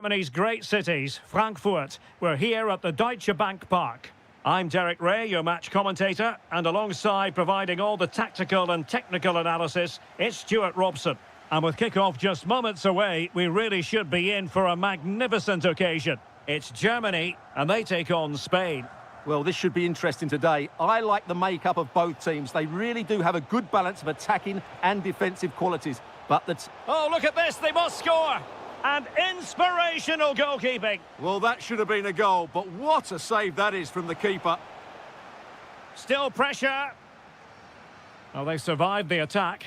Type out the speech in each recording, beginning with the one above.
Germany's great cities, Frankfurt. We're here at the Deutsche Bank Park. I'm Derek Ray, your match commentator, and alongside providing all the tactical and technical analysis, it's Stuart Robson. And with kick-off just moments away, we really should be in for a magnificent occasion. It's Germany, and they take on Spain. Well, this should be interesting today. I like the makeup of both teams. They really do have a good balance of attacking and defensive qualities. But that's... Oh, look at this, they must score! And inspirational goalkeeping. Well, that should have been a goal, but what a save that is from the keeper. Still pressure. Well, they survived the attack.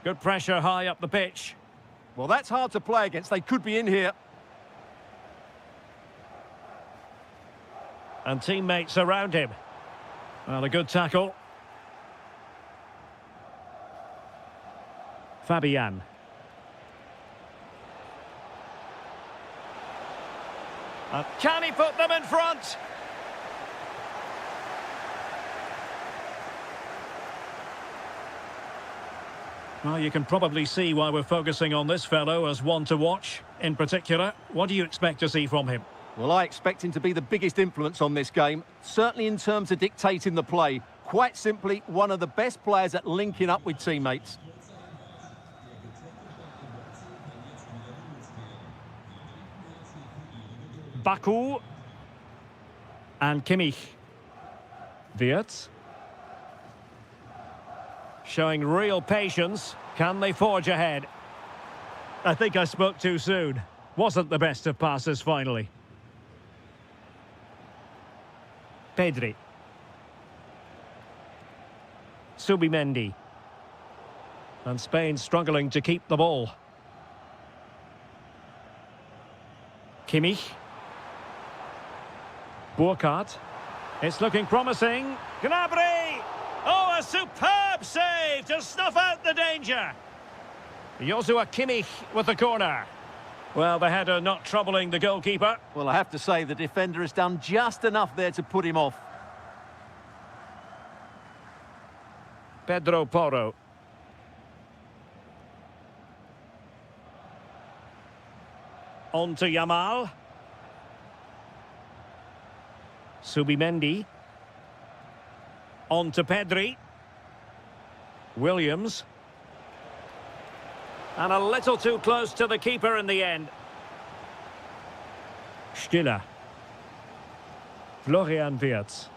Good pressure high up the pitch. Well, that's hard to play against. They could be in here. And teammates around him. Well, a good tackle. Fabian. Can he put them in front? Well, you can probably see why we're focusing on this fellow as one to watch. In particular, what do you expect to see from him? Well, I expect him to be the biggest influence on this game, certainly in terms of dictating the play. Quite simply, one of the best players at linking up with teammates. Baku and Kimmich. Wirtz. Showing real patience. Can they forge ahead? I think I spoke too soon. Wasn't the best of passes finally. Pedri. Subimendi. And Spain struggling to keep the ball. Kimmich. Burkhardt. It's looking promising. Gnabry! Oh, a superb save to snuff out the danger. Joshua Kimmich with the corner. Well, the header not troubling the goalkeeper. Well, I have to say the defender has done just enough there to put him off. Pedro Porro. On to Yamal. Subimendi. On to Pedri. Williams. And a little too close to the keeper in the end. Stiller. Florian Wirtz.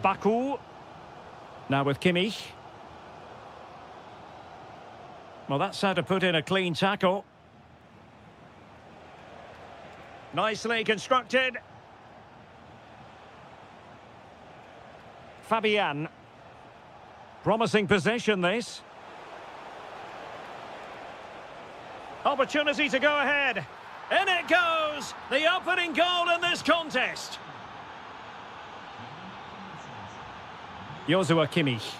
Baku. Now with Kimmich. Well, that's how to put in a clean tackle. Nicely constructed. Fabian. Promising position, this. Opportunity to go ahead. In it goes! The opening goal in this contest. Joshua Kimmich.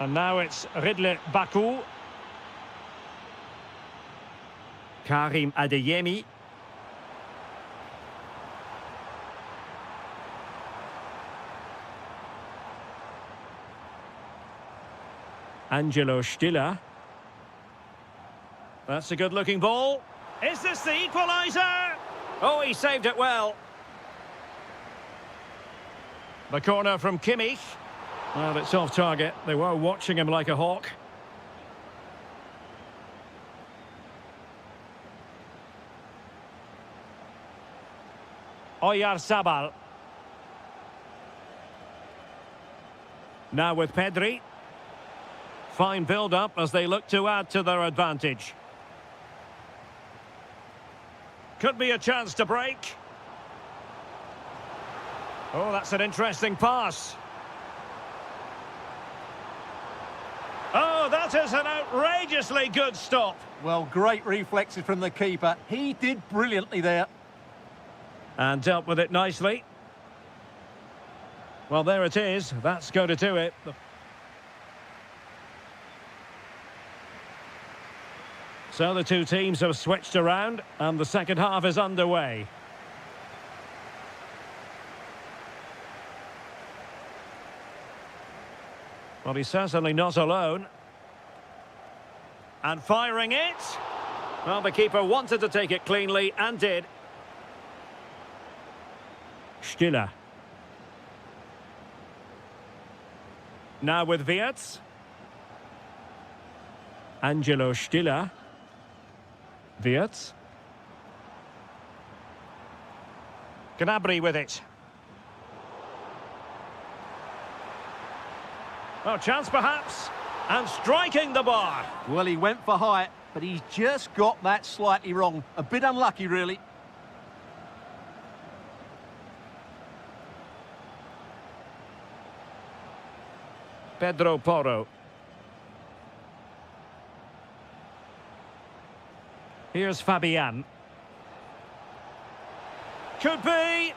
And now it's Ridley Baku. Karim Adeyemi. Angelo Stiller. That's a good-looking ball. Is this the equaliser? Oh, he saved it well. The corner from Kimmich. Well, it's off target. They were watching him like a hawk. Oyarzabal. Now with Pedri. Fine build-up as they look to add to their advantage. Could be a chance to break. Oh, that's an interesting pass. Oh, that is an outrageously good stop. Well, great reflexes from the keeper. He did brilliantly there. And dealt with it nicely. Well, there it is. That's going to do it. So the two teams have switched around and the second half is underway. Well, he's certainly not alone. And firing it. Well, the keeper wanted to take it cleanly and did. Stiller. Now with Wirtz. Angelo Stiller. Wirtz. Gnabry with it. Oh, chance perhaps. And striking the bar. Well, he went for height, but he's just got that slightly wrong. A bit unlucky, really. Pedro Porro. Here's Fabian. Could be.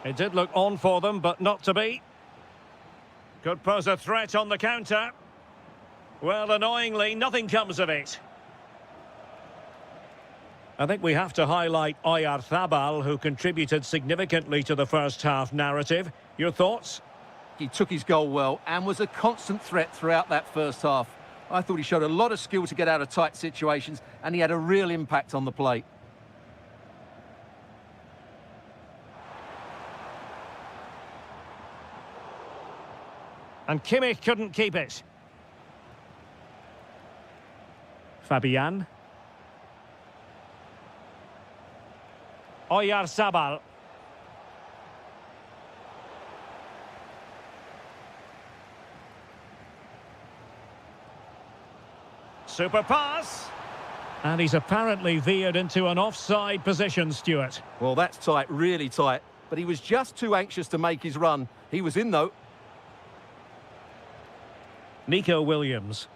It did look on for them, but not to be. Could pose a threat on the counter. Well, annoyingly, nothing comes of it. I think we have to highlight Oyarzabal, who contributed significantly to the first half narrative. Your thoughts? He took his goal well and was a constant threat throughout that first half. I thought he showed a lot of skill to get out of tight situations, and he had a real impact on the play. And Kimmich couldn't keep it. Fabian. Oyarzabal. Super pass. And he's apparently veered into an offside position, Stuart. Well, that's tight, really tight. But he was just too anxious to make his run. He was in, though. Nico Williams.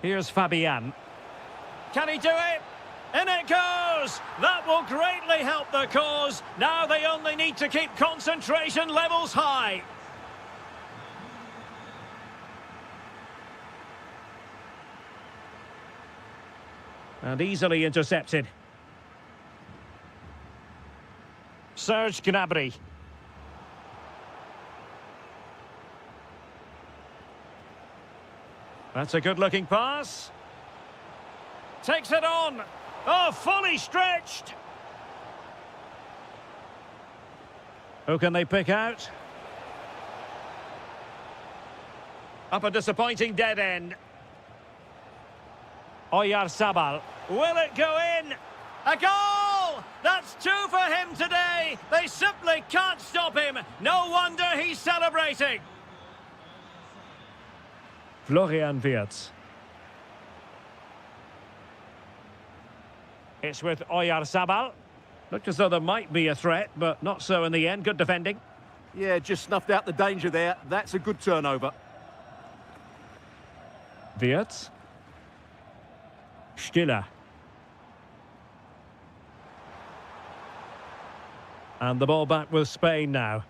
Here's Fabian. Can he do it? In it goes! That will greatly help the cause. Now they only need to keep concentration levels high. And easily intercepted. Serge Gnabry. That's a good-looking pass. Takes it on. Oh, fully stretched. Who can they pick out? Up a disappointing dead end. Oyarzabal. Will it go in? A goal! That's two for him today. They simply can't stop him. No wonder he's celebrating. Florian Wirtz. It's with Oyarzabal. Looked as though there might be a threat, but not so in the end. Good defending. Yeah, just snuffed out the danger there. That's a good turnover. Wirtz. Stiller. And the ball back with Spain now.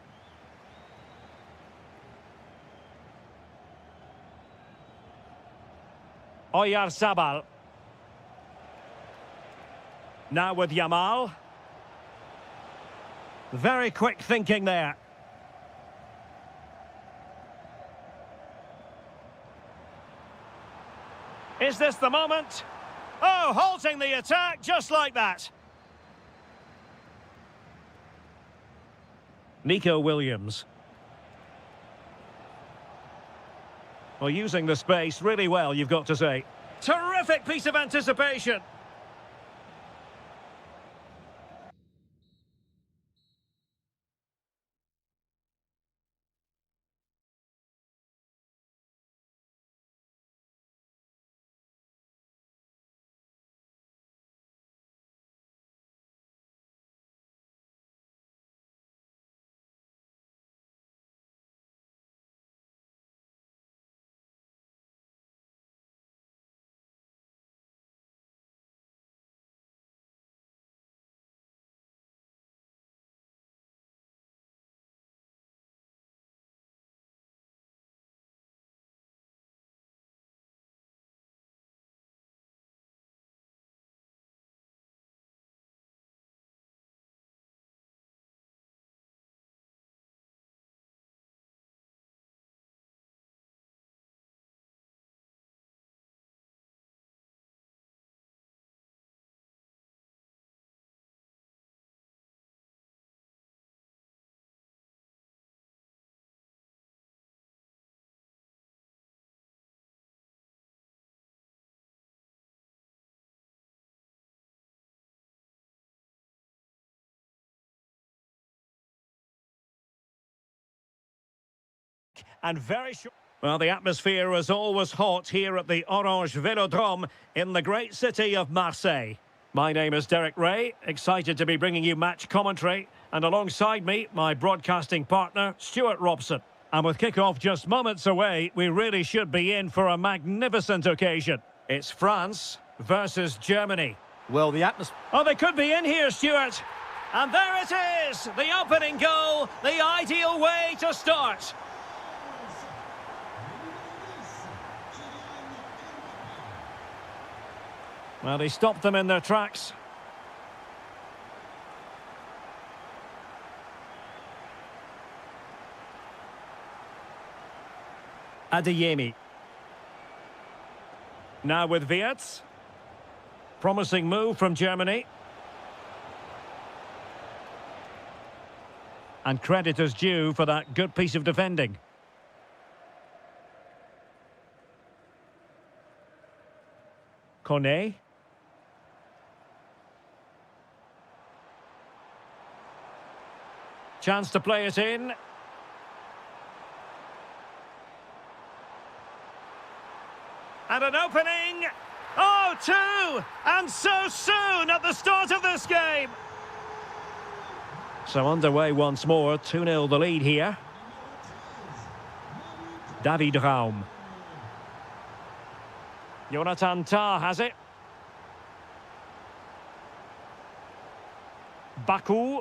Oyarzabal. Now with Yamal. Very quick thinking there. Is this the moment? Oh, halting the attack just like that. Nico Williams. Well, using the space really well, you've got to say. Terrific piece of anticipation. and very short. Well, the atmosphere is always hot here at the Orange Velodrome in the great city of Marseille. My name is Derek Ray, excited to be bringing you match commentary, and alongside me, my broadcasting partner, Stuart Robson. And with kick-off just moments away, we really should be in for a magnificent occasion. It's France versus Germany. Well, the atmosphere... Oh, they could be in here, Stuart. And there it is, the opening goal, the ideal way to start. Well, he stopped them in their tracks. Adeyemi. Now with Wirtz. Promising move from Germany. And credit is due for that good piece of defending. Kone. Chance to play it in. And an opening. Oh, two! And so soon at the start of this game. So underway once more, 2-0 the lead here. David Raum. Jonathan Tah has it. Baku.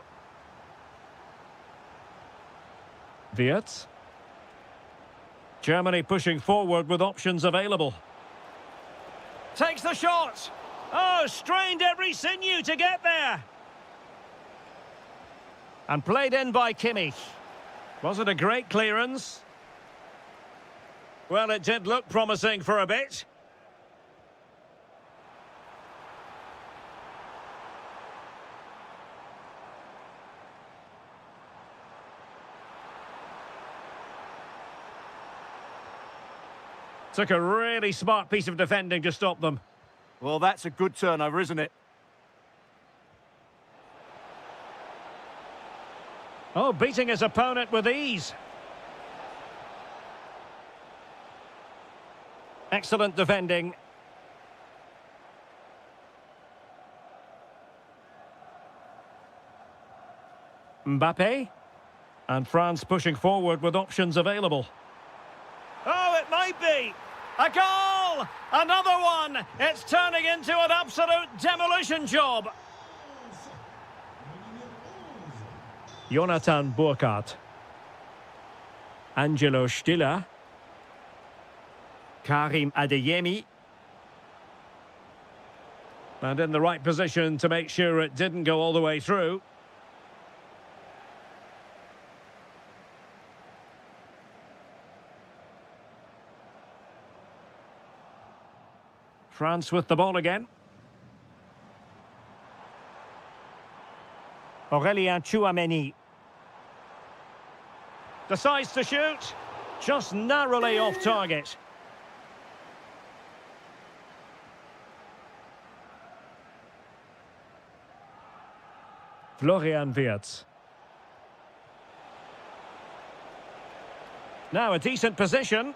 Wirtz. Germany pushing forward with options available. Takes the shot. Oh, strained every sinew to get there. And played in by Kimmich. Was it a great clearance? Well, it did look promising for a bit. Took a really smart piece of defending to stop them. Well, that's a good turnover, isn't it? Oh, beating his opponent with ease. Excellent defending. Mbappe. And France pushing forward with options available. Oh, it might be. A goal! Another one! It's turning into an absolute demolition job. Jonathan Burkhardt. Angelo Stiller. Karim Adeyemi. And in the right position to make sure it didn't go all the way through. France with the ball again. Aurélien Tchouameni. Decides to shoot. Just narrowly off target. Florian Wirtz. Now a decent position.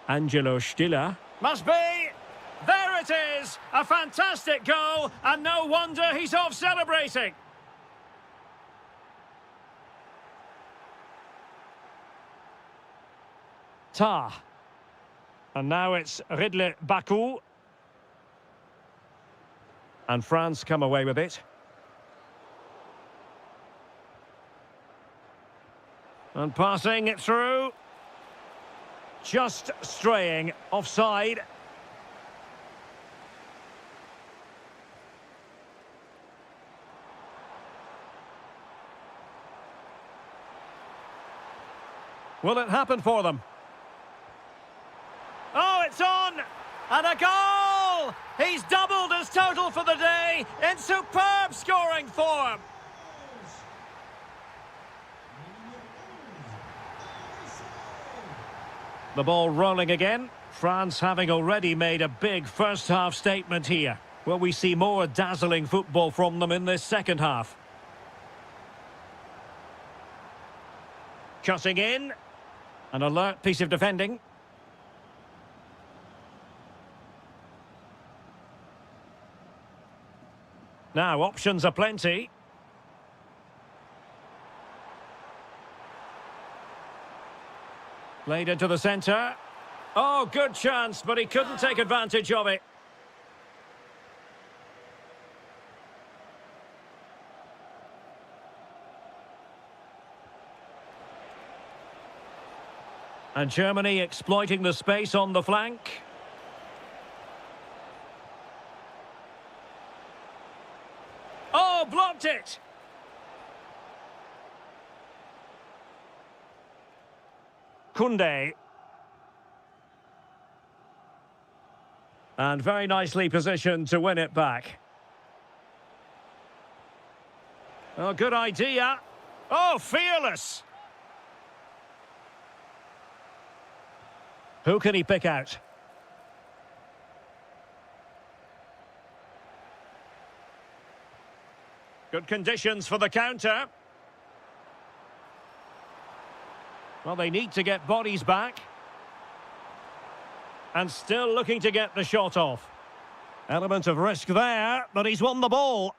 Angelo Stiller. Must be! There it is! A fantastic goal, and no wonder he's off celebrating. Tah. And now it's Ridley Baku. And France come away with it. And passing it through. Just straying offside. Will it happen for them? Oh, it's on! And a goal! He's doubled his total for the day in superb scoring form. The ball rolling again. France having already made a big first-half statement here. Will we see more dazzling football from them in this second half? Cutting in. An alert piece of defending. Now, options are plenty. Played into the centre. Oh, good chance, but he couldn't take advantage of it. And Germany exploiting the space on the flank. Oh, blocked it! Kunde. And very nicely positioned to win it back. Oh, good idea. Oh, fearless! Who can he pick out? Good conditions for the counter. Well, they need to get bodies back. And still looking to get the shot off. Element of risk there, but he's won the ball.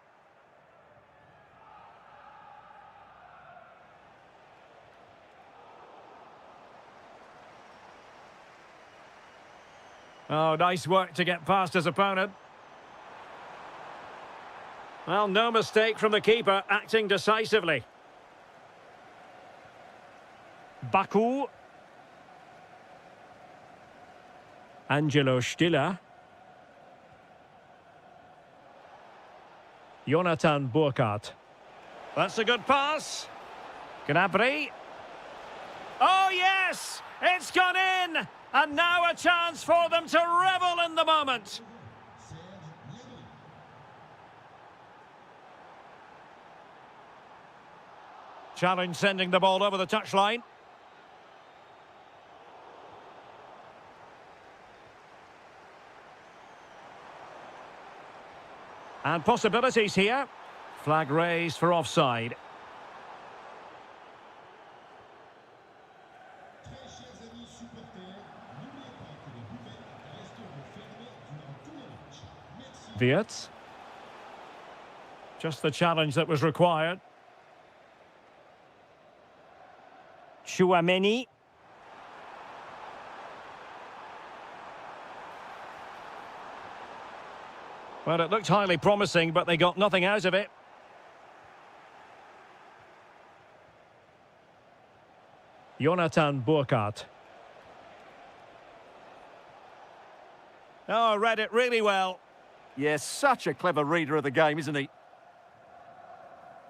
Oh, nice work to get past his opponent. Well, no mistake from the keeper, acting decisively. Baku. Angelo Stiller. Jonathan Burkhardt. That's a good pass. Gnabry. Oh, yes! It's gone in! And now a chance for them to revel in the moment. Challenge sending the ball over the touchline. And possibilities here. Flag raised for offside. Wirtz. Just the challenge that was required. Chouameni. Well, it looked highly promising, but they got nothing out of it. Jonathan Burkhardt. Oh, read it really well. Yes, such a clever reader of the game, isn't he?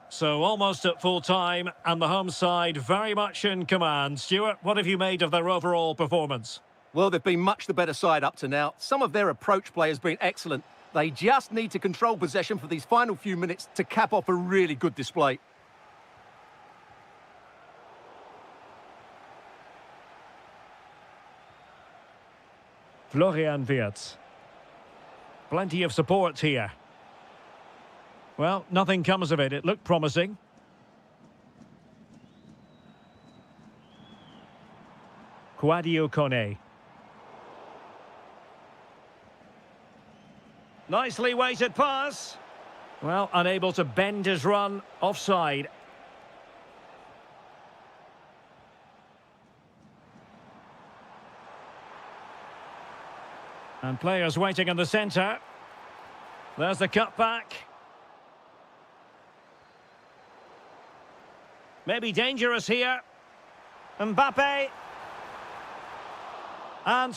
So almost at full time, and the home side very much in command. Stuart, what have you made of their overall performance? Well, they've been much the better side up to now. Some of their approach play has been excellent. They just need to control possession for these final few minutes to cap off a really good display. Florian Wirtz. Plenty of support here. Well, nothing comes of it. It looked promising. Kouadio Kone. Nicely weighted pass. Well, unable to bend his run. Offside. And players waiting in the centre. There's the cutback. Maybe dangerous here. Mbappe. And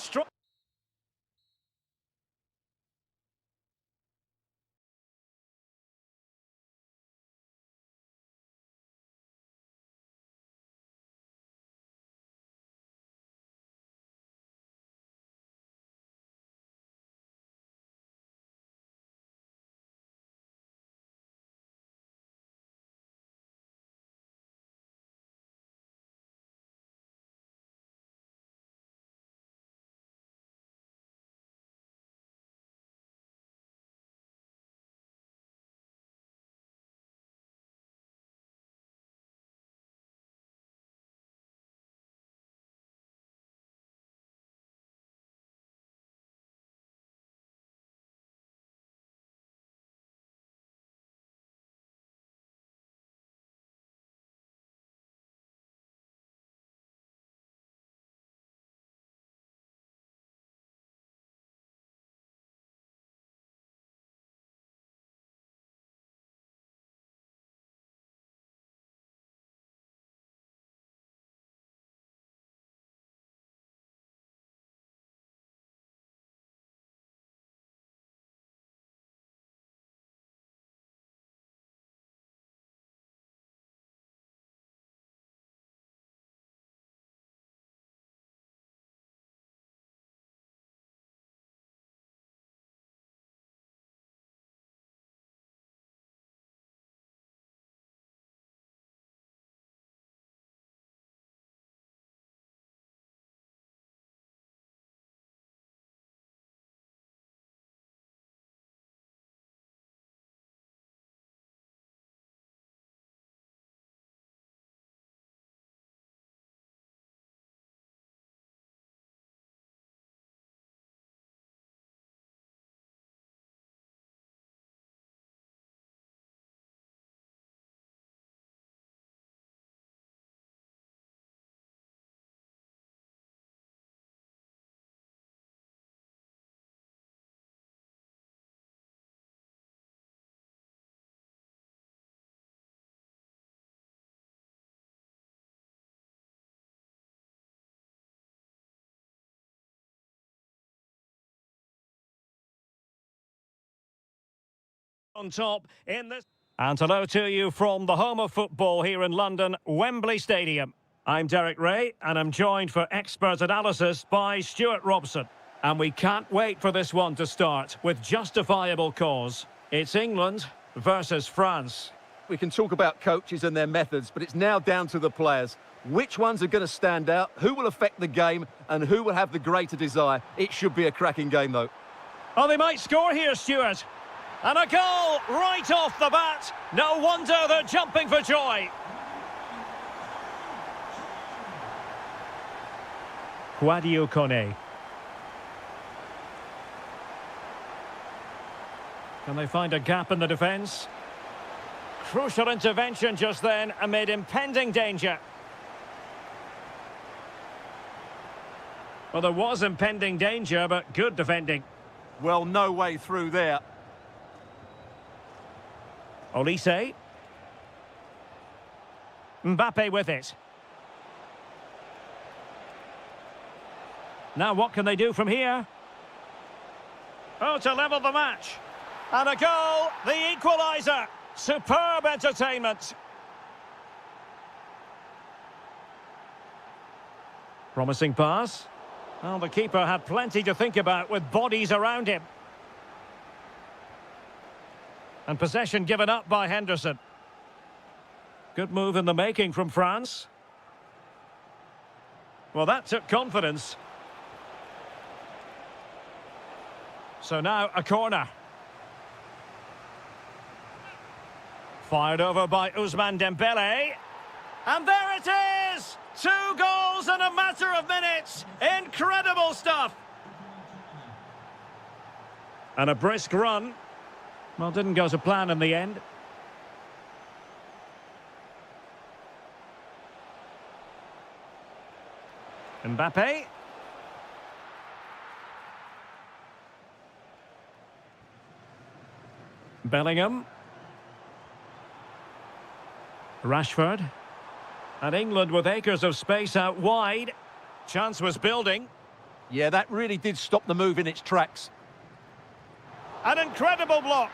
On top in this. And hello to you from the home of football here in London, Wembley Stadium. I'm Derek Ray, and I'm joined for expert analysis by Stuart Robson. And we can't wait for this one to start with justifiable cause. It's England versus France. We can talk about coaches and their methods, but it's now down to the players. Which ones are going to stand out, who will affect the game, and who will have the greater desire? It should be a cracking game, though. Oh, they might score here, Stuart. And a goal right off the bat. No wonder they're jumping for joy. Sadio Kone. Can they find a gap in the defence? Crucial intervention just then amid impending danger. Well, there was impending danger, but good defending. Well, no way through there. Olise. Mbappe with it. Now what can they do from here? Oh, to level the match. And a goal, the equaliser. Superb entertainment. Promising pass. Well, the keeper had plenty to think about with bodies around him. And possession given up by Henderson. Good move in the making from France. Well, that took confidence. So now a corner. Fired over by Ousmane Dembele. And there it is! 2 goals in a matter of minutes. Incredible stuff. And a brisk run. Well, didn't go to plan in the end. Mbappe. Bellingham. Rashford. And England with acres of space out wide. Chance was building. Yeah, that really did stop the move in its tracks. An incredible block.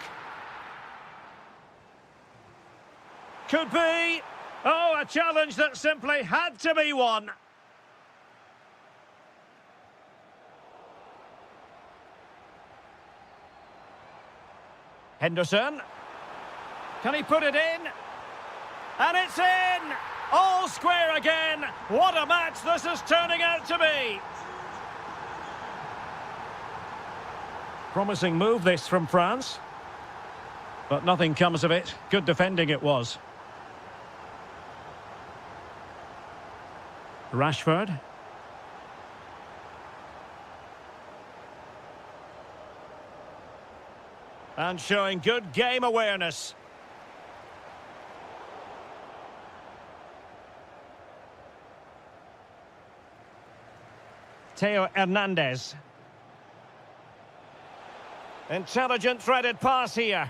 Could be. Oh, a challenge that simply had to be won. Henderson. Can he put it in? And it's in! All square again. What a match this is turning out to be. Promising move this from France. But nothing comes of it. Good defending it was. Rashford. And showing good game awareness. Theo Hernandez. Intelligent threaded pass here.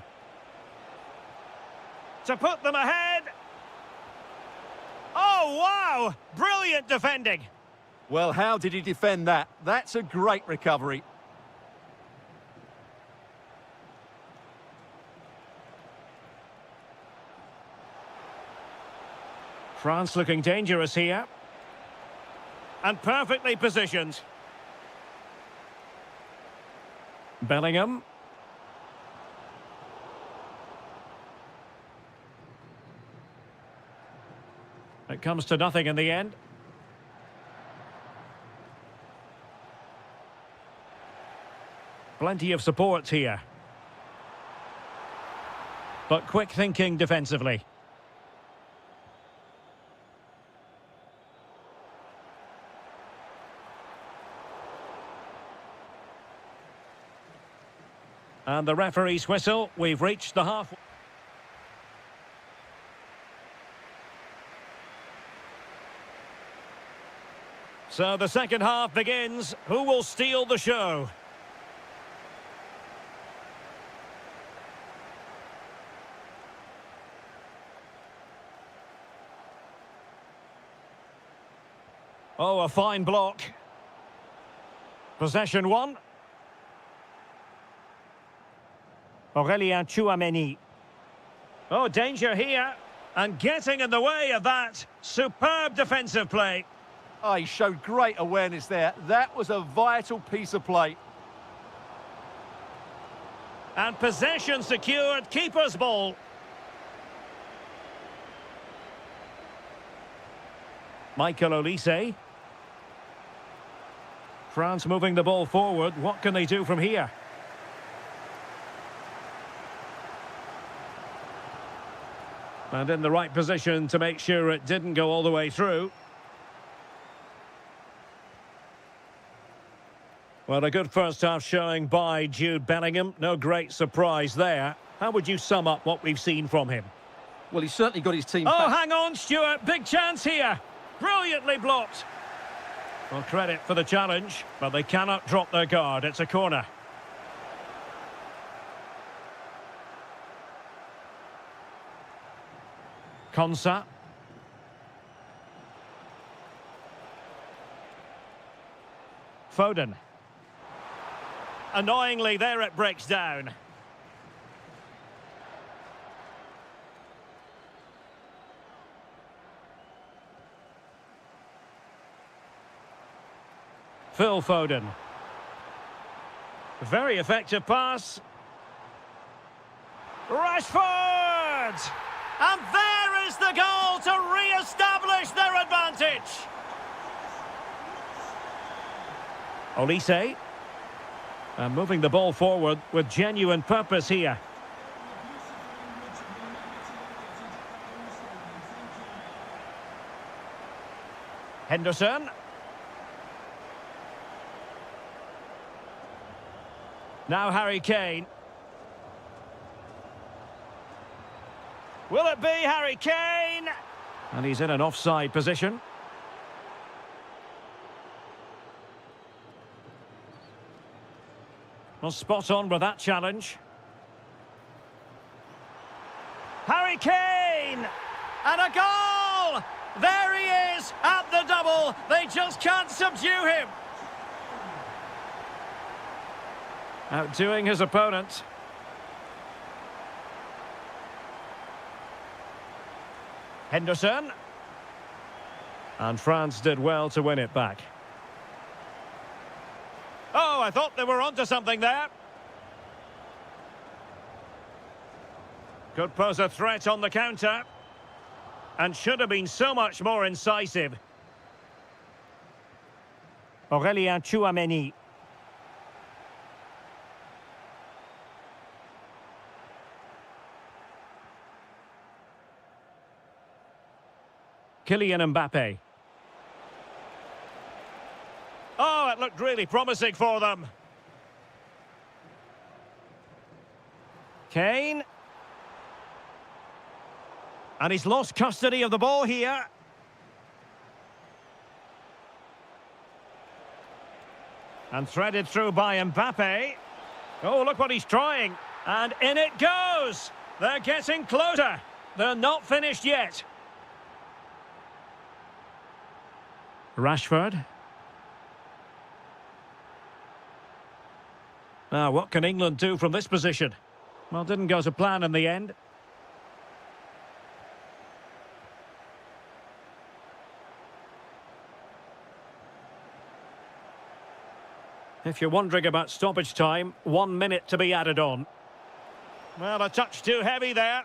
To put them ahead. Oh, wow! Brilliant defending. Well, how did he defend that? That's a great recovery. France looking dangerous here. And perfectly positioned. Bellingham. It comes to nothing in the end. Plenty of support here. But quick thinking defensively. And the referee's whistle. We've reached the half. So the second half begins. Who will steal the show? Oh, a fine block. Possession one. Aurelien Tchouameni. Oh, danger here. And getting in the way of that. Superb defensive play. Oh, he showed great awareness there. That was a vital piece of play. And possession secured, keeper's ball. Michael Olise. France moving the ball forward. What can they do from here? And in the right position to make sure it didn't go all the way through. Well, a good first half showing by Jude Bellingham. No great surprise there. How would you sum up what we've seen from him? Well, he's certainly got his team Oh, back. hang on, Stuart. Big chance here. Brilliantly blocked. Well, credit for the challenge, but they cannot drop their guard. It's a corner. Konsa. Foden. Annoyingly, there it breaks down. Phil Foden. Very effective pass. Rashford! And there is the goal to re-establish their advantage. Olise. And moving the ball forward with genuine purpose here. Henderson. Now Harry Kane. Will it be Harry Kane? And he's in an offside position. Well, spot on with that challenge. Harry Kane! And a goal! There he is at the double. They just can't subdue him. Outdoing his opponent. Henderson. And France did well to win it back. Oh, I thought they were onto something there. Could pose a threat on the counter. And should have been so much more incisive. Aurelien Tchouameni. Kylian Mbappe. Oh, it looked really promising for them. Kane. And he's lost custody of the ball here. And threaded through by Mbappe. Oh, look what he's trying. And in it goes. They're getting closer. They're not finished yet. Rashford. Now, what can England do from this position? Well, didn't go to plan in the end. If you're wondering about stoppage time, 1 minute to be added on. Well, a touch too heavy there.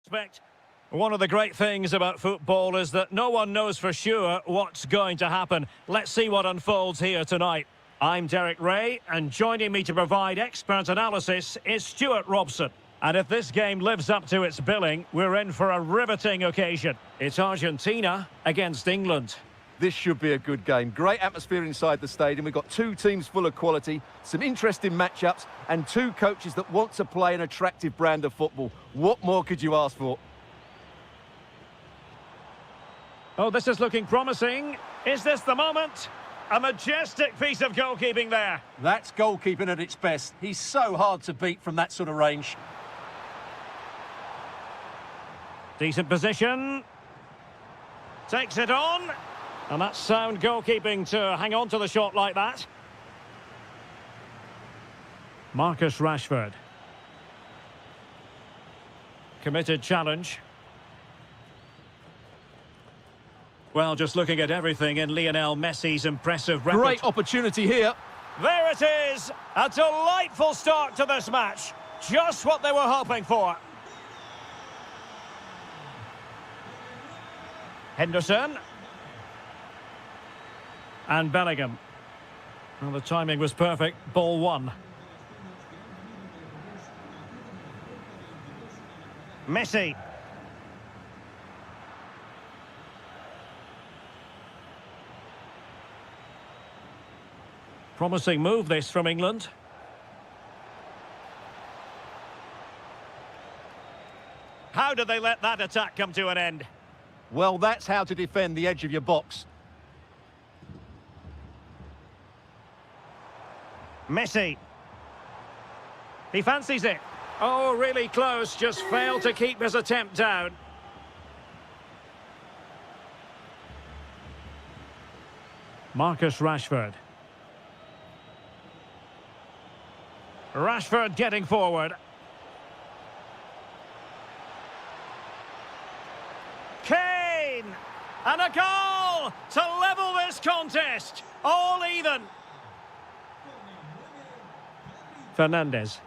Expect. One of the great things about football is that no one knows for sure what's going to happen. Let's see what unfolds here tonight. I'm Derek Ray, and joining me to provide expert analysis is Stuart Robson. And if this game lives up to its billing, we're in for a riveting occasion. It's Argentina against England. This should be a good game. Great atmosphere inside the stadium. We've got two teams full of quality, some interesting matchups, and two coaches that want to play an attractive brand of football. What more could you ask for? Oh, this is looking promising. Is this the moment? A majestic piece of goalkeeping there. That's goalkeeping at its best. He's so hard to beat from that sort of range. Decent position. Takes it on. And that's sound goalkeeping to hang on to the shot like that. Marcus Rashford. Committed challenge. Well, just looking at everything in Lionel Messi's impressive record. Great opportunity here. There it is! A delightful start to this match. Just what they were hoping for. Henderson. And Bellingham. Well, the timing was perfect. Ball one. Messi. Promising move this from England. How did they let that attack come to an end? Well, that's how to defend the edge of your box. Messi. He fancies it. Oh, really close. Just failed to keep his attempt down. Marcus Rashford. Rashford getting forward. Kane! And a goal to level this contest. All even. Fernandez.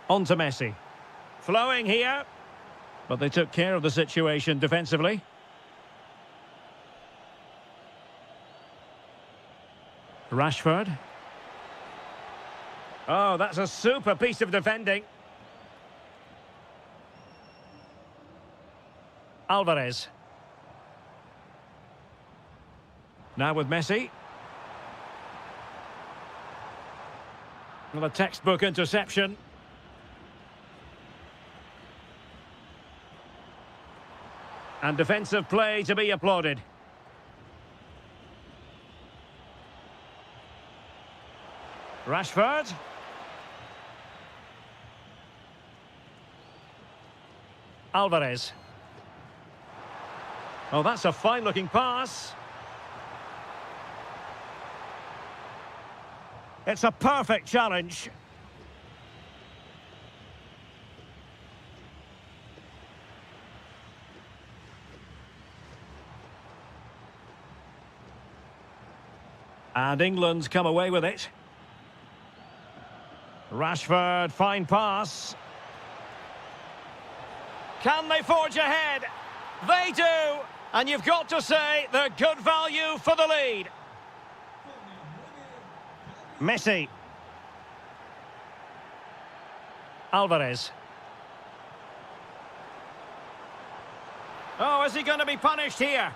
On to Messi. Flowing here. But they took care of the situation defensively. Rashford. Oh, that's a super piece of defending. Alvarez. Now with Messi. Well, a textbook interception. And defensive play to be applauded. Rashford. Alvarez. Oh, that's a fine-looking pass. It's a perfect challenge. And England's come away with it. Rashford, fine pass. Can they forge ahead? They do. And you've got to say they're good value for the lead. Messi. Alvarez. Oh, is he going to be punished here?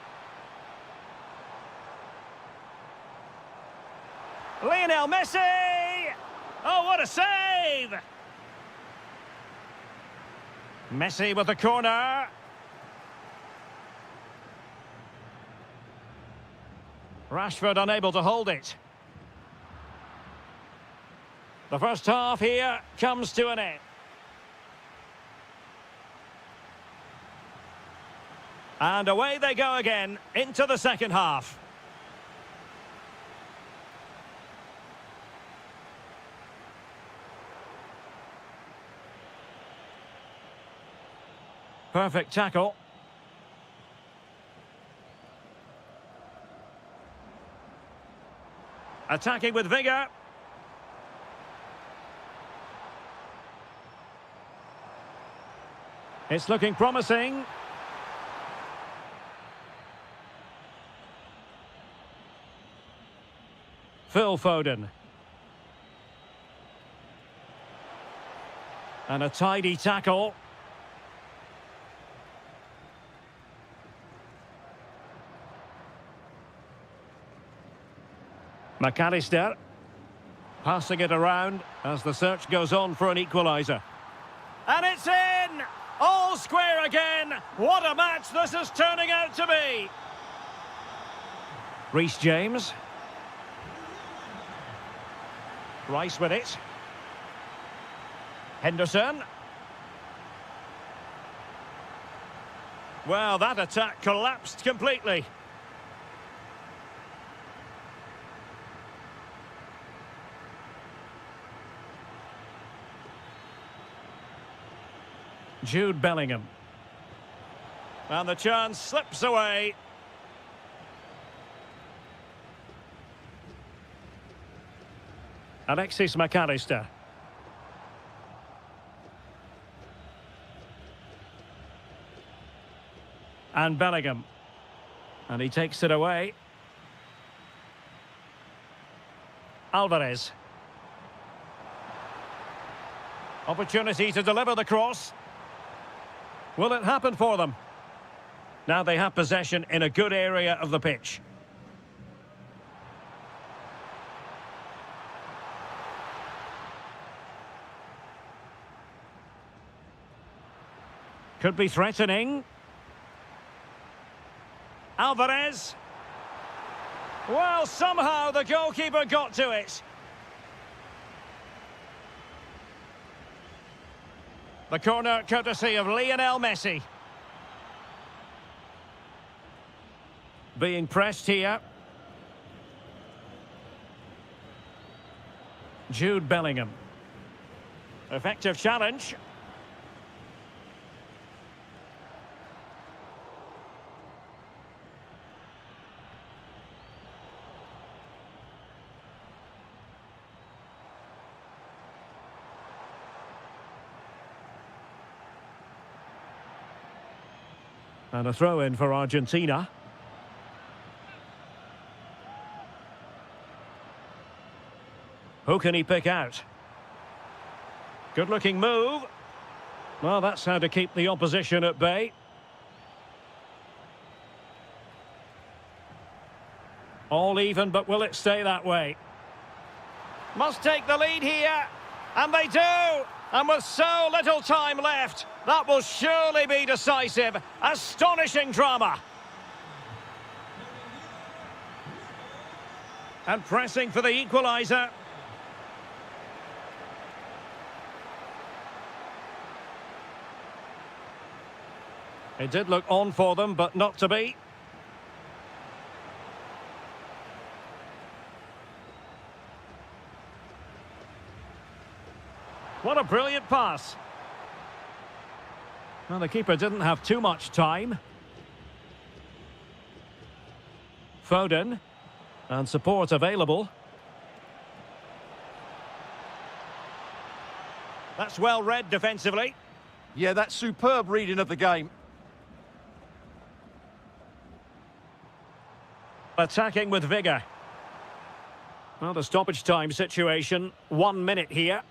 Lionel Messi! Oh, what a save! Messi with the corner. Rashford unable to hold it. The first half here comes to an end. And away they go again into the second half. Perfect tackle. Attacking with vigour. It's looking promising. Phil Foden. And a tidy tackle. McAllister. Passing it around as the search goes on for an equaliser. And it's in! All square again! What a match this is turning out to be! Reece James. Rice with it. Henderson. Well, that attack collapsed completely. Jude Bellingham. And the chance slips away. Alexis McAllister. And Bellingham. And he takes it away. Alvarez. Opportunity to deliver the cross. Will it happen for them? Now they have possession in a good area of the pitch. Could be threatening. Alvarez. Well, somehow the goalkeeper got to it. The corner courtesy of Lionel Messi. Being pressed here. Jude Bellingham. Effective challenge. And a throw-in for Argentina. Who can he pick out? Good-looking move. Well, that's how to keep the opposition at bay. All even, but will it stay that way? Must take the lead here. And they do! And with so little time left, that will surely be decisive. Astonishing drama. And pressing for the equaliser. It did look on for them, but not to be. What a brilliant pass. Well, the keeper didn't have too much time. Foden. And support available. That's well read defensively. Yeah, that's superb reading of the game. Attacking with vigour. Well, the stoppage time situation. 1 minute here.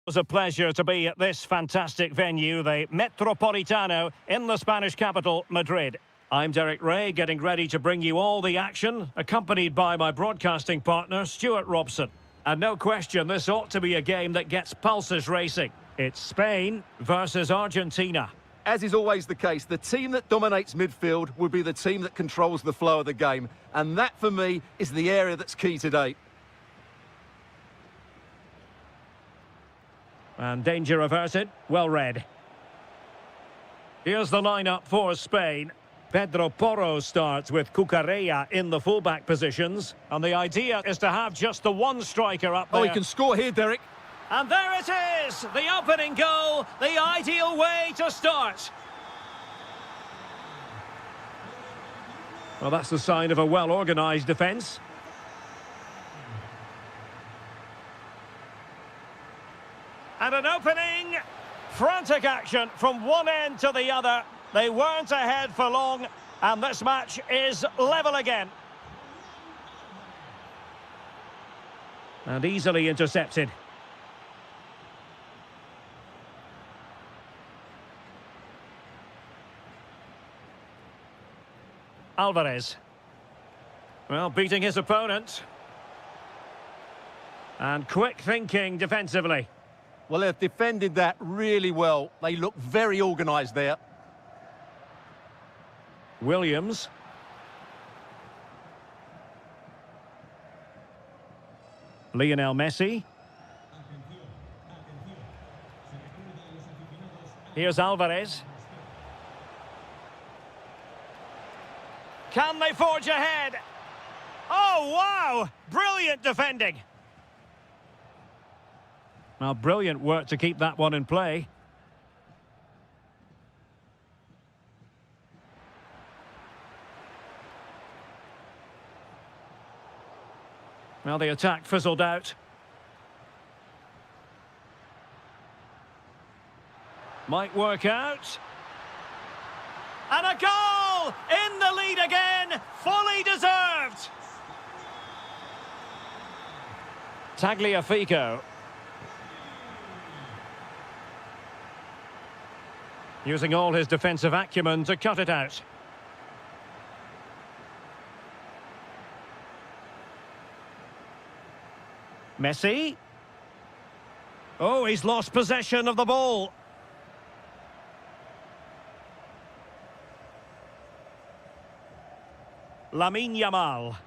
It was a pleasure to be at this fantastic venue, the Metropolitano in the Spanish capital, Madrid. I'm Derek Ray, getting ready to bring you all the action, accompanied by my broadcasting partner, Stuart Robson. And no question, this ought to be a game that gets pulses racing. It's Spain versus Argentina. As is always the case, the team that dominates midfield will be the team that controls the flow of the game. And that, for me, is the area that's key today. And danger averted, well read. Here's the lineup for Spain. Pedro Porro starts with Cucurella in the fullback positions. And the idea is to have just the one striker up there. Oh, he can score here, Derek. And there it is, the opening goal, the ideal way to start. Well, that's the sign of a well-organised defence. And an opening, frantic action from one end to the other. They weren't ahead for long, and this match is level again. And easily intercepted. Alvarez. Well, beating his opponent. And quick thinking defensively. Well, they've defended that really well. They look very organised there. Williams. Lionel Messi. Here's Alvarez. Can they forge ahead? Oh, wow! Brilliant defending. Now, brilliant work to keep that one in play. Well, the attack fizzled out. Might work out. And a goal! In the lead again! Fully deserved! Tagliafico. Using all his defensive acumen to cut it out. Messi. Oh, he's lost possession of the ball. Lamine Yamal.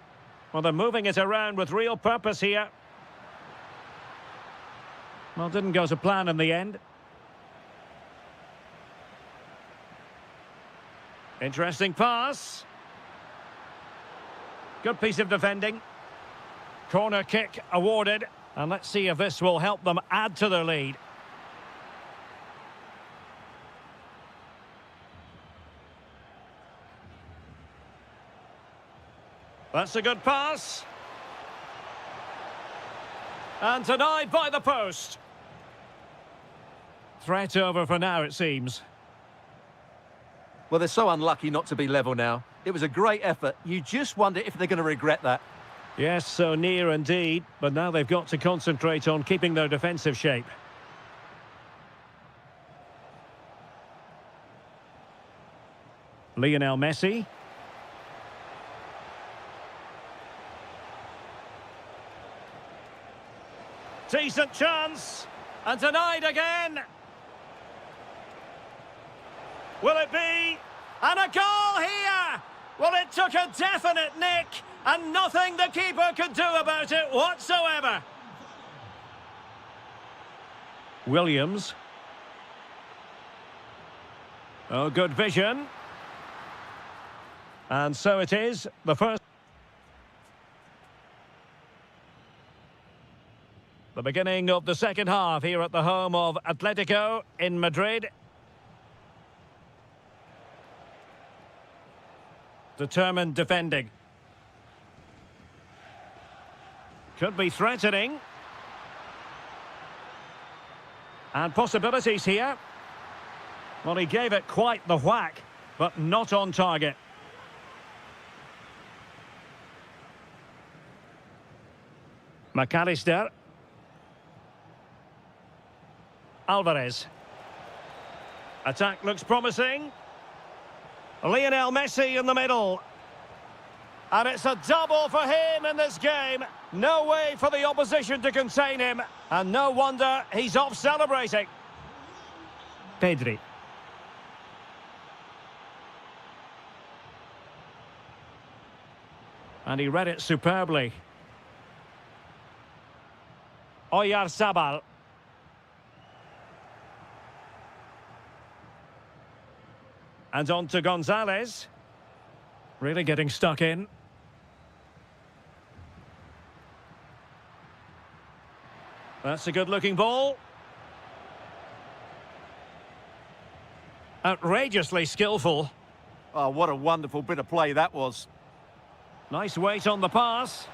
Well, they're moving it around with real purpose here. Well, didn't go to plan in the end. Interesting pass. Good piece of defending. Corner kick awarded. And let's see if this will help them add to their lead. That's a good pass. And denied by the post. Threat over for now, it seems. Well, they're so unlucky not to be level now. It was a great effort. You just wonder if they're going to regret that. Yes, so near indeed. But now they've got to concentrate on keeping their defensive shape. Lionel Messi. Decent chance. And denied again. Will it be? And a goal here! Well, it took a definite nick, and nothing the keeper could do about it whatsoever. Williams. Oh, good vision. And so it is, the first. The beginning of the second half here at the home of Atletico in Madrid. Determined defending. Could be threatening. And possibilities here. Well, he gave it quite the whack, but not on target. McAllister. Alvarez. Attack looks promising. Lionel Messi in the middle. And it's a double for him in this game. No way for the opposition to contain him. And no wonder he's off celebrating. Pedri. And he read it superbly. Oyarzabal. And on to Gonzalez. Really getting stuck in. That's a good-looking ball. Outrageously skillful. Oh, what a wonderful bit of play that was. Nice weight on the pass.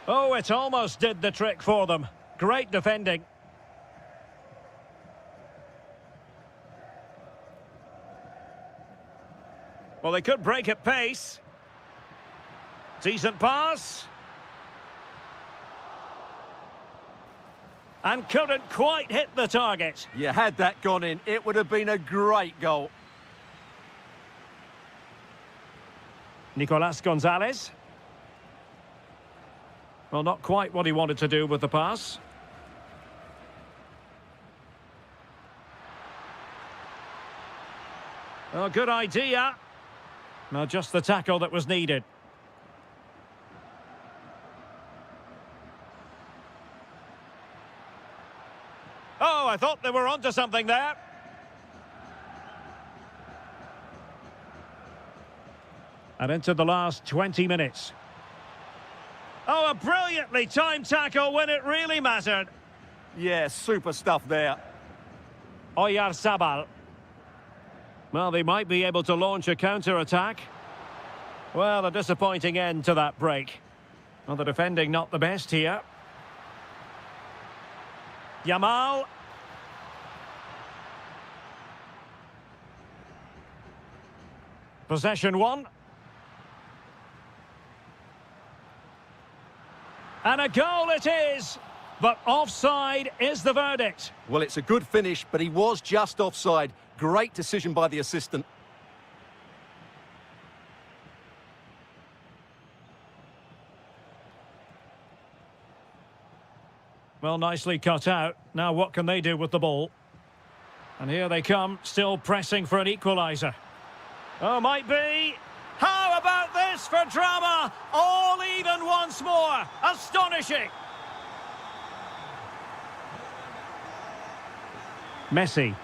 Oh, it almost did the trick for them. Great defending. Well, they could break at pace. Decent pass. And couldn't quite hit the target. You had that gone in, it would have been a great goal. Nicolas Gonzalez. Well, not quite what he wanted to do with the pass. Oh, good idea. Now, just the tackle that was needed. Oh, I thought they were onto something there. And into the last 20 minutes. Oh, a brilliantly timed tackle when it really mattered. Yeah, super stuff there. Oyarzabal. Well, they might be able to launch a counter-attack. Well, a disappointing end to that break. Well, the defending not the best here. Yamal. Possession one. And a goal it is, but offside is the verdict. Well, it's a good finish, but he was just offside. Great decision by the assistant. Well, nicely cut out. Now what can they do with the ball? And here they come, still pressing for an equaliser. Oh, might be. How about this for drama? All even once more. Astonishing. Messi.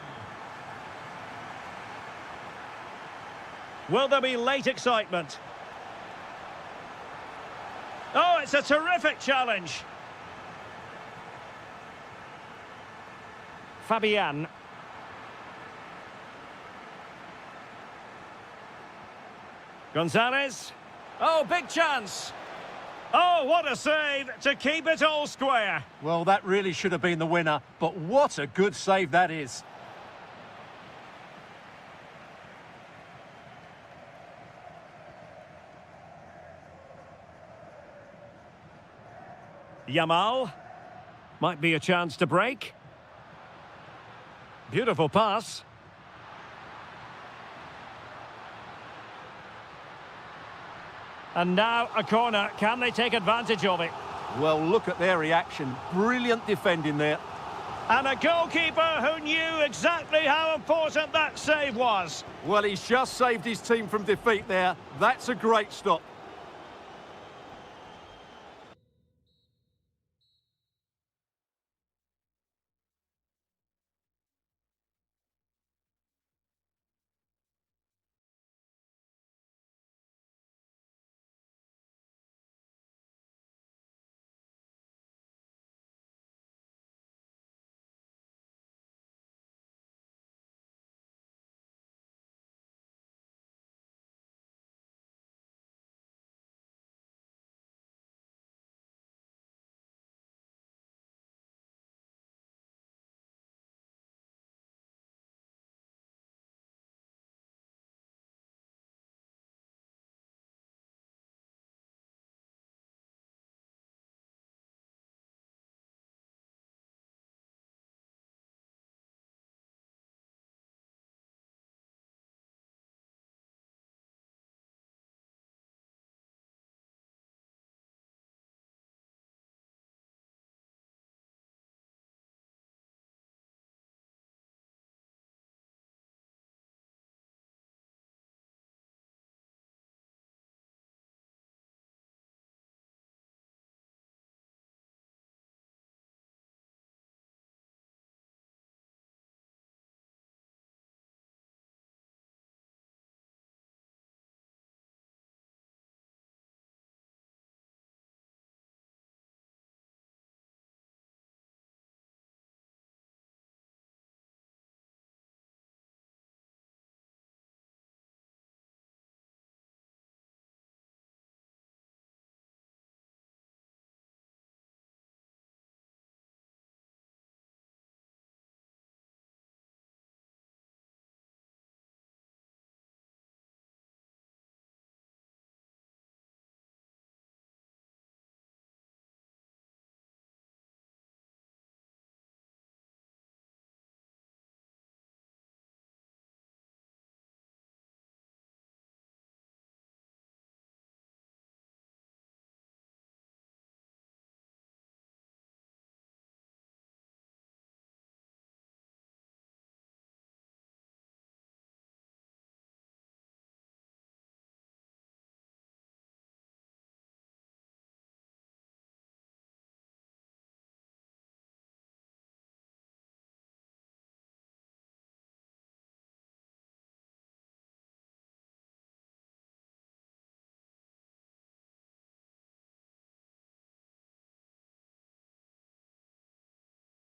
Will there be late excitement? Oh, it's a terrific challenge. Fabian. Gonzalez. Oh, big chance. Oh, what a save to keep it all square. Well, that really should have been the winner, but what a good save that is. Yamal. Might be a chance to break. Beautiful pass. And now a corner. Can they take advantage of it? Well, look at their reaction. Brilliant defending there. And a goalkeeper who knew exactly how important that save was. Well, he's just saved his team from defeat there. That's a great stop.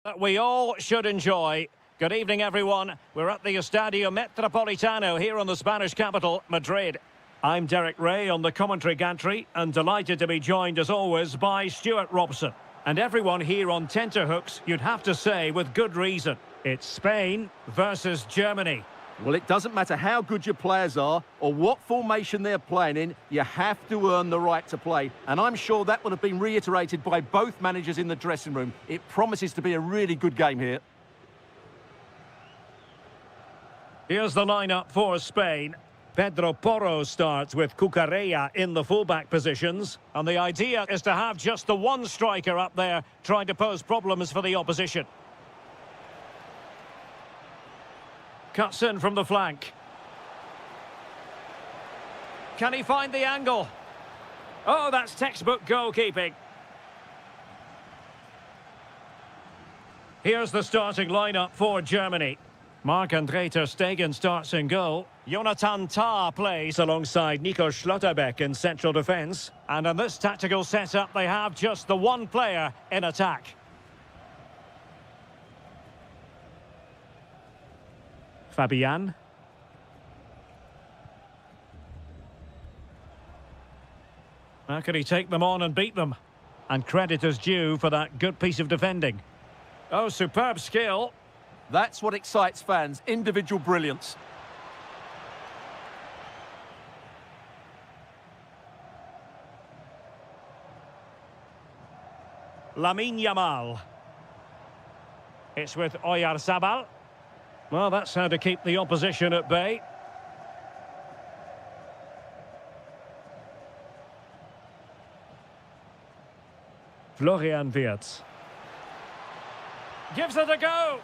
That we all should enjoy. Good evening, everyone. We're at the Estadio Metropolitano here in the Spanish capital, Madrid. I'm Derek Ray on the commentary gantry and delighted to be joined, as always, by Stuart Robson. And everyone here on tenterhooks, you'd have to say, with good reason. It's Spain versus Germany. Well, it doesn't matter how good your players are or what formation they're playing in, you have to earn the right to play. And I'm sure that would have been reiterated by both managers in the dressing room. It promises to be a really good game here. Here's the lineup for Spain. Pedro Porro starts with Cucurella in the fullback positions. And the idea is to have just the one striker up there trying to pose problems for the opposition. Cuts in from the flank. Can he find the angle? Oh, that's textbook goalkeeping. Here's the starting lineup for Germany. Marc-Andre ter Stegen starts in goal. Jonathan Tah plays alongside Nico Schlotterbeck in central defence. And in this tactical setup, they have just the one player in attack. Fabian. How can he take them on and beat them? And credit is due for that good piece of defending. Oh, superb skill. That's what excites fans, individual brilliance. Lamine Yamal. It's with Oyarzabal. Well, that's how to keep the opposition at bay. Florian Wirtz. Gives it a go.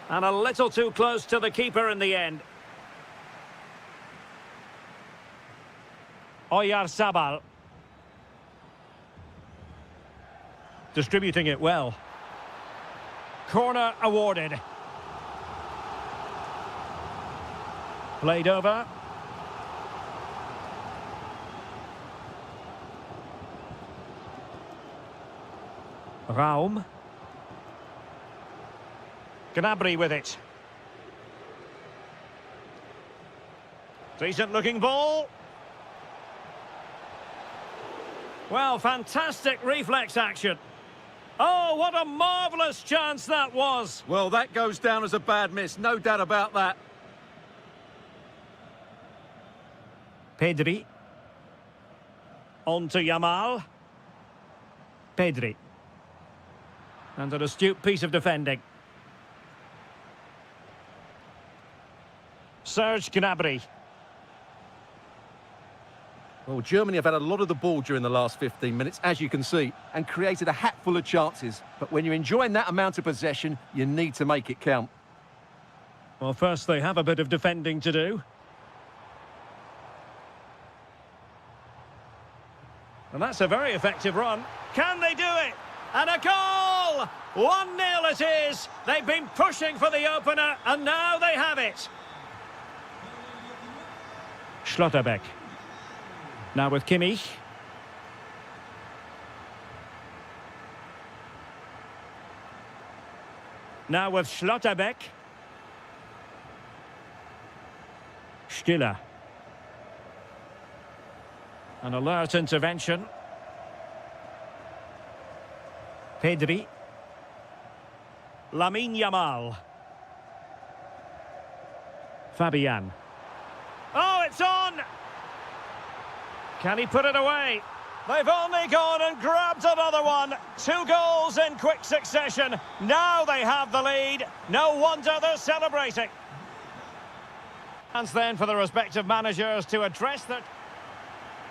And a little too close to the keeper in the end. Oyarzabal. Distributing it well. Corner awarded. Played over. Raum. Gnabry with it. Decent looking ball. Well, fantastic reflex action. Oh, what a marvellous chance that was. Well, that goes down as a bad miss, no doubt about that. Pedri. On to Yamal. Pedri. And an astute piece of defending. Serge Gnabry. Well, Germany have had a lot of the ball during the last 15 minutes, as you can see, and created a hatful of chances. But when you're enjoying that amount of possession, you need to make it count. Well, first they have a bit of defending to do. And that's a very effective run. Can they do it? And a goal! 1-0 it is. They've been pushing for the opener, and now they have it. Schlotterbeck. Now with Kimmich. Now with Schlotterbeck. Stiller. An alert intervention. Pedri. Lamine Yamal. Fabian. Oh, it's on! Can he put it away? They've only gone and grabbed another one. 2 goals in quick succession. Now they have the lead. No wonder they're celebrating. And then for the respective managers to address that.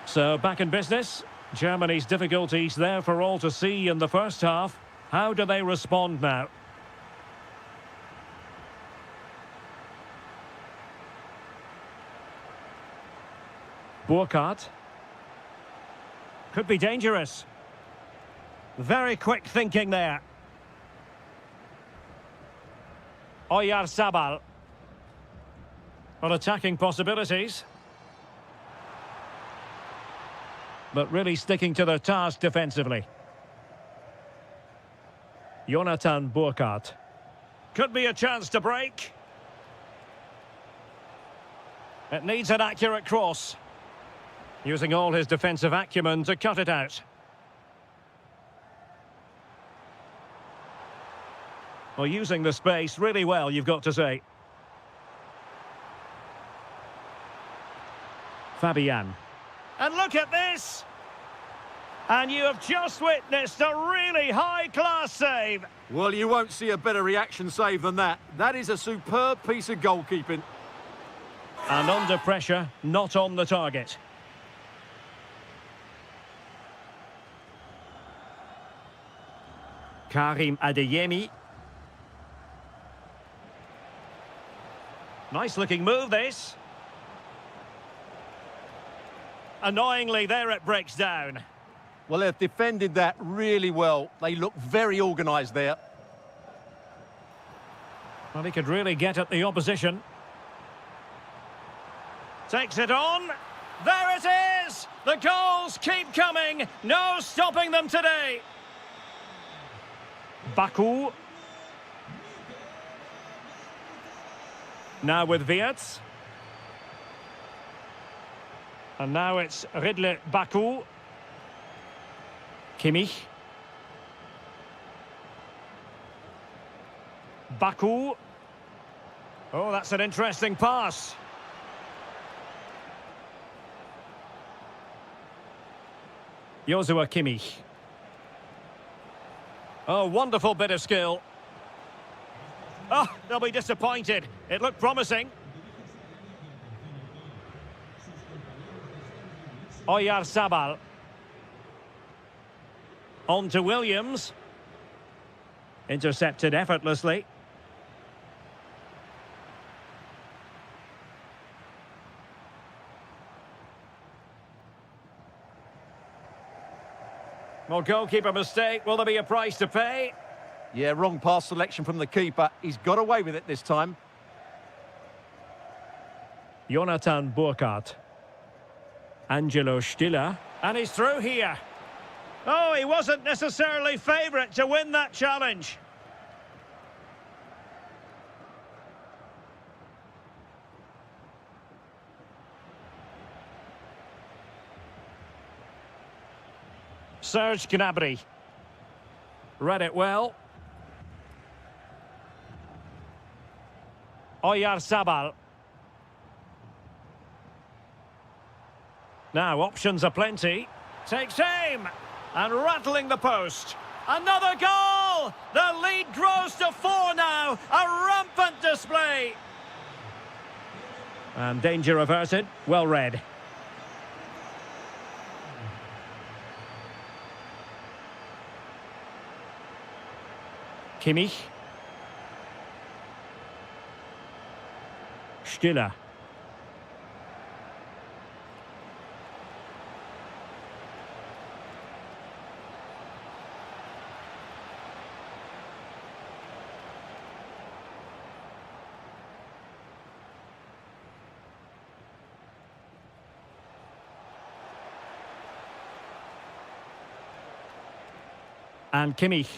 So back in business. Germany's difficulties there for all to see in the first half. How do they respond now? Burkhardt. Could be dangerous. Very quick thinking there. Oyarzabal. On attacking possibilities. But really sticking to their task defensively. Jonathan Burkhardt. Could be a chance to break. It needs an accurate cross. Using all his defensive acumen to cut it out. Well, using the space really well, you've got to say. Fabian. And look at this! And you have just witnessed a really high-class save. Well, you won't see a better reaction save than that. That is a superb piece of goalkeeping. And under pressure, not on the target. Karim Adeyemi. Nice-looking move, this. Annoyingly, there it breaks down. Well, they've defended that really well. They look very organised there. Well, he could really get at the opposition. Takes it on. There it is! The goals keep coming. No stopping them today. Baku. Now with Wirtz. And now it's Ridley Baku. Kimmich. Baku. Oh, that's an interesting pass. Joshua Kimmich. Oh, wonderful bit of skill. Oh, they'll be disappointed. It looked promising. Oyarzabal. On to Williams. Intercepted effortlessly. Well, goalkeeper mistake. Will there be a price to pay? Yeah, wrong pass selection from the keeper. He's got away with it this time. Jonathan Burkhardt. Angelo Stiller. And he's through here. Oh, he wasn't necessarily favourite to win that challenge. Serge Gnabry. Read it well. Oyarzabal. Now, options are plenty. Takes aim. And rattling the post. Another goal! The lead grows to 4 now. A rampant display. And danger averted. Well read. Kimmich. Stiller. And Kimmich.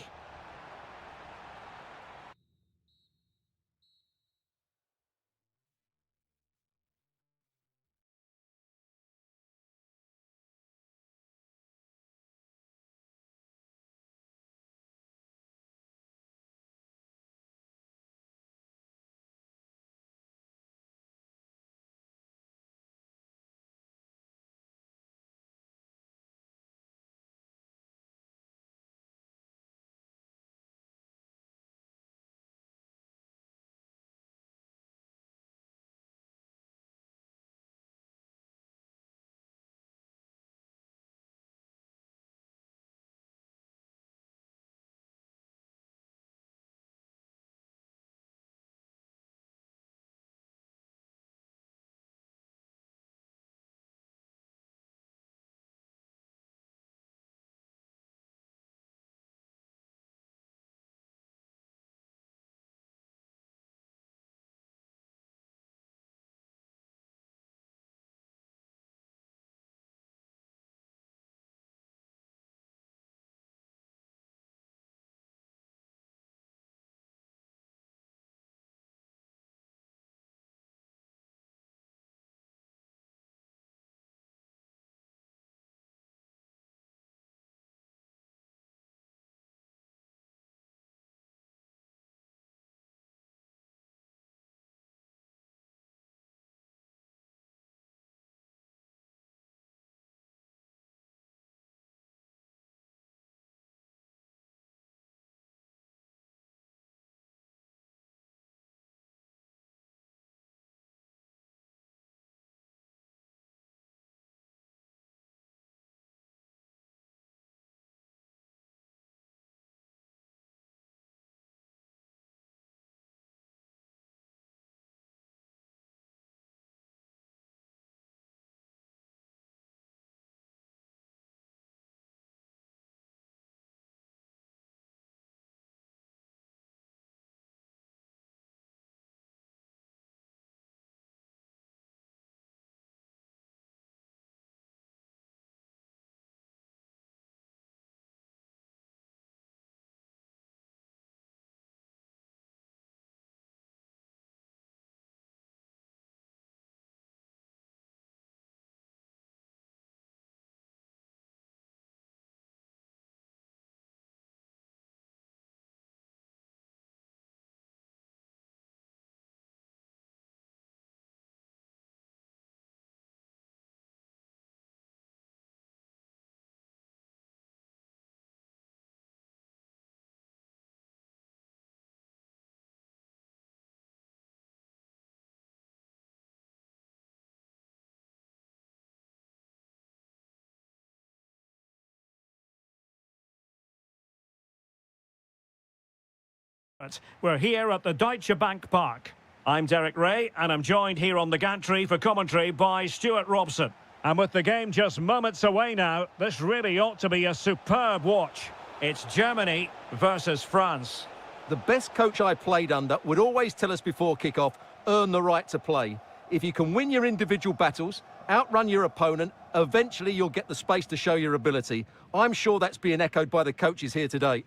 We're here at the Deutsche Bank Park. I'm Derek Ray, and I'm joined here on the gantry for commentary by Stuart Robson. And with the game just moments away now, this really ought to be a superb watch. It's Germany versus France. The best coach I played under would always tell us before kick-off, earn the right to play. If you can win your individual battles, outrun your opponent, eventually you'll get the space to show your ability. I'm sure that's being echoed by the coaches here today.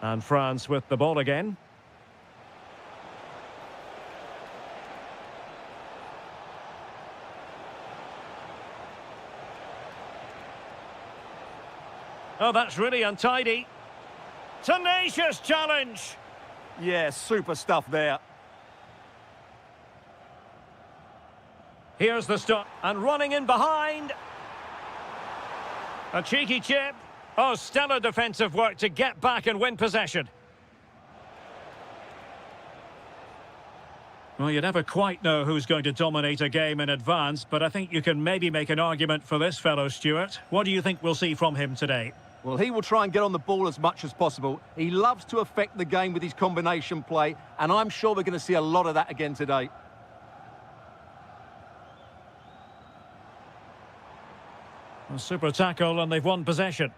And France with the ball again. Oh, that's really untidy. Tenacious challenge. Yeah, super stuff there. Here's the stop. And running in behind. A cheeky chip. Oh, stellar defensive work to get back and win possession. Well, you never quite know who's going to dominate a game in advance, but I think you can maybe make an argument for this fellow, Stuart. What do you think we'll see from him today? Well, he will try and get on the ball as much as possible. He loves to affect the game with his combination play, and I'm sure we're going to see a lot of that again today. A super tackle, and they've won possession.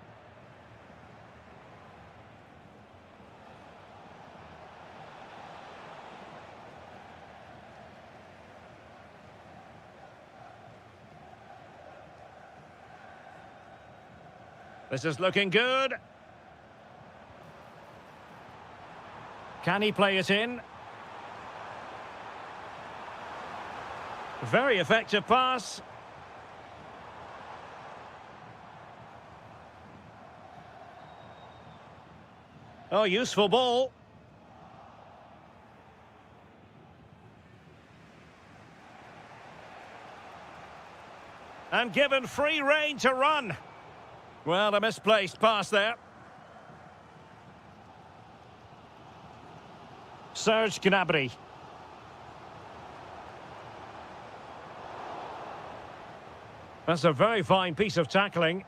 This is looking good. Can he play it in? Very effective pass. Oh, useful ball. And given free rein to run. Well, a misplaced pass there. Serge Gnabry. That's a very fine piece of tackling.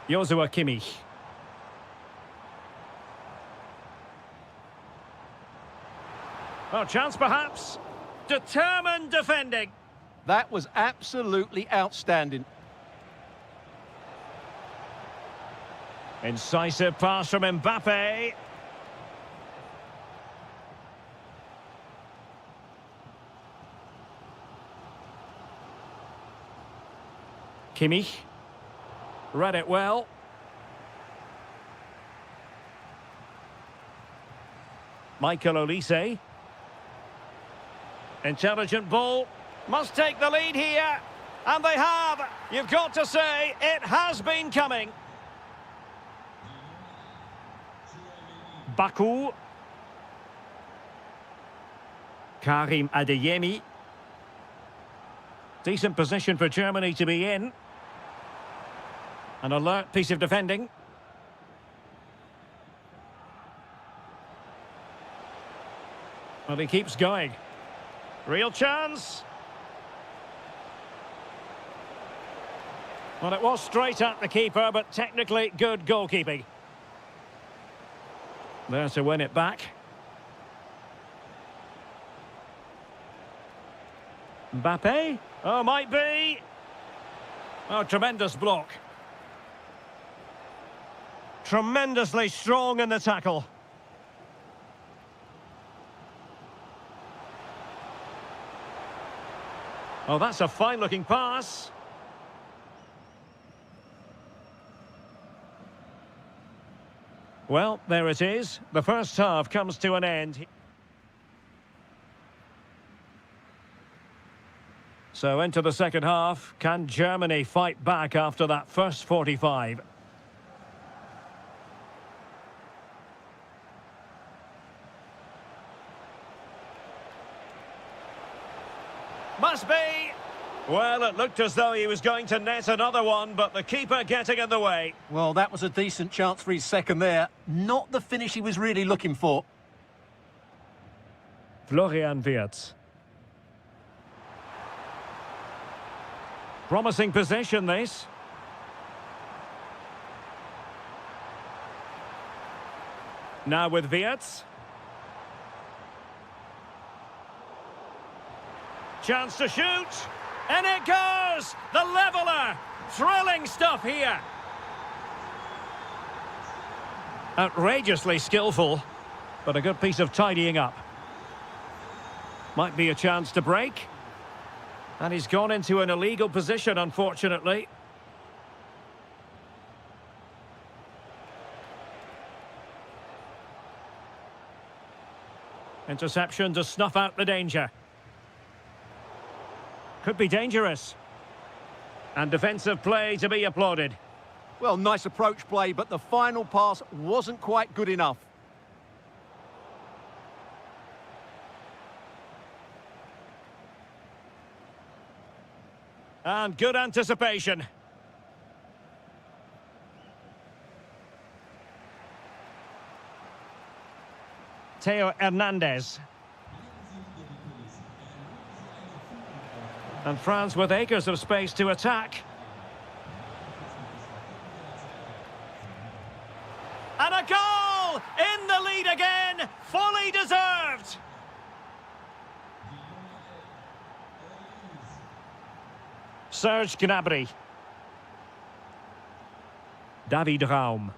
Joshua Kimmich. Oh, chance perhaps. Determined defending. That was absolutely outstanding. Incisive pass from Mbappe. Kimmich. Read it well. Michael Olise. Intelligent ball. Must take the lead here. And they have. You've got to say, it has been coming. Baku. Karim Adeyemi. Decent position for Germany to be in. An alert piece of defending. Well, he keeps going. Real chance. Well, it was straight at the keeper, but technically good goalkeeping. There to win it back. Mbappe. Oh, might be. Oh, tremendous block. Tremendously strong in the tackle. Oh, that's a fine-looking pass. Well, there it is. The first half comes to an end. So into the second half. Can Germany fight back after that first 45? Must be. Well, it looked as though he was going to net another one, but the keeper getting in the way. Well, that was a decent chance for his second there. Not the finish he was really looking for. Florian Wirtz. Promising position, this. Now with Wirtz. Chance to shoot. And it goes! The leveller! Thrilling stuff here. Outrageously skillful, but a good piece of tidying up. Might be a chance to break. And he's gone into an illegal position, unfortunately. Interception to snuff out the danger. Could be dangerous. And defensive play to be applauded. Well, nice approach play, but the final pass wasn't quite good enough. And good anticipation. Theo Hernandez. And France with acres of space to attack. And a goal! In the lead again! Fully deserved! Serge Gnabry. David Raum.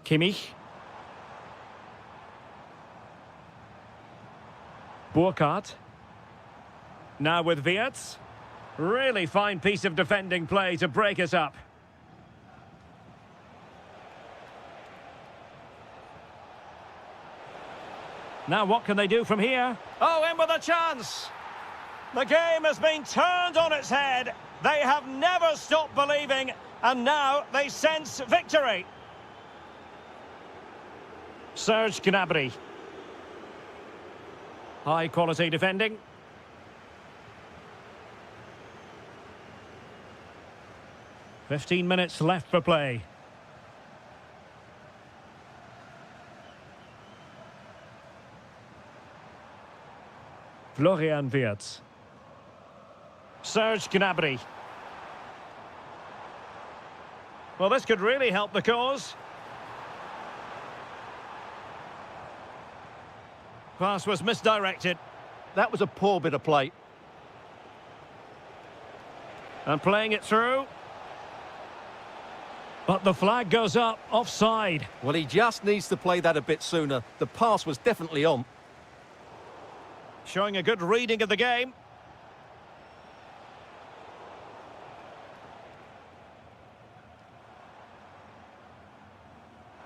Kimmich. Burkhardt. Now with Wirtz. Really fine piece of defending play to break us up. Now what can they do from here? Oh, in with a chance! The game has been turned on its head. They have never stopped believing, and now they sense victory. Serge Gnabry. High quality defending. "15 minutes left for play. Florian Wirtz. Serge Gnabry. Well, this could really help the cause. Pass was misdirected. That was a poor bit of play. And playing it through. But the flag goes up, offside. Well, he just needs to play that a bit sooner. The pass was definitely on. Showing a good reading of the game.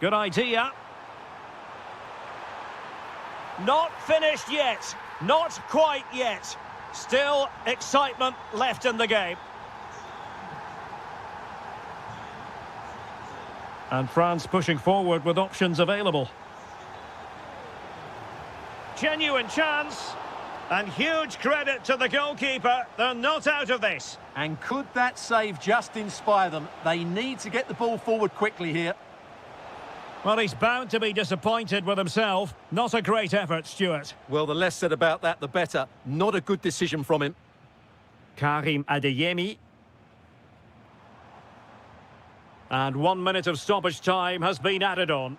Good idea. Not finished yet. Not quite yet. Still excitement left in the game. And France pushing forward with options available. Genuine chance. And huge credit to the goalkeeper. They're not out of this. And could that save just inspire them? They need to get the ball forward quickly here. Well, he's bound to be disappointed with himself. Not a great effort, Stuart. Well, the less said about that, the better. Not a good decision from him. Karim Adeyemi. And 1 minute of stoppage time has been added on.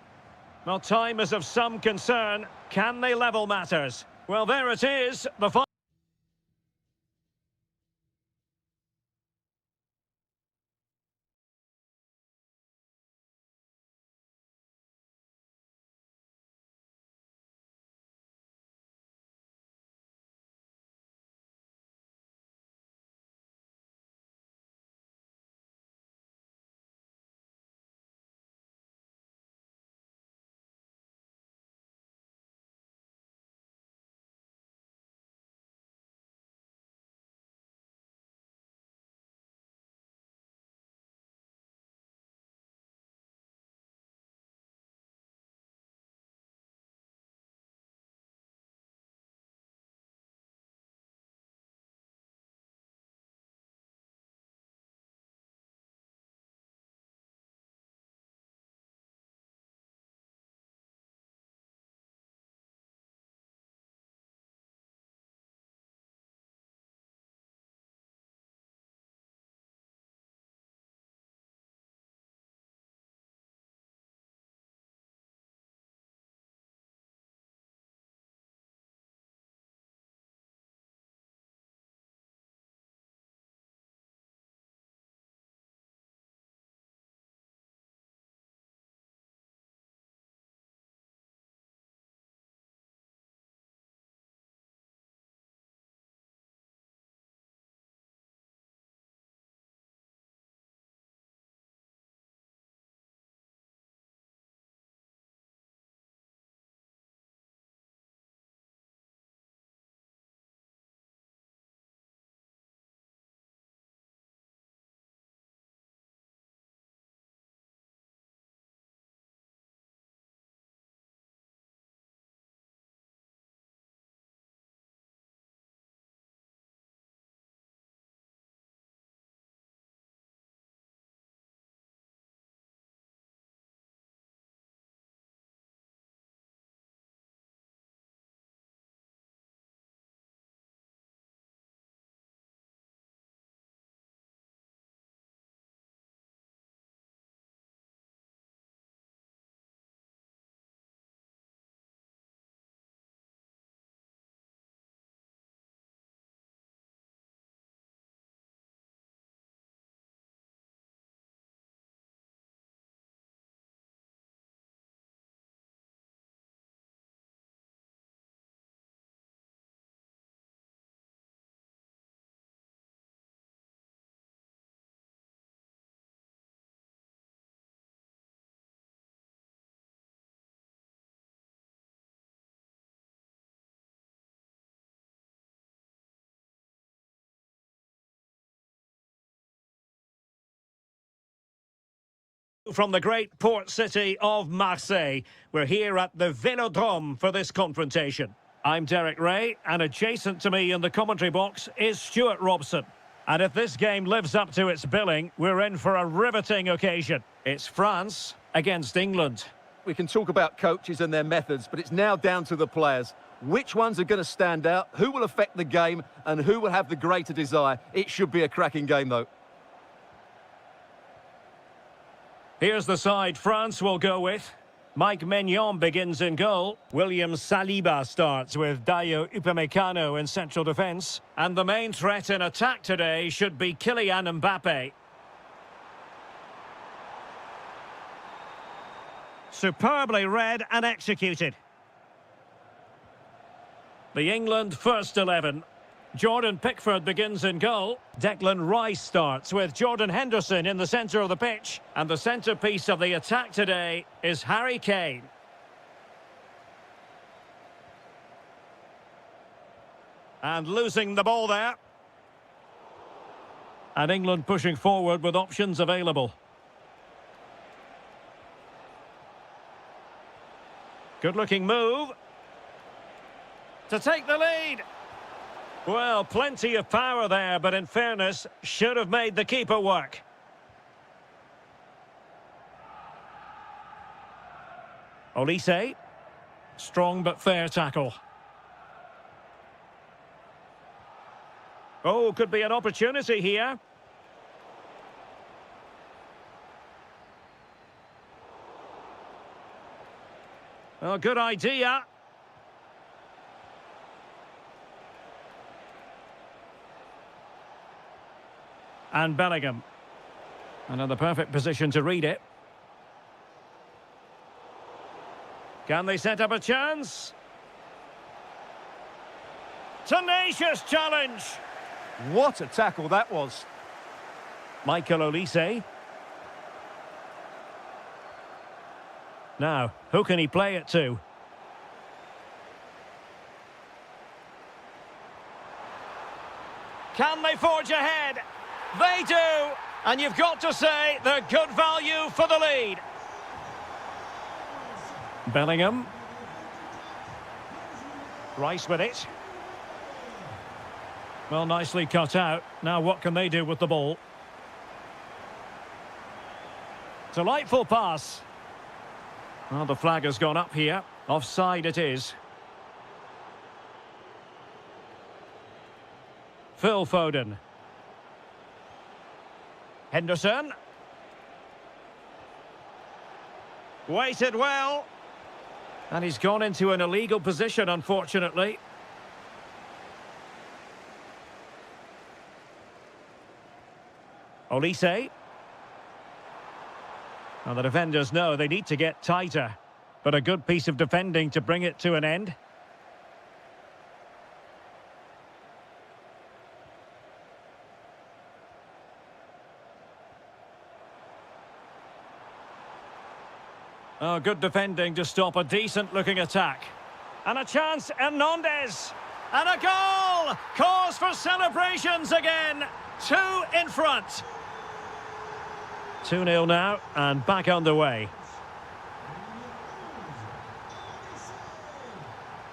Well, time is of some concern. Can they level matters? Well, there it is. The From the great port city of Marseille, we're here at the Vélodrome for this confrontation. I'm Derek Ray, and adjacent to me in the commentary box is Stuart Robson. And if this game lives up to its billing, we're in for a riveting occasion. It's France against England. We can talk about coaches and their methods, but it's now down to the players. Which ones are going to stand out, who will affect the game, and who will have the greater desire? It should be a cracking game, though. Here's the side France will go with. Mike Maignan begins in goal. William Saliba starts with Dayo Upamecano in central defence. And the main threat in attack today should be Kylian Mbappe. Superbly read and executed. The England first 11. Jordan Pickford begins in goal. Declan Rice starts with Jordan Henderson in the centre of the pitch. And the centrepiece of the attack today is Harry Kane. And losing the ball there. And England pushing forward with options available. Good-looking move. To take the lead. Well, plenty of power there, but in fairness, should have made the keeper work. Olise. Strong but fair tackle. Oh, could be an opportunity here. Oh, good idea. And Bellingham. Another perfect position to read it. Can they set up a chance? Tenacious challenge. What a tackle that was. Michael Olise. Now, who can he play it to? Can they forge ahead? They do, and you've got to say they're good value for the lead. Bellingham. Rice with it. Well, nicely cut out. Now what can they do with the ball? Delightful pass. Well, the flag has gone up here. Offside it is. Phil Foden. Henderson. Waited well. And he's gone into an illegal position, unfortunately. Olise. Well, the defenders know they need to get tighter. But a good piece of defending to bring it to an end. Oh, good defending to stop a decent-looking attack. And a chance, Hernandez. And a goal! Cause for celebrations again. 2 in front. 2-0 now, and back underway.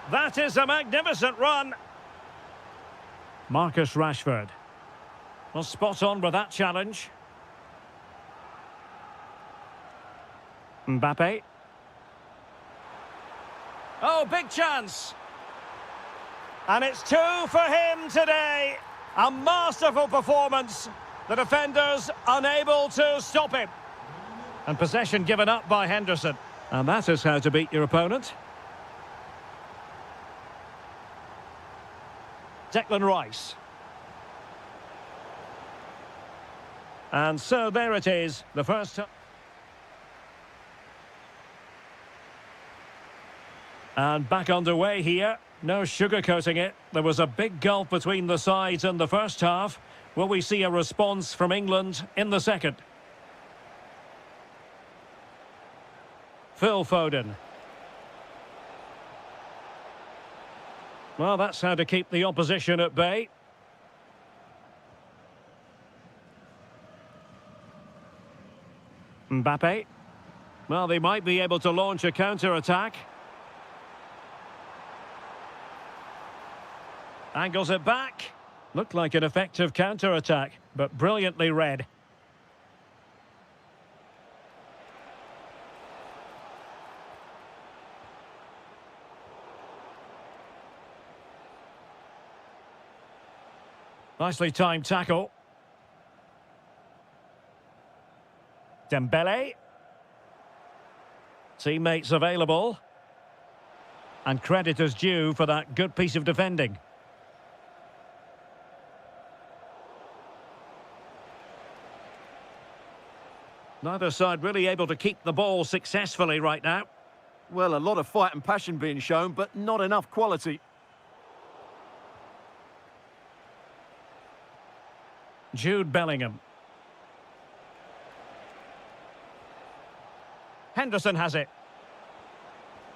That is a magnificent run. Marcus Rashford. Well, spot on with that challenge. Mbappe. Oh, big chance. And it's 2 for him today. A masterful performance. The defenders unable to stop him. And possession given up by Henderson. And that is how to beat your opponent. Declan Rice. And so there it is. The first... And back underway here. No sugarcoating it. There was a big gulf between the sides in the first half. Will we see a response from England in the second? Phil Foden. Well, that's how to keep the opposition at bay. Mbappe. Well, they might be able to launch a counter-attack. Angles it back. Looked like an effective counter-attack, but brilliantly read. Nicely timed tackle. Dembele. Teammates available. And credit is due for that good piece of defending. Neither side really able to keep the ball successfully right now. Well, a lot of fight and passion being shown, but not enough quality. Jude Bellingham. Henderson has it.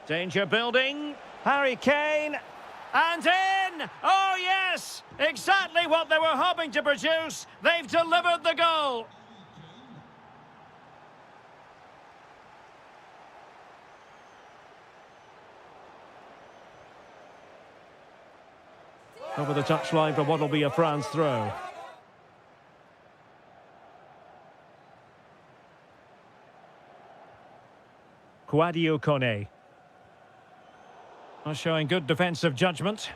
Danger building. Harry Kane. And in! Oh, yes! Exactly what they were hoping to produce. They've delivered the goal. Over the touchline for what will be a France throw. Kouadio Kone. Showing good defensive judgment.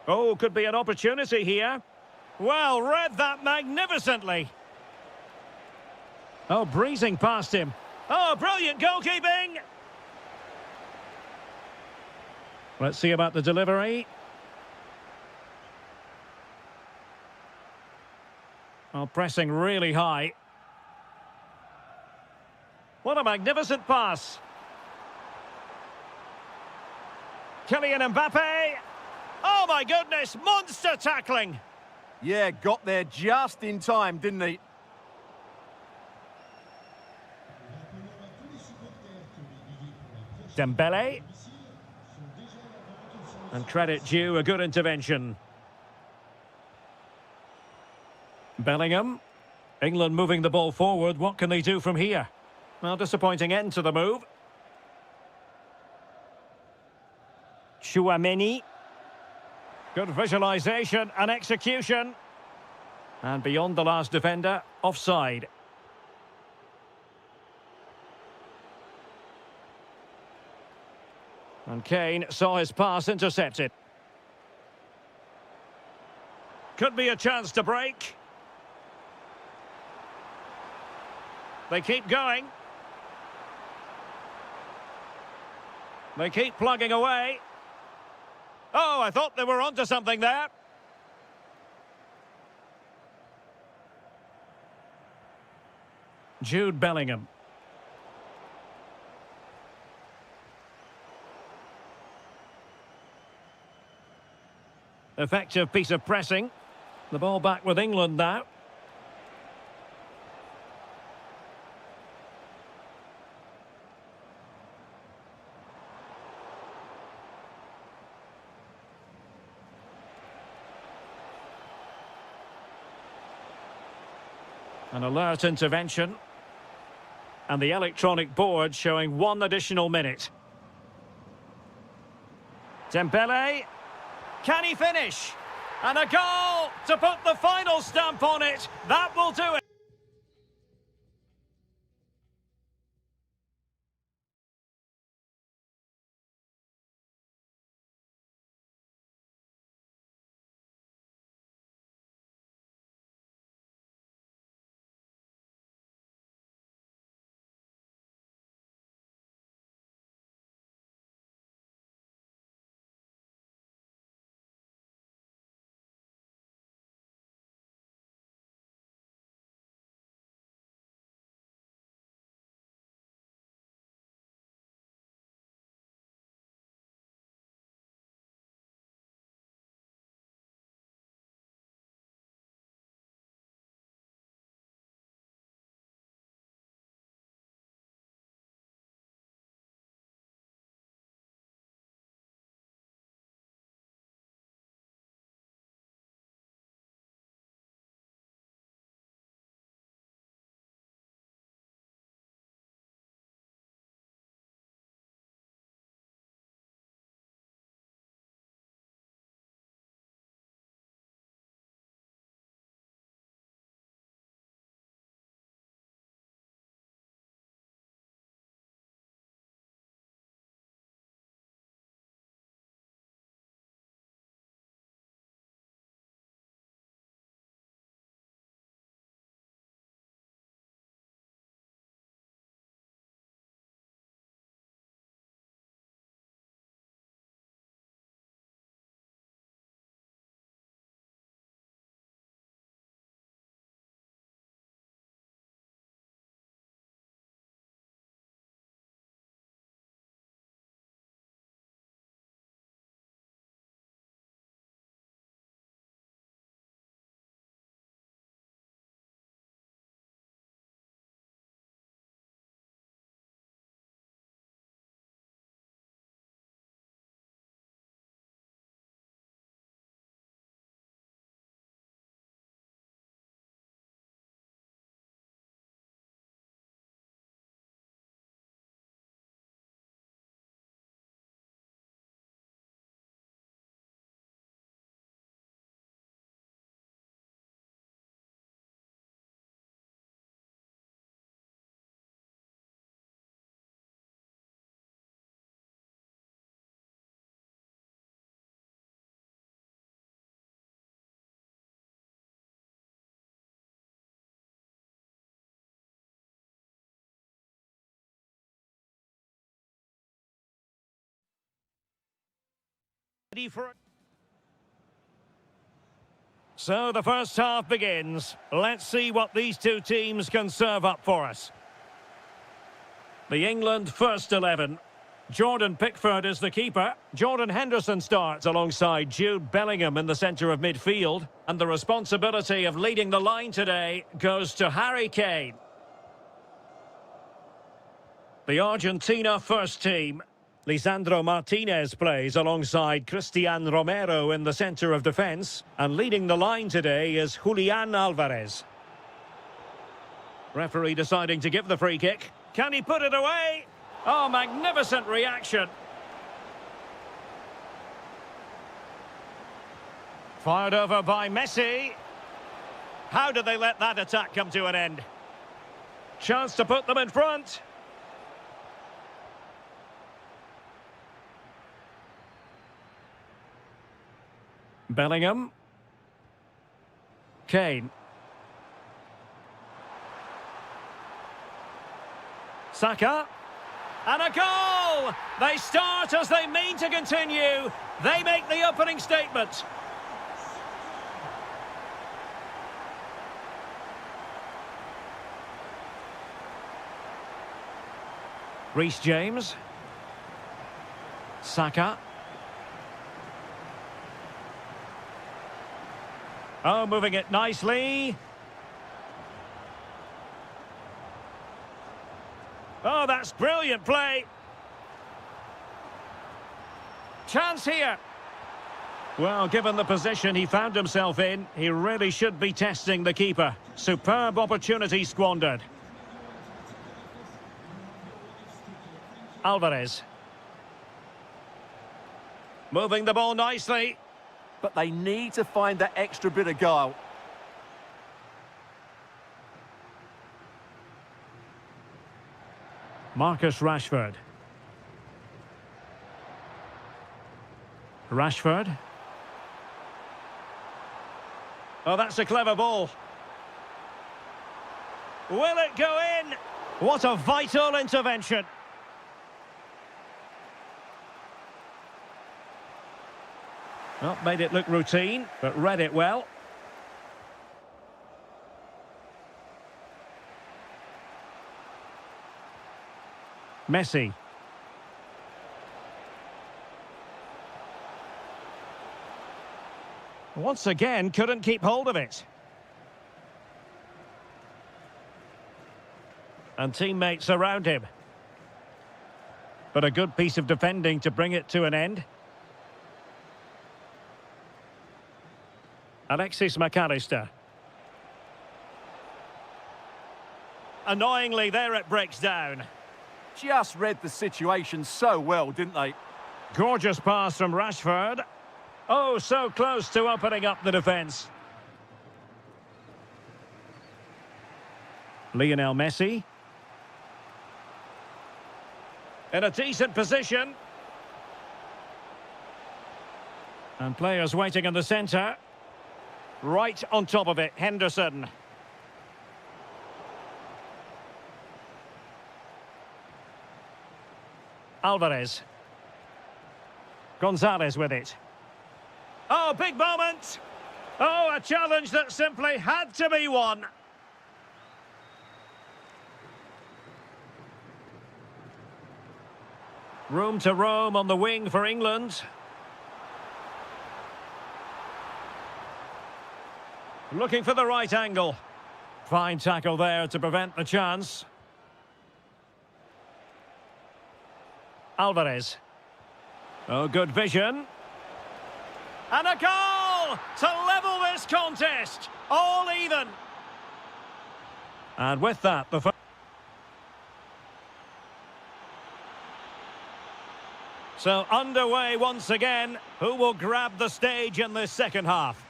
Oh, could be an opportunity here. Well, read that magnificently. Oh, breezing past him. Oh, brilliant goalkeeping. Let's see about the delivery. Well, pressing really high. What a magnificent pass. Kylian Mbappe. Oh, my goodness, monster tackling. Yeah, got there just in time, didn't he? Dembele. And credit due, a good intervention. Bellingham. England moving the ball forward. What can they do from here? Well, disappointing end to the move. Chouameni. Good visualisation and execution. And beyond the last defender, offside. And Kane saw his pass intercepted. Could be a chance to break. They keep going. They keep plugging away. Oh, I thought they were onto something there. Jude Bellingham. Effective piece of pressing. The ball back with England now. An alert intervention. And the electronic board showing 1 additional minute. Dembele. Can he finish? And a goal to put the final stamp on it. That will do it. Ready for it. So the first half begins. Let's see what these two teams can serve up for us. The England first 11. Jordan Pickford is the keeper. Jordan Henderson starts alongside Jude Bellingham in the centre of midfield. And the responsibility of leading the line today goes to Harry Kane. The Argentina first team. Lisandro Martinez plays alongside Christian Romero in the centre of defence. And leading the line today is Julian Alvarez. Referee deciding to give the free kick. Can he put it away? Oh, magnificent reaction. Fired over by Messi. How did they let that attack come to an end? Chance to put them in front. Bellingham. Kane. Saka. And a goal! They start as they mean to continue. They make the opening statement. Reece James. Saka. Oh, moving it nicely. Oh, that's brilliant play. Chance here. Well, given the position he found himself in, he really should be testing the keeper. Superb opportunity squandered. Alvarez. Moving the ball nicely. But they need to find that extra bit of guile. Marcus Rashford. Rashford. Oh, that's a clever ball. Will it go in? What a vital intervention. Well, made it look routine, but read it well. Messi. Once again, couldn't keep hold of it. And teammates around him. But a good piece of defending to bring it to an end. Alexis McAllister. Annoyingly, there it breaks down. Just read the situation so well, didn't they? Gorgeous pass from Rashford. Oh, so close to opening up the defence. Lionel Messi. In a decent position. And players waiting in the centre. Right on top of it, Henderson. Alvarez. Gonzalez with it. Oh, big moment! Oh, a challenge that simply had to be won. Room to roam on the wing for England. Looking for the right angle. Fine tackle there to prevent the chance. Alvarez. Oh, good vision. And a goal to level this contest. All even. And with that, the first. So underway once again. Who will grab the stage in this second half?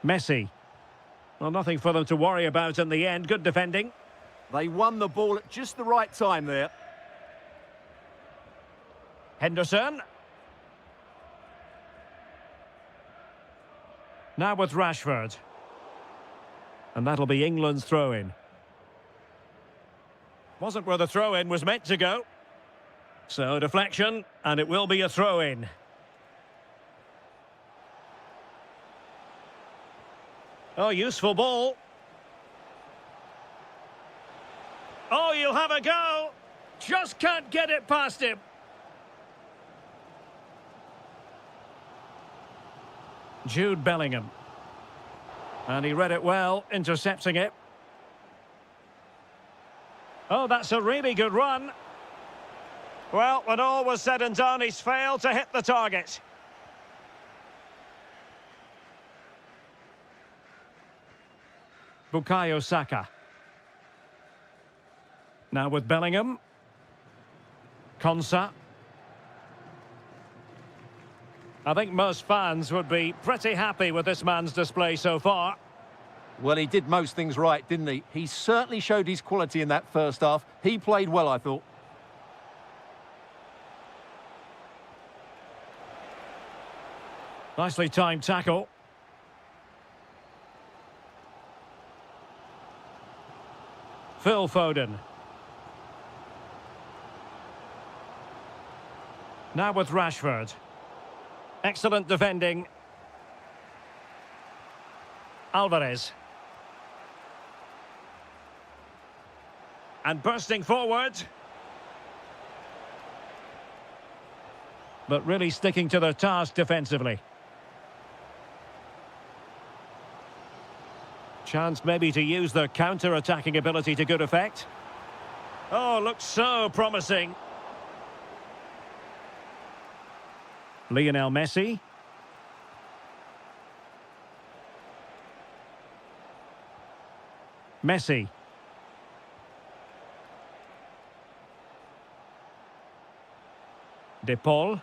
Messi. Well, nothing for them to worry about in the end. Good defending. They won the ball at just the right time there. Henderson. Now with Rashford. And that'll be England's throw-in. Wasn't where the throw-in was meant to go. So deflection, and it will be a throw-in. Oh, useful ball. Oh, you'll have a go. Just can't get it past him. Jude Bellingham. And he read it well, intercepting it. Oh, that's a really good run. Well, when all was said and done, he's failed to hit the target. Bukayo Saka. Now with Bellingham. Konsa. I think most fans would be pretty happy with this man's display so far. Well, he did most things right, didn't he? He certainly showed his quality in that first half. He played well, I thought. Nicely timed tackle. Phil Foden. Now with Rashford. Excellent defending. Alvarez. And bursting forward. But really sticking to their task defensively. Chance maybe to use their counter-attacking ability to good effect. Oh, looks so promising. Lionel Messi. Messi. De Paul.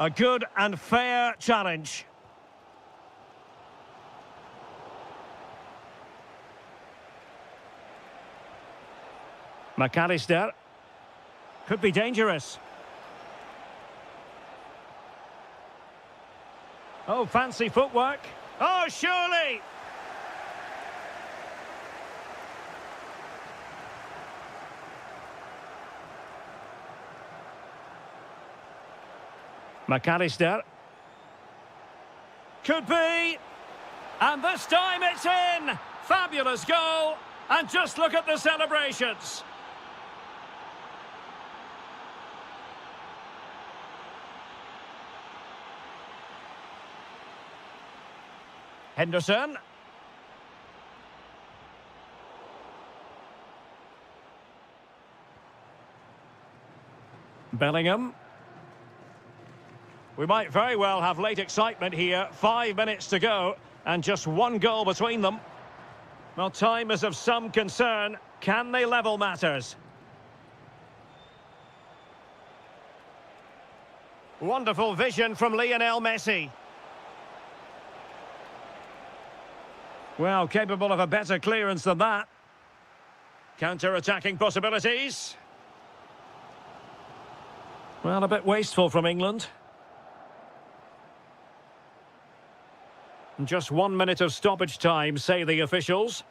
A good and fair challenge. McAllister. Could be dangerous. Oh, fancy footwork. Oh, surely! McAllister. Could be. And this time it's in. Fabulous goal. And just look at the celebrations. Henderson. Bellingham. We might very well have late excitement here. 5 minutes to go and just one goal between them. Well, time is of some concern. Can they level matters? Wonderful vision from Lionel Messi. Well, capable of a better clearance than that. Counter-attacking possibilities. Well, a bit wasteful from England. Just 1 minute of stoppage time, say the officials.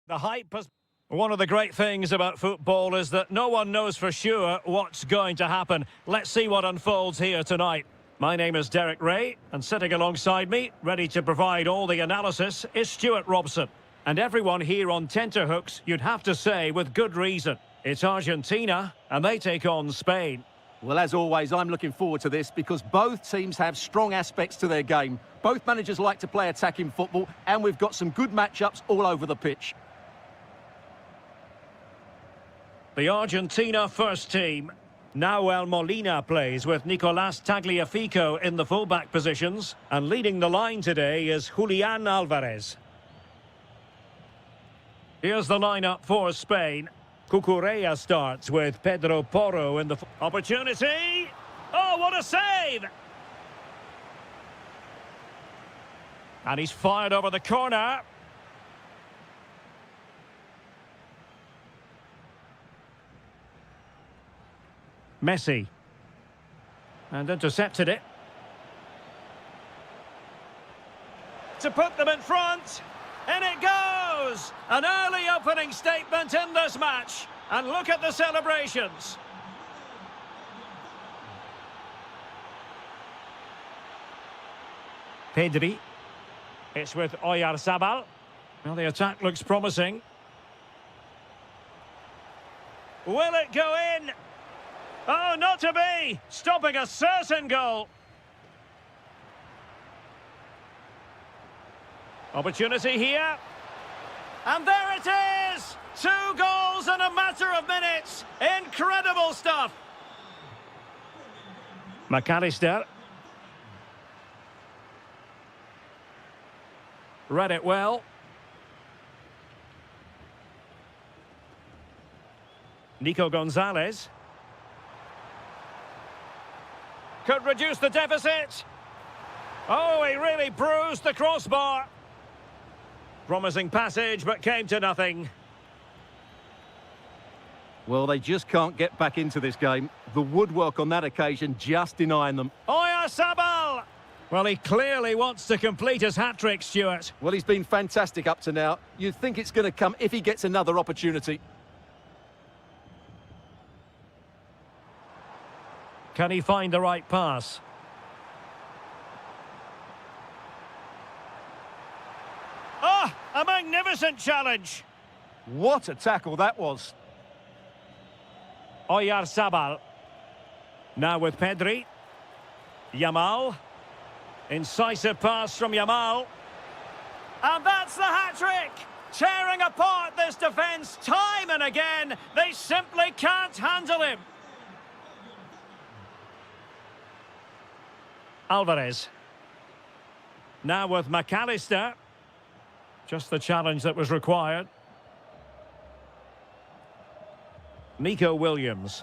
The hype has... One of the great things about football is that no one knows for sure what's going to happen. Let's see what unfolds here tonight. My name is Derek Ray, and sitting alongside me, ready to provide all the analysis, is Stuart Robson. And everyone here on tenterhooks, you'd have to say, with good reason. It's Argentina, and they take on Spain. Well, as always, I'm looking forward to this because both teams have strong aspects to their game. Both managers like to play attacking football, and we've got some good matchups all over the pitch. The Argentina first team. Nahuel Molina plays with Nicolás Tagliafico in the fullback positions. And leading the line today is Julián Álvarez. Here's the lineup for Spain. Cucurella starts with Pedro Porro in the... Opportunity! Oh, what a save! And he's fired over the corner. Messi. And intercepted it. To put them in front. And it goes! An early opening statement in this match. And look at the celebrations. Pedri. It's with Oyarzabal. Well, the attack looks promising. Will it go in? Oh, not to be! Stopping a certain goal. Opportunity here. And there it is! 2 goals in a matter of minutes. Incredible stuff. McAllister. Read it well. Nico Gonzalez. Could reduce the deficit. Oh, he really bruised the crossbar. Promising passage, but came to nothing. Well, they just can't get back into this game. The woodwork on that occasion just denying them. Oyarzabal! Well, he clearly wants to complete his hat-trick, Stuart. Well, he's been fantastic up to now. You'd think it's going to come if he gets another opportunity. Can he find the right pass? Ah, a magnificent challenge. What a tackle that was. Oyarzabal. Now with Pedri. Yamal. Incisive pass from Yamal. And that's the hat-trick. Tearing apart this defence time and again. They simply can't handle him. Álvarez. Now with McAllister. Just the challenge that was required. Nico Williams.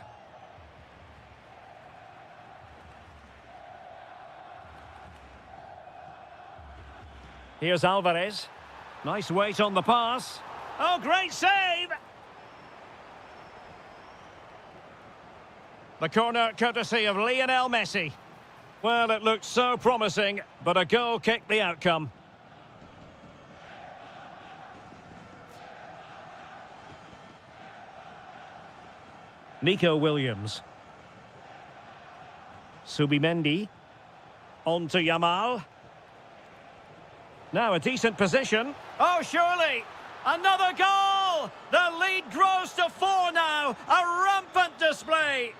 Here's Álvarez. Nice weight on the pass. Oh, great save! The corner courtesy of Lionel Messi. Well, it looked so promising, but a goal kicked the outcome. Nico Williams. Subimendi. On to Yamal. Now a decent position. Oh, surely! Another goal! The lead grows to 4 now. A rampant display.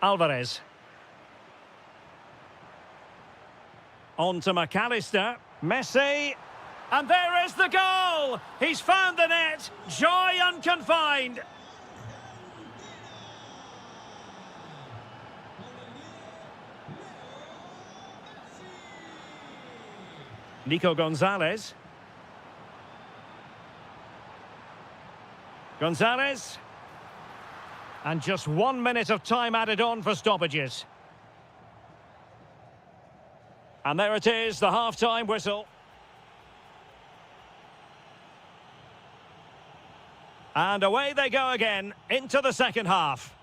Álvarez. On to McAllister. Messi. And there is the goal! He's found the net. Joy unconfined. Nico Gonzalez. Gonzalez. And just 1 minute of time added on for stoppages. And there it is, the half-time whistle. And away they go again, into the second half.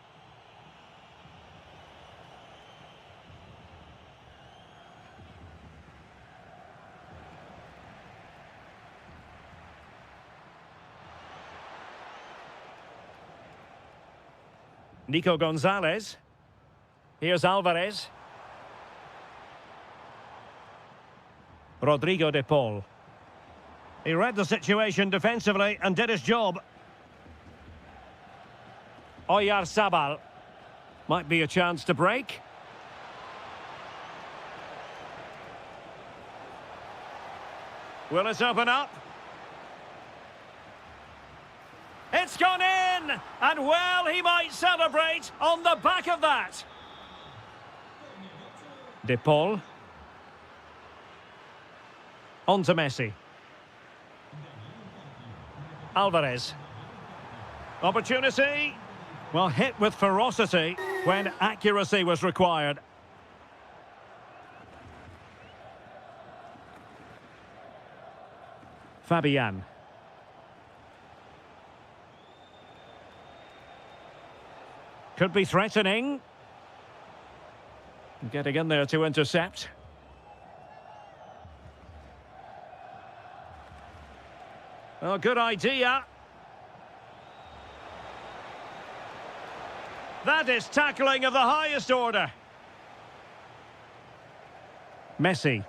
Nico Gonzalez. Here's Alvarez. Rodrigo de Paul. He read the situation defensively and did his job. Oyarzabal. Might be a chance to break. Will it open up? It's gone in! And well, he might celebrate on the back of that. De Paul. On to Messi. Alvarez. Opportunity. Well, hit with ferocity when accuracy was required. Fabian. Could be threatening. Getting in there to intercept. Oh, good idea. That is tackling of the highest order. Messi.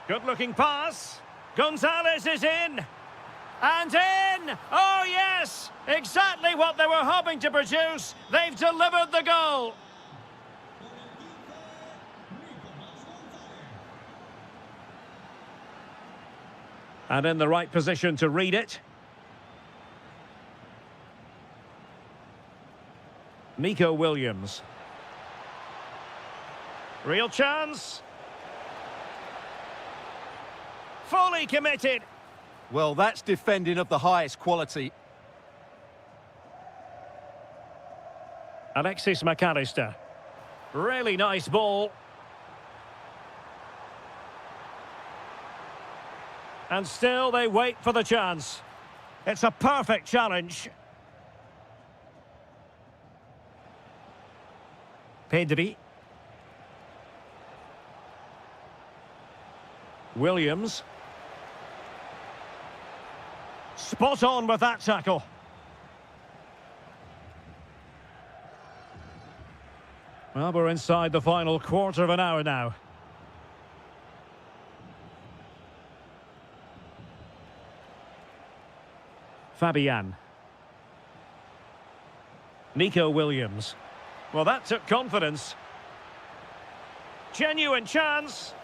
Good-looking pass. Gonzalez is in. And in! Oh, yes! Exactly what they were hoping to produce. They've delivered the goal. And in the right position to read it. Nico Williams. Real chance. Fully committed. Well, that's defending of the highest quality. Alexis McAllister. Really nice ball. And still they wait for the chance. It's a perfect challenge. Pedri. Williams. Spot on with that tackle. Well, we're inside the final quarter of an hour now. Fabian. Nico Williams. Well, that took confidence. Genuine chance.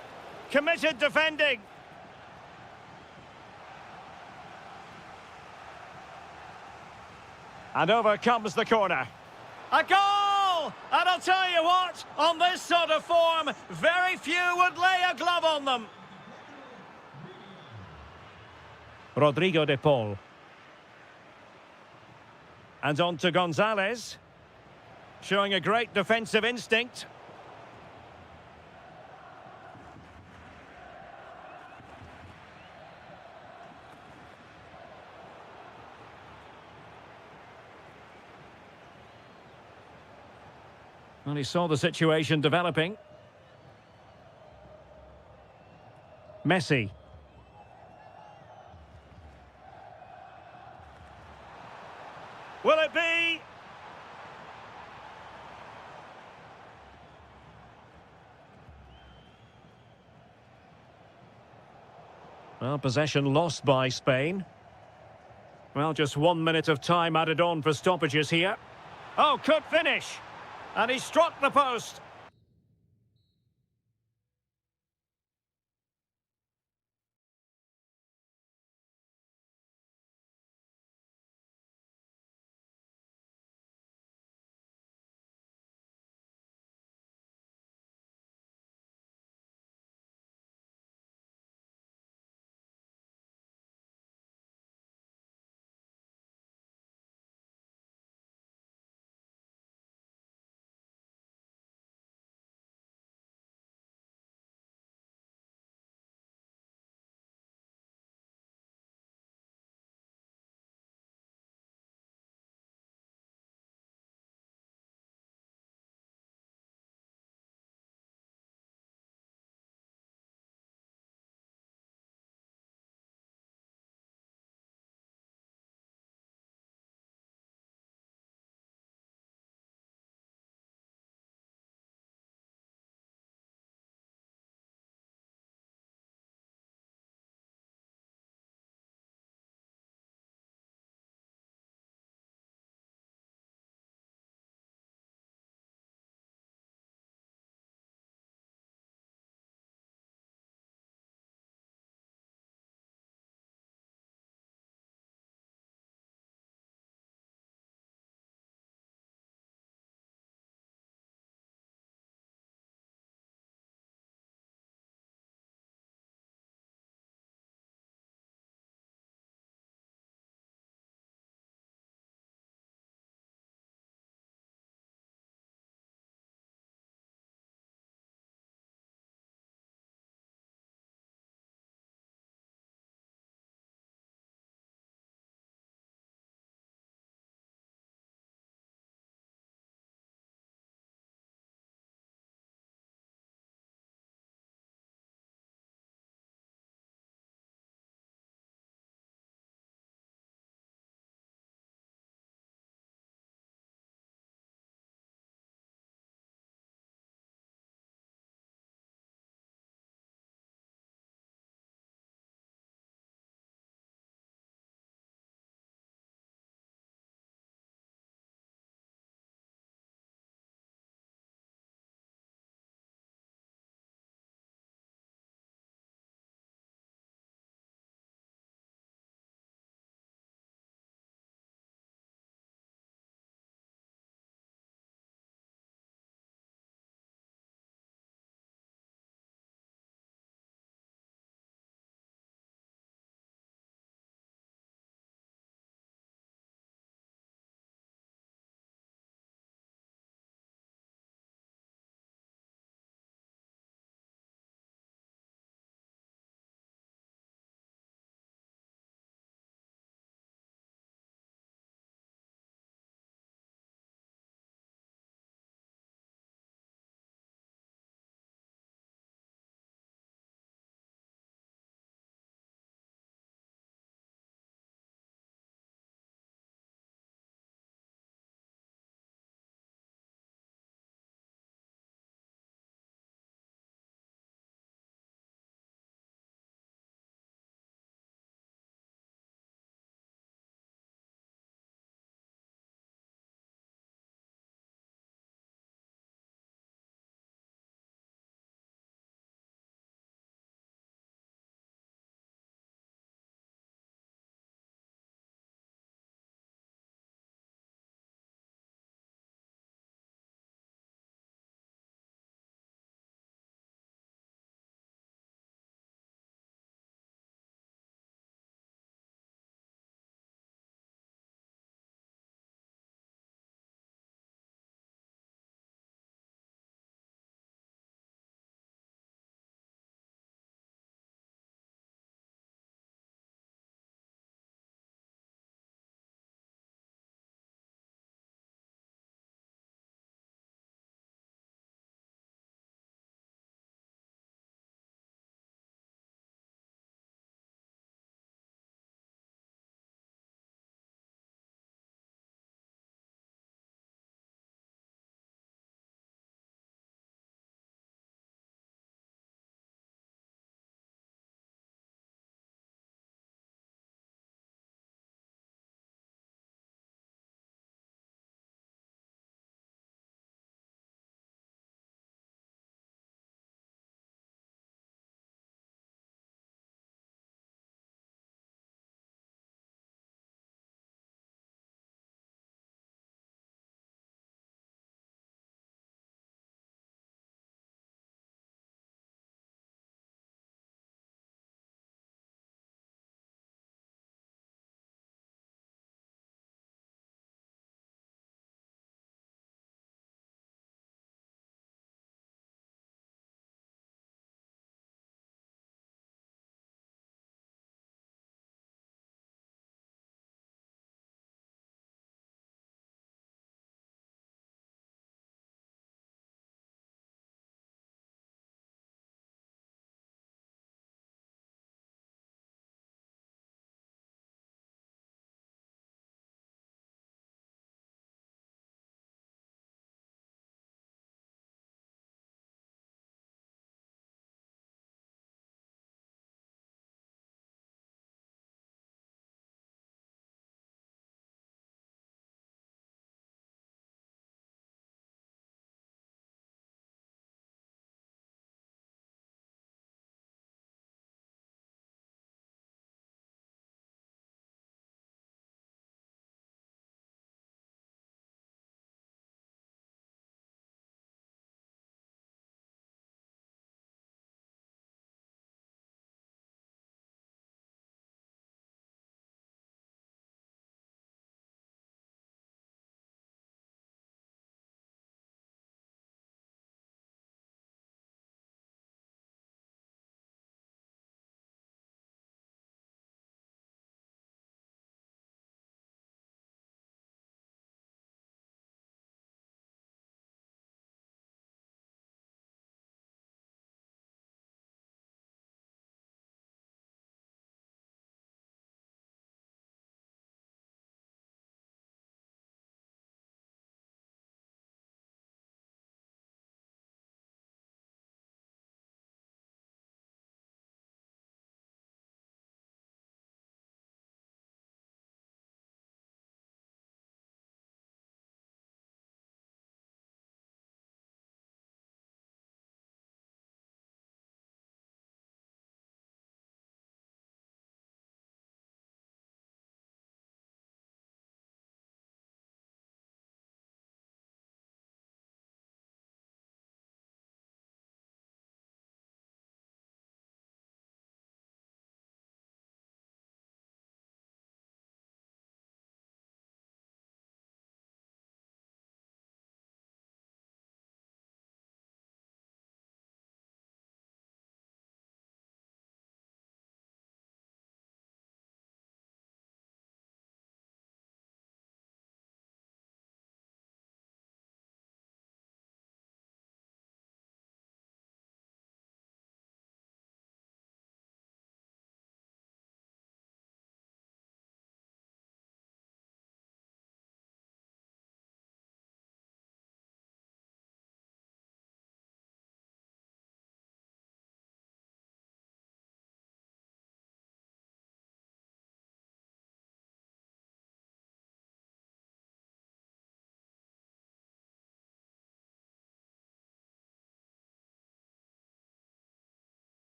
Committed defending. And over comes the corner. A goal! And I'll tell you what, on this sort of form, very few would lay a glove on them. Rodrigo de Paul. And on to Gonzalez. Showing a great defensive instinct. And he saw the situation developing. Messi. Will it be? Well, possession lost by Spain. Well, just 1 minute of time added on for stoppages here. Oh, could finish. And he struck the post.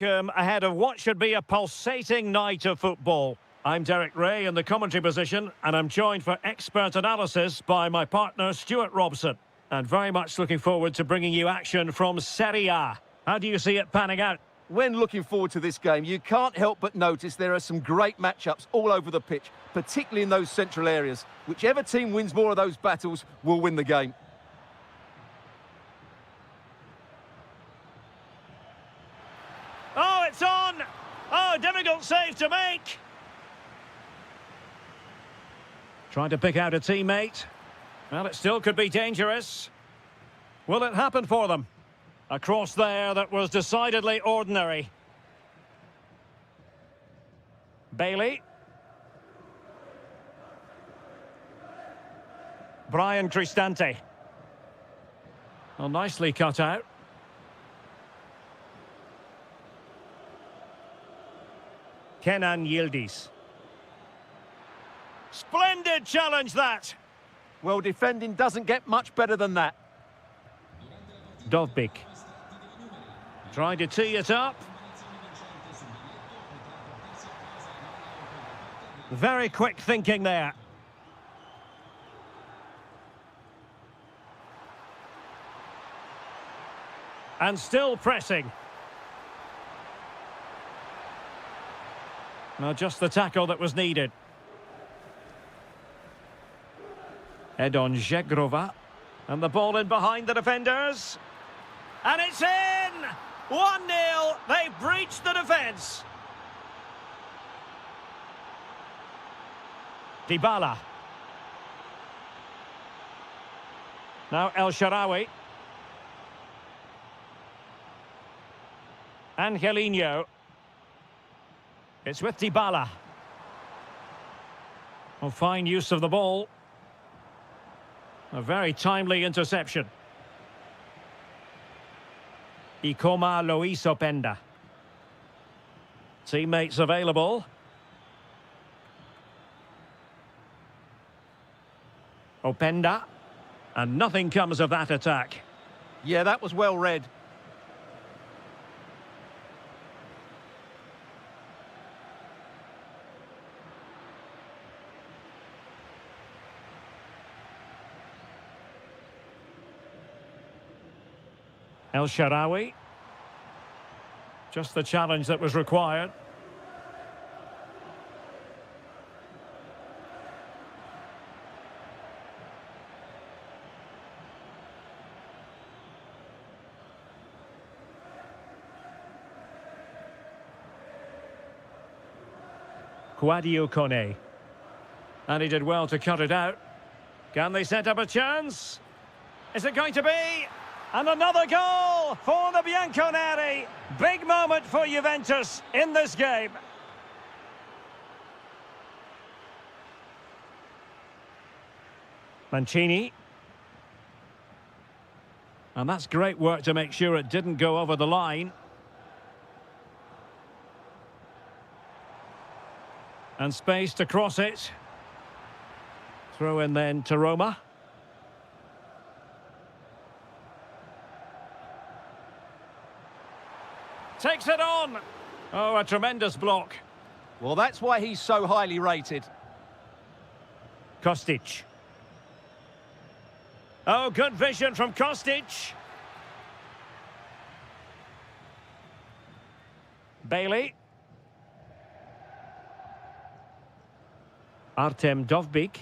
Ahead of what should be a pulsating night of football. I'm Derek Ray in the commentary position, and I'm joined for expert analysis by my partner Stuart Robson. And very much looking forward to bringing you action from Serie A. How do you see it panning out? When looking forward to this game, you can't help but notice there are some great matchups all over the pitch, particularly in those central areas. Whichever team wins more of those battles will win the game. Oh, it's on! Oh, difficult save to make! Trying to pick out a teammate. Well, it still could be dangerous. Will it happen for them? A cross there that was decidedly ordinary. Bailey. Brian Cristante. Well, nicely cut out. Kenan Yildiz. Splendid challenge, that! Well, defending doesn't get much better than that. Dovbik. Trying to tee it up. Very quick thinking there. And still pressing. Well, just the tackle that was needed. Edon Zegrova. And the ball in behind the defenders. And it's in! 1-0. They breached the defence. Dybala. Now El Shaarawy. Angelino. It's with Dybala. Oh, fine use of the ball. A very timely interception. Ikoma Lois Openda. Teammates available. Openda. And nothing comes of that attack. Yeah, that was well read. El Shaarawy. Just the challenge that was required. Kouadio Kone. And he did well to cut it out. Can they set up a chance? Is it going to be? And another goal for the Bianconeri. Big moment for Juventus in this game. Mancini. And that's great work to make sure it didn't go over the line. And space to cross it. Throw in then to Roma. Takes it on. Oh, a tremendous block. Well, that's why he's so highly rated. Kostic. Oh, good vision from Kostic. Bailey. Artem Dovbik.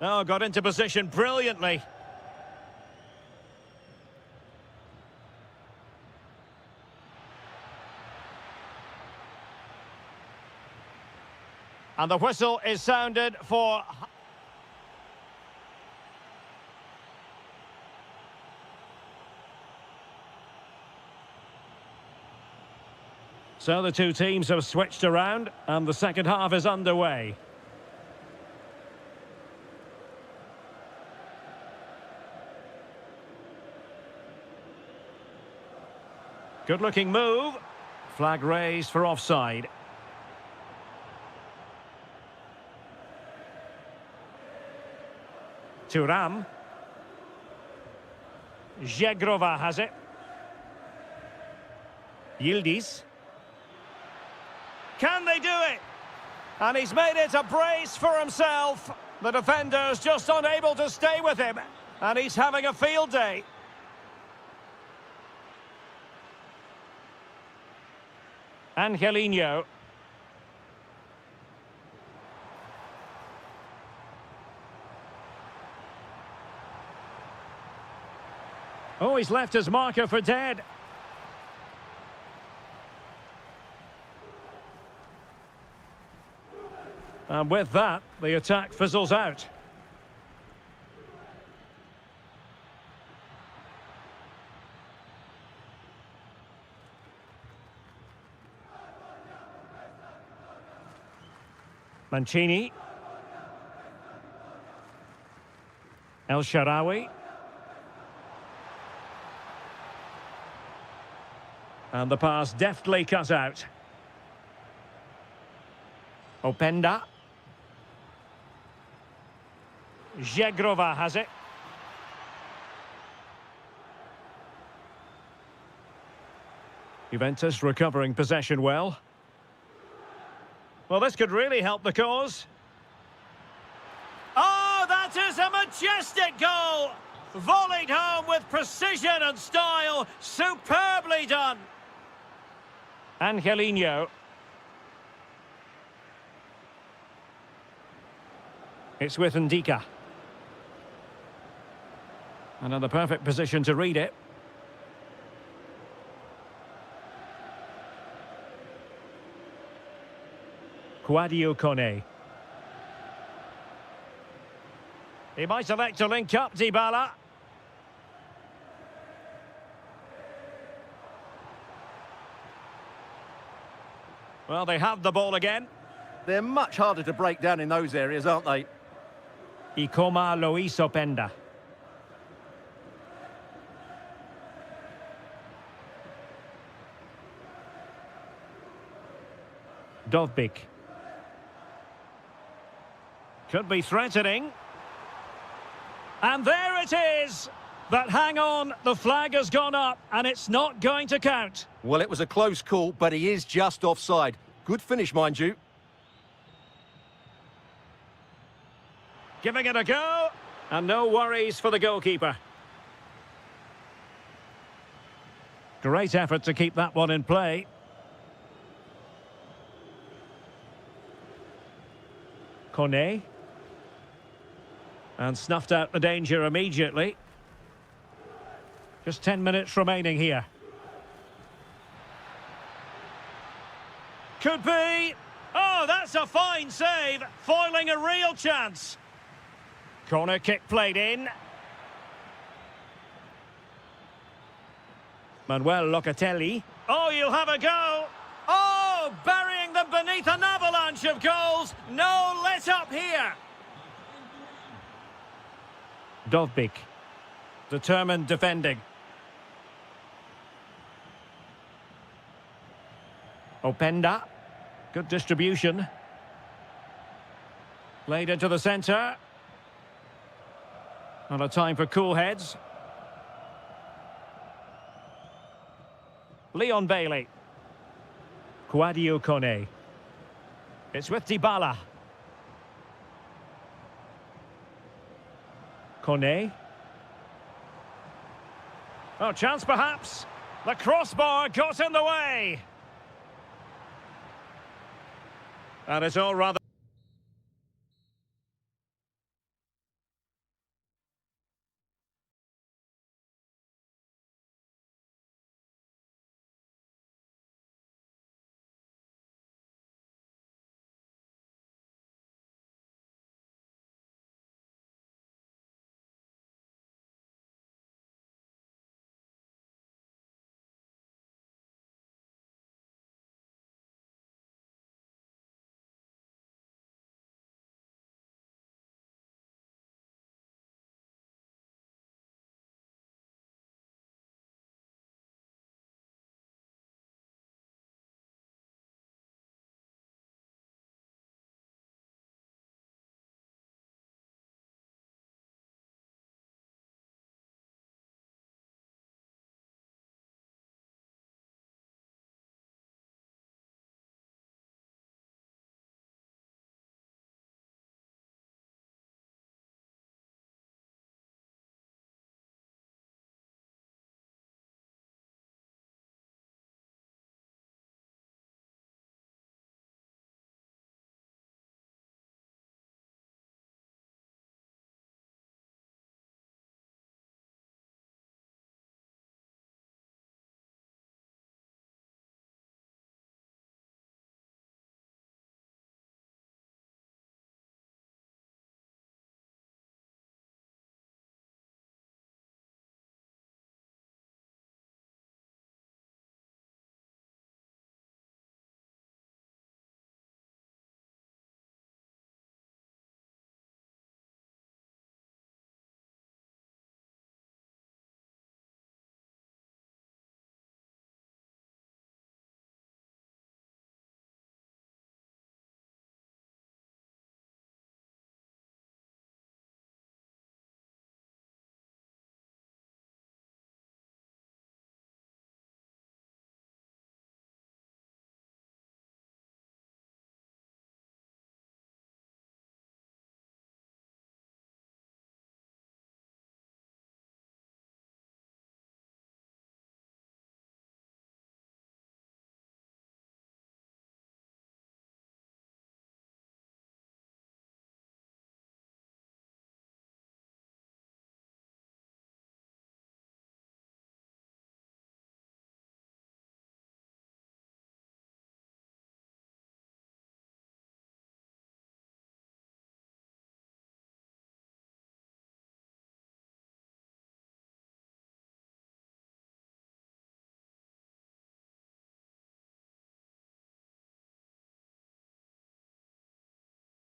Oh, got into position brilliantly. And the whistle is sounded for... So the two teams have switched around and the second half is underway. Good-looking move. Flag raised for offside. Thuram. Zegrova has it. Yildiz. Can they do it? And he's made it a brace for himself. The defender's just unable to stay with him. And he's having a field day. Angelino. Oh, he's left his marker for dead. And with that, the attack fizzles out. Mancini. El Shaarawy. And the pass deftly cut out. Openda. Zegrova has it. Juventus recovering possession well. Well, this could really help the cause. Oh, that is a majestic goal! Volleyed home with precision and style. Superbly done. Angelino. It's with Ndika. Another perfect position to read it. Kouadio Kone. He might elect to link up Dybala. Well, they have the ball again. They're much harder to break down in those areas, aren't they? Ikoma Lois Openda. Dovbyk. Could be threatening. And there it is! But hang on, the flag has gone up and it's not going to count. Well, it was a close call, but he is just offside. Good finish, mind you. Giving it a go. And no worries for the goalkeeper. Great effort to keep that one in play. Kone. And snuffed out the danger immediately. Just 10 minutes remaining here. Could be. Oh, that's a fine save. Foiling a real chance. Corner kick played in. Manuel Locatelli. Oh, you'll have a go. Oh, burying them beneath an avalanche of goals. No let up here. Dovbyk. Determined defending. Openda. Good distribution. Played into the centre. Not a time for cool heads. Leon Bailey. Kouadio Kone. It's with Dybala. Kone. Oh, chance perhaps. The crossbar got in the way. And it's all rather...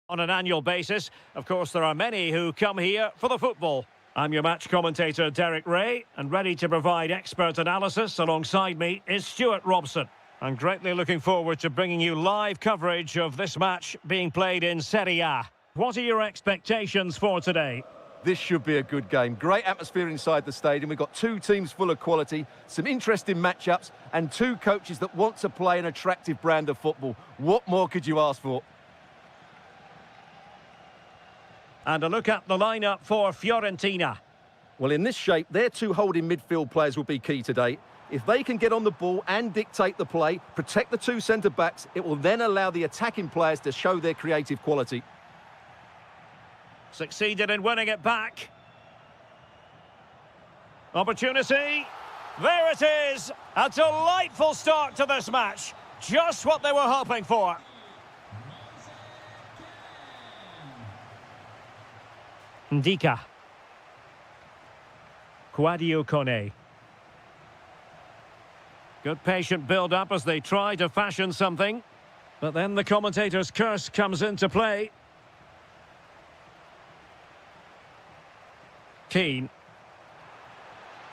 On an annual basis, of course, there are many who come here for the football. I'm your match commentator, Derek Ray, and ready to provide expert analysis alongside me is Stuart Robson. I'm greatly looking forward to bringing you live coverage of this match being played in Serie A. What are your expectations for today? This should be a good game. Great atmosphere inside the stadium. We've got two teams full of quality, some interesting matchups, and two coaches that want to play an attractive brand of football. What more could you ask for? And a look at the lineup for Fiorentina. Well, in this shape, their two holding midfield players will be key today. If they can get on the ball and dictate the play, protect the two centre-backs, it will then allow the attacking players to show their creative quality. Succeeded in winning it back. Opportunity. There it is. A delightful start to this match. Just what they were hoping for. Ndika. Quadio Kone. Good patient build-up as they try to fashion something. But then the commentator's curse comes into play. Keane.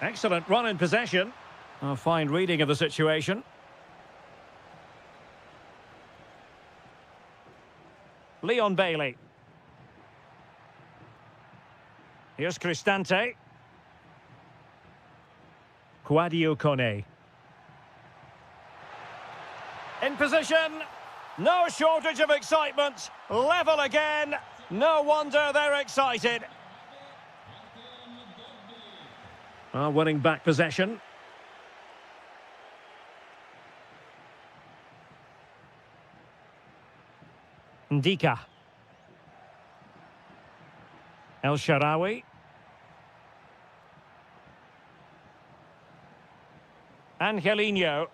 Excellent run in possession. A fine reading of the situation. Leon Bailey. Here's Cristante. Quadio Kone. In position. No shortage of excitement. Level again. No wonder they're excited. Winning back possession. Ndika. El Shaarawy. Angelino.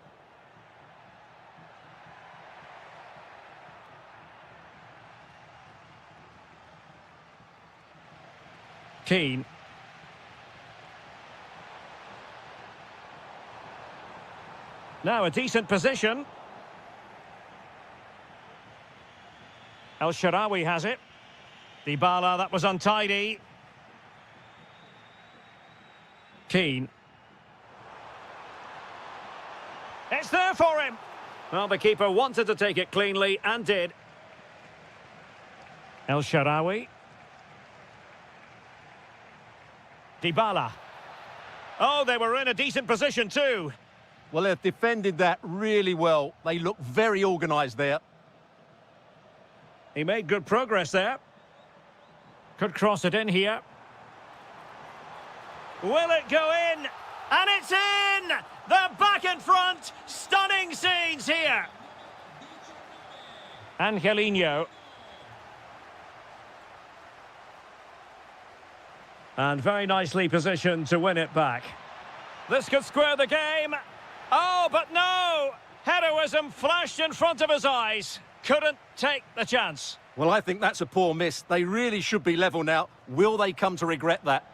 Keane. Now a decent position. El Shaarawy has it. Dybala, that was untidy. Keane. It's there for him. Well, the keeper wanted to take it cleanly and did. El Shaarawy. Dybala. Oh, they were in a decent position too. Well, they've defended that really well. They look very organised there. He made good progress there. Could cross it in here. Will it go in? And it's in! They're back in front! Stunning scenes here! Angelino. And very nicely positioned to win it back. This could square the game. Oh, but no! Heroism flashed in front of his eyes. Couldn't take the chance. Well, I think that's a poor miss. They really should be level now. Will they come to regret that?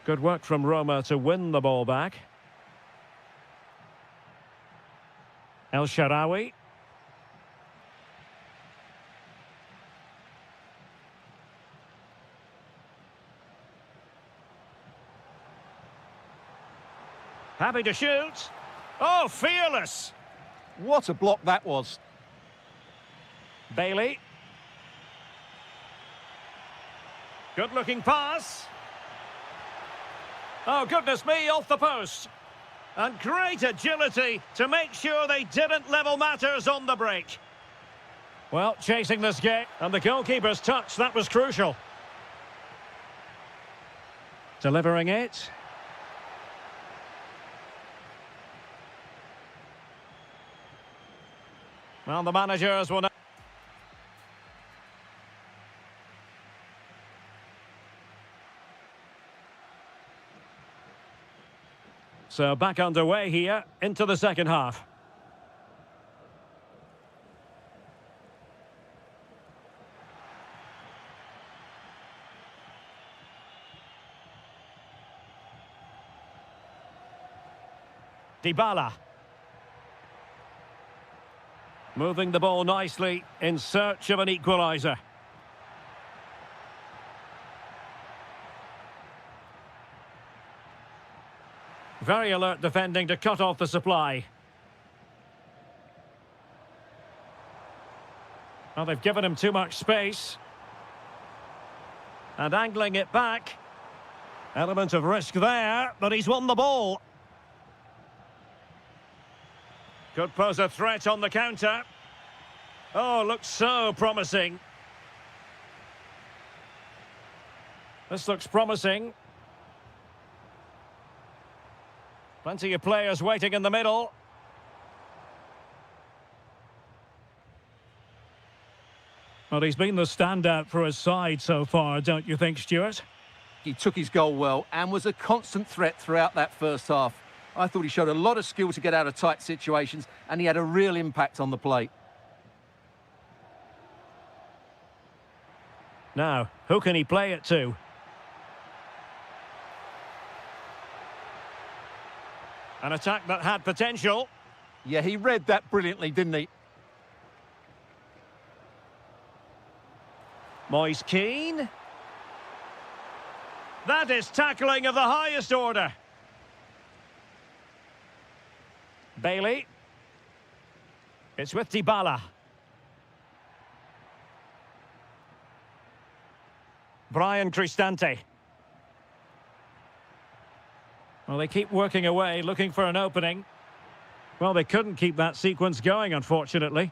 Good work from Roma to win the ball back. El Shaarawy. Happy to shoot. Oh, fearless. What a block that was. Bailey. Good-looking pass. Oh, goodness me, off the post. And great agility to make sure they didn't level matters on the break. Well, chasing this game, and the goalkeeper's touch, that was crucial. Delivering it. Well, the managers will now... So back underway here into the second half. Dybala. Moving the ball nicely in search of an equaliser. Very alert defending to cut off the supply. Well, they've given him too much space. And angling it back. Element of risk there, but he's won the ball. Could pose a threat on the counter. Oh, looks so promising. This looks promising. Plenty of players waiting in the middle. Well, he's been the standout for his side so far, don't you think, Stuart? He took his goal well and was a constant threat throughout that first half. I thought he showed a lot of skill to get out of tight situations, and he had a real impact on the play. Now, who can he play it to? An attack that had potential. Yeah, he read that brilliantly, didn't he? Moise Keane. That is tackling of the highest order. Bailey. It's with Dybala. Brian Cristante. Well, they keep working away, looking for an opening. Well, they couldn't keep that sequence going, unfortunately.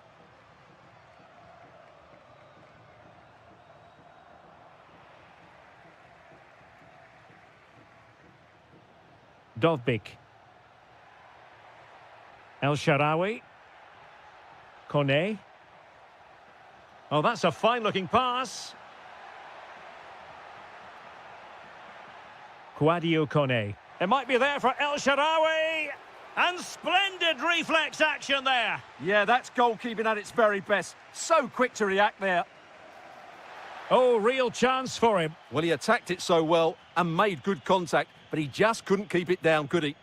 Dovbyk. El Shaarawy. Kone. Oh, that's a fine-looking pass. Kwadwo Kone. It might be there for El Shaarawy. And splendid reflex action there. Yeah, that's goalkeeping at its very best. So quick to react there. Oh, real chance for him. Well, he attacked it so well and made good contact, but he just couldn't keep it down, could he?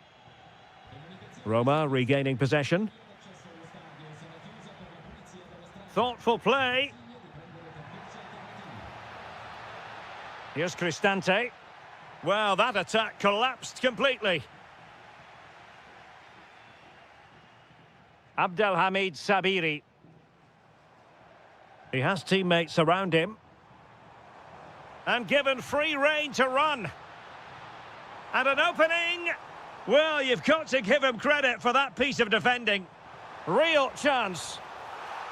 Roma regaining possession. Thoughtful play. Here's Cristante. Well, that attack collapsed completely. Abdelhamid Sabiri. He has teammates around him. And given free rein to run. And an opening. Well, you've got to give him credit for that piece of defending. Real chance.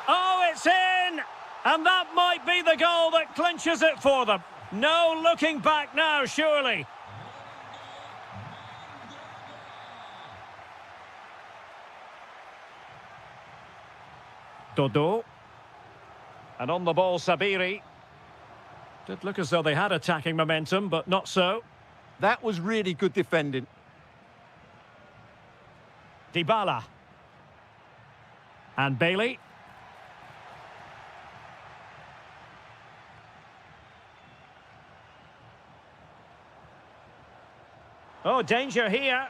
Oh, it's in! And that might be the goal that clinches it for them. No looking back now, surely. Dodo. And on the ball, Sabiri. Did look as though they had attacking momentum, but not so. That was really good defending. Dybala. And Bailey. Oh, danger here.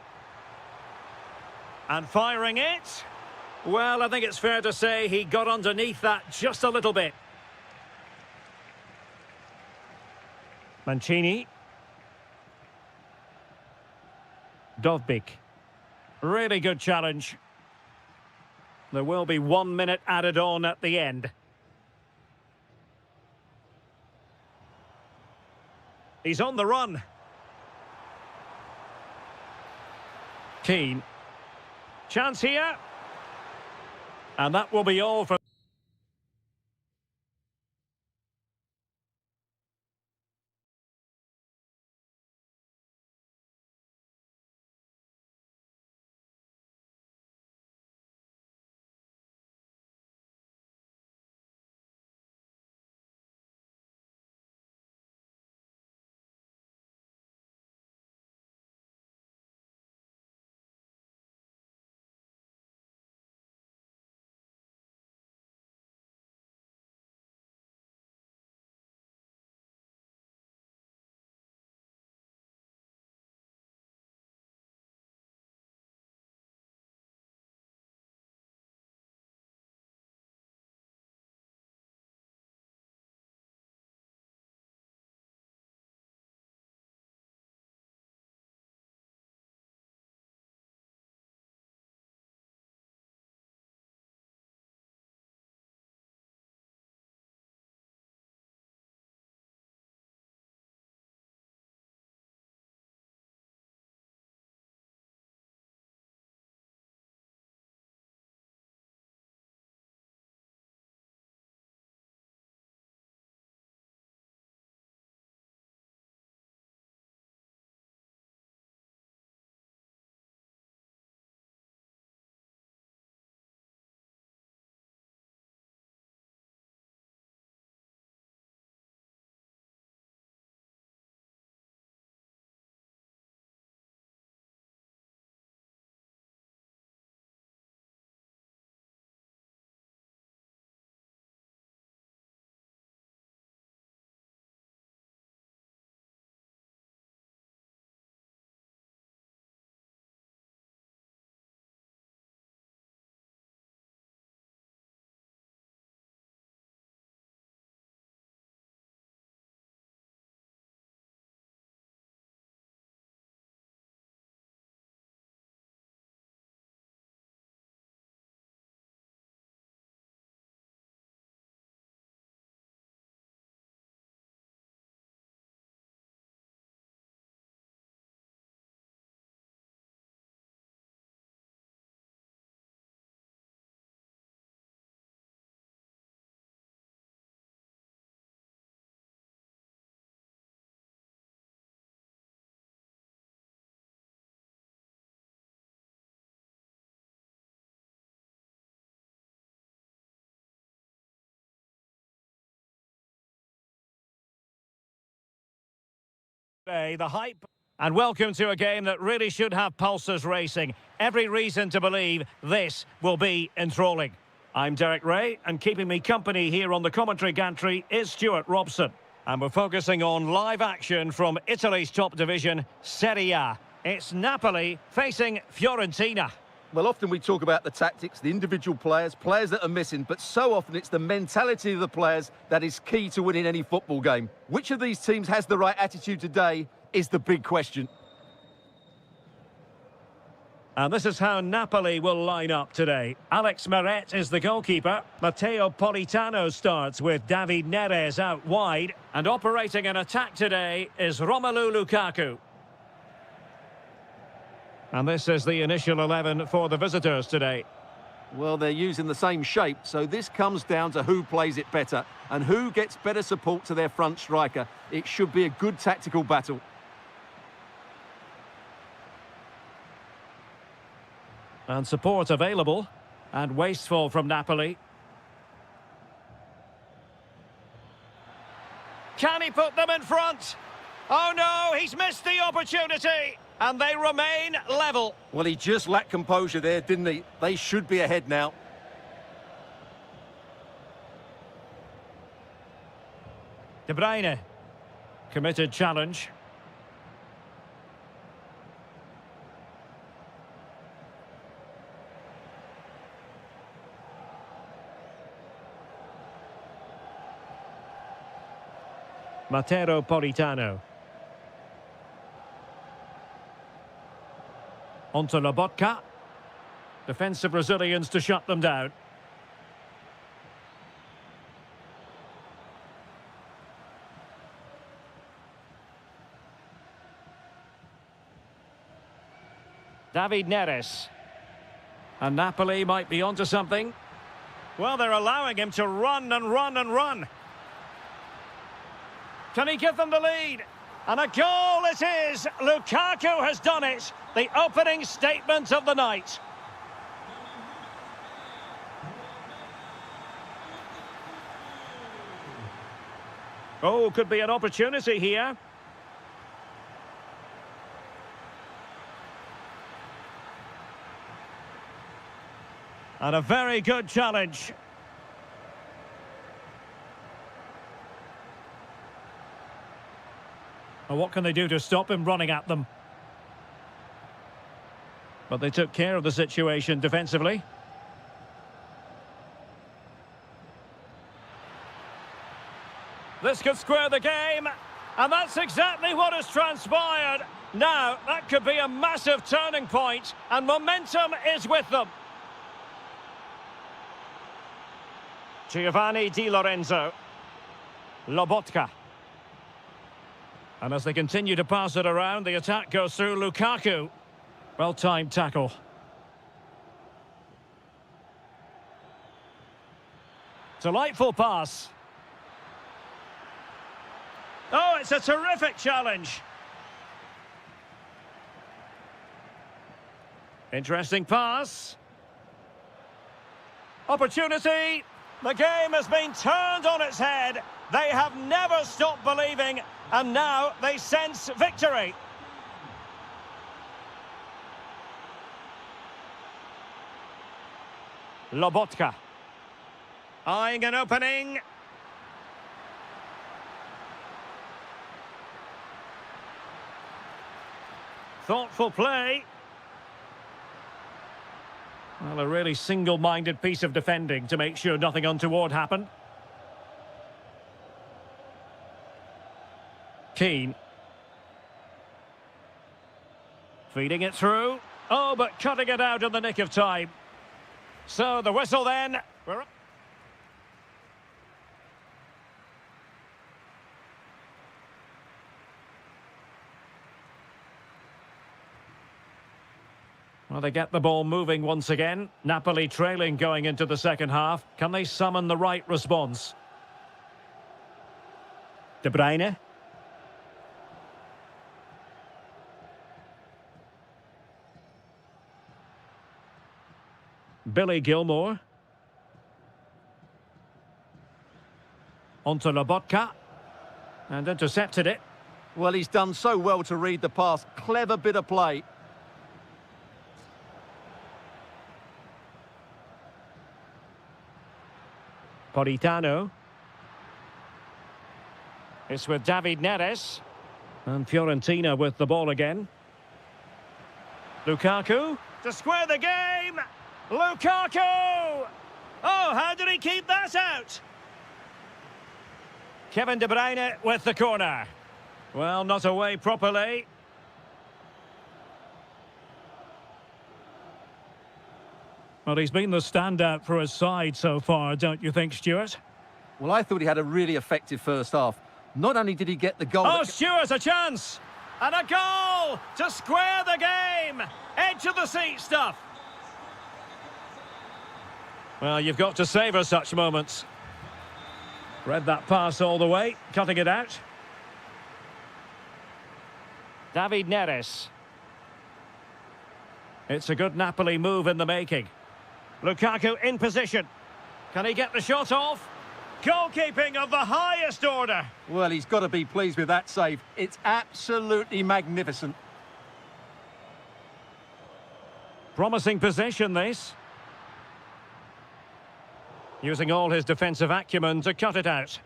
And firing it. Well, I think it's fair to say he got underneath that just a little bit. Mancini. Dovbyk. Really good challenge. There will be 1 minute added on at the end. He's on the run. Keane. Chance here. And that will be all for... The hype. And welcome to a game that really should have pulses racing. Every reason to believe this will be enthralling. I'm Derek Ray, and keeping me company here on the commentary gantry is Stuart Robson. And we're focusing on live action from Italy's top division, Serie A. It's Napoli facing Fiorentina. Well, often we talk about the tactics, the individual players that are missing, but so often it's the mentality of the players that is key to winning any football game. Which of these teams has the right attitude today is the big question. And this is how Napoli will line up today. Alex Meret is the goalkeeper. Matteo Politano starts with David Neres out wide. And operating an attack today is Romelu Lukaku. And this is the initial 11 for the visitors today. Well, they're using the same shape, so this comes down to who plays it better and who gets better support to their front striker. It should be a good tactical battle. And support available. And wasteful from Napoli. Can he put them in front? Oh no, he's missed the opportunity. And they remain level. Well, he just lacked composure there, didn't he? They should be ahead now. De Bruyne. Committed challenge. Matteo Politano. Onto Lobotka. Defensive Brazilians to shut them down. David Neres. And Napoli might be onto something. Well, they're allowing him to run and run and run. Can he give them the lead? And a goal it is! Lukaku has done it! The opening statement of the night. Oh, could be an opportunity here. And a very good challenge. And what can they do to stop him running at them? But they took care of the situation defensively. This could square the game. And that's exactly what has transpired. Now, that could be a massive turning point. And momentum is with them. Giovanni Di Lorenzo. Lobotka. And as they continue to pass it around, the attack goes through Lukaku. Well-timed tackle. Delightful pass. Oh, it's a terrific challenge. Interesting pass. Opportunity. The game has been turned on its head. They have never stopped believing, and now they sense victory. Lobotka. Eyeing an opening. Thoughtful play. Well, a really single-minded piece of defending to make sure nothing untoward happened. Keane. Feeding it through. Oh, but cutting it out in the nick of time. So the whistle then. Well, they get the ball moving once again. Napoli trailing going into the second half. Can they summon the right response? De Bruyne. Billy Gilmore. Onto Lobotka. And intercepted it. Well, he's done so well to read the pass. Clever bit of play. Politano. It's with David Neres. And Fiorentina with the ball again. Lukaku to square the game. Lukaku! Oh, how did he keep that out? Kevin De Bruyne with the corner. Well, not away properly. Well, he's been the standout for his side so far, don't you think, Stuart? Well, I thought he had a really effective first half. Not only did he get the goal... Oh, Stuart, a chance! And a goal to square the game! Edge of the seat stuff. Well, you've got to savour such moments. Read that pass all the way, cutting it out. David Neres. It's a good Napoli move in the making. Lukaku in position. Can he get the shot off? Goalkeeping of the highest order. Well, he's got to be pleased with that save. It's absolutely magnificent. Promising possession, this. Using all his defensive acumen to cut it out.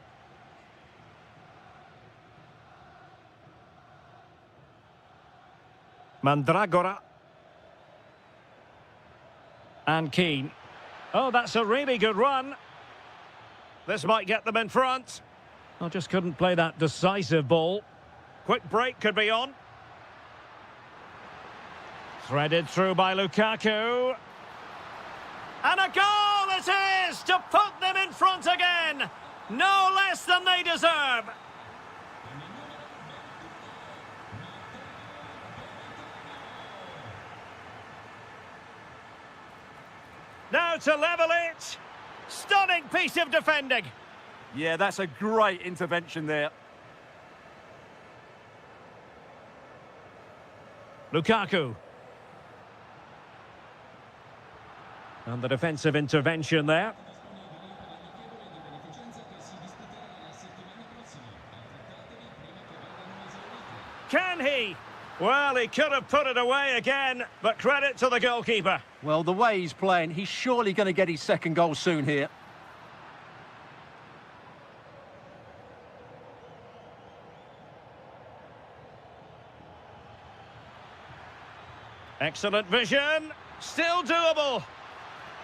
Mandragora. And Keane. Oh, that's a really good run. This might get them in front. I just couldn't play that decisive ball. Quick break could be on. Threaded through by Lukaku. And a goal it is to put them in front again. No less than they deserve. Now to level it. Stunning piece of defending. Yeah, that's a great intervention there. Lukaku. And the defensive intervention there. Can he? Well, he could have put it away again, but credit to the goalkeeper. Well, the way he's playing, he's surely going to get his second goal soon here. Excellent vision. Still doable.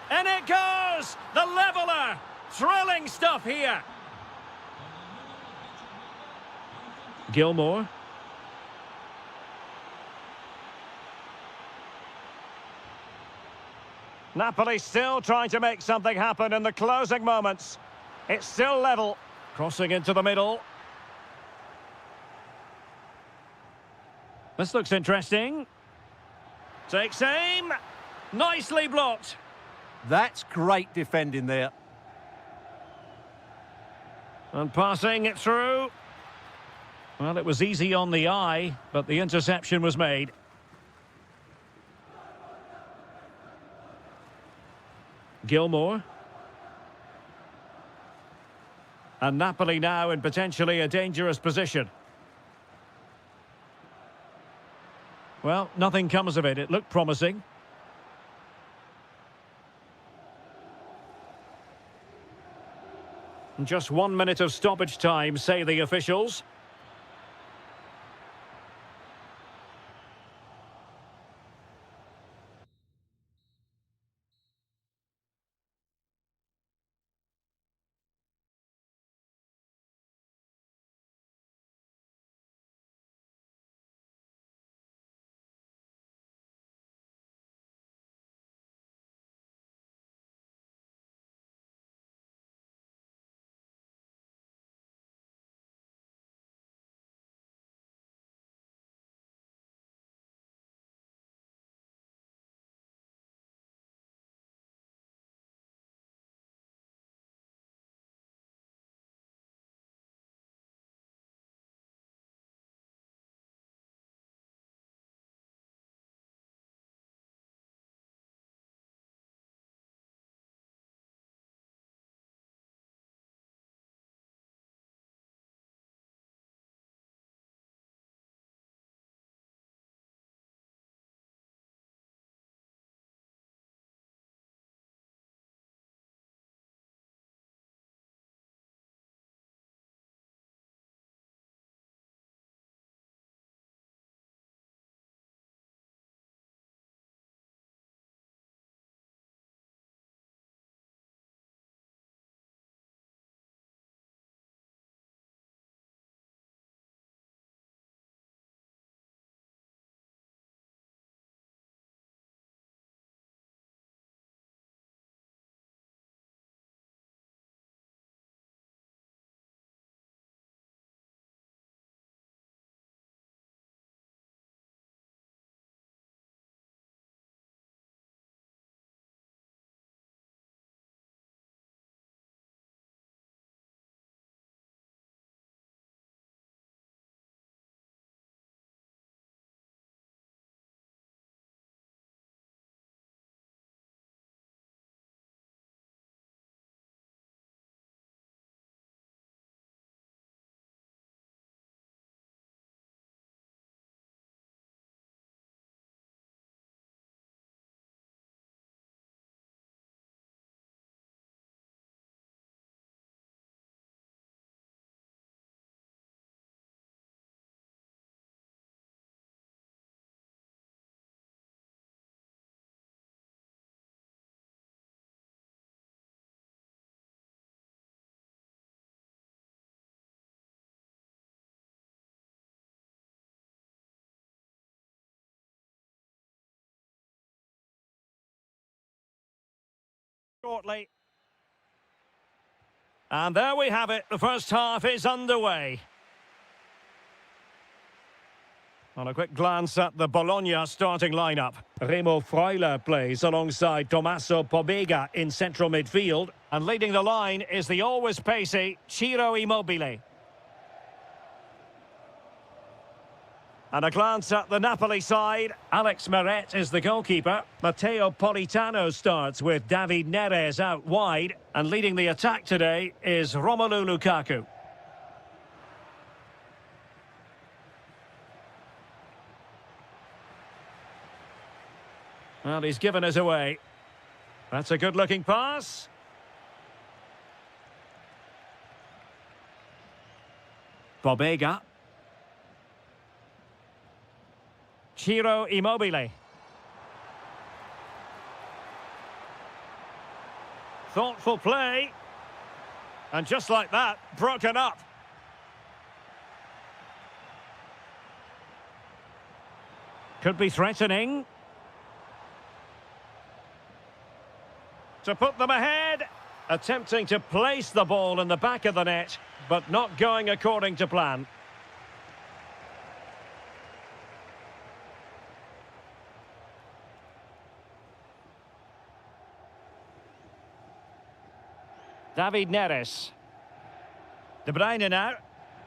And it goes! The leveller! Thrilling stuff here. Gilmore. Napoli still trying to make something happen in the closing moments. It's still level. Crossing into the middle. This looks interesting. Takes aim. Nicely blocked. That's great defending there. And passing it through. Well, it was easy on the eye, but the interception was made. Gilmore. And Napoli now in potentially a dangerous position. Well, nothing comes of it. It looked promising. Just 1 minute of stoppage time, say the officials. shortly. And there we have it. The first half is underway. On a quick glance at the Bologna starting lineup. Remo Freuler plays alongside Tommaso Pobega in central midfield. And leading the line is the always pacey Ciro Immobile. And a glance at the Napoli side. Alex Meret is the goalkeeper. Matteo Politano starts with David Neres out wide. And leading the attack today is Romelu Lukaku. Well, he's given us away. That's a good-looking pass. Pobega. Ciro Immobile. Thoughtful play. And just like that, broken up. Could be threatening. To put them ahead. Attempting to place the ball in the back of the net, but not going according to plan. David Neres. De Bruyne now.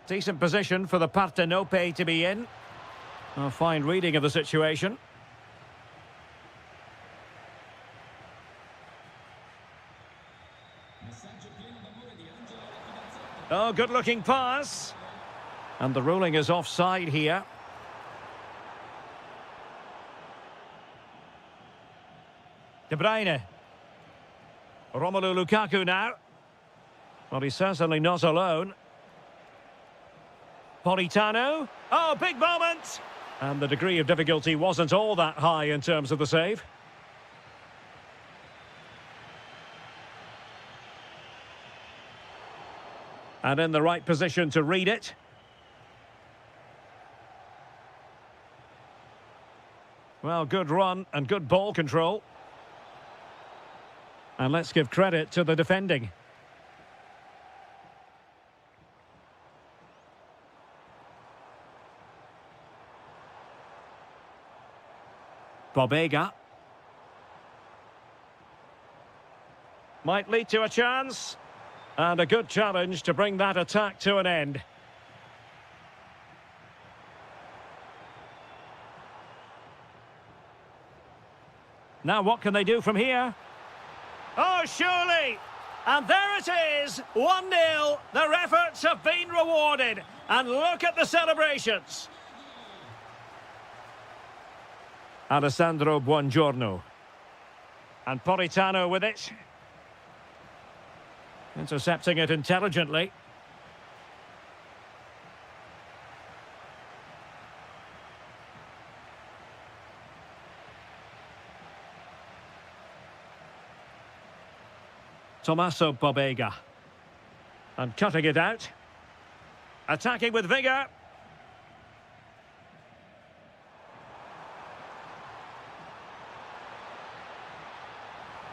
Decent position for the Partenope to be in. A fine reading of the situation. Oh, good-looking pass. And the ruling is offside here. De Bruyne. Romelu Lukaku now. Well, he's certainly not alone. Politano. Oh, big moment! And the degree of difficulty wasn't all that high in terms of the save. And in the right position to read it. Well, good run and good ball control. And let's give credit to the defending. Pobega. Might lead to a chance. And a good challenge to bring that attack to an end. Now what can they do from here? Oh, surely! And there it is, 1-0. Their efforts have been rewarded. And look at the celebrations. Alessandro Buongiorno. And Politano with it. Intercepting it intelligently. Tommaso Pobega. And cutting it out. Attacking with vigour.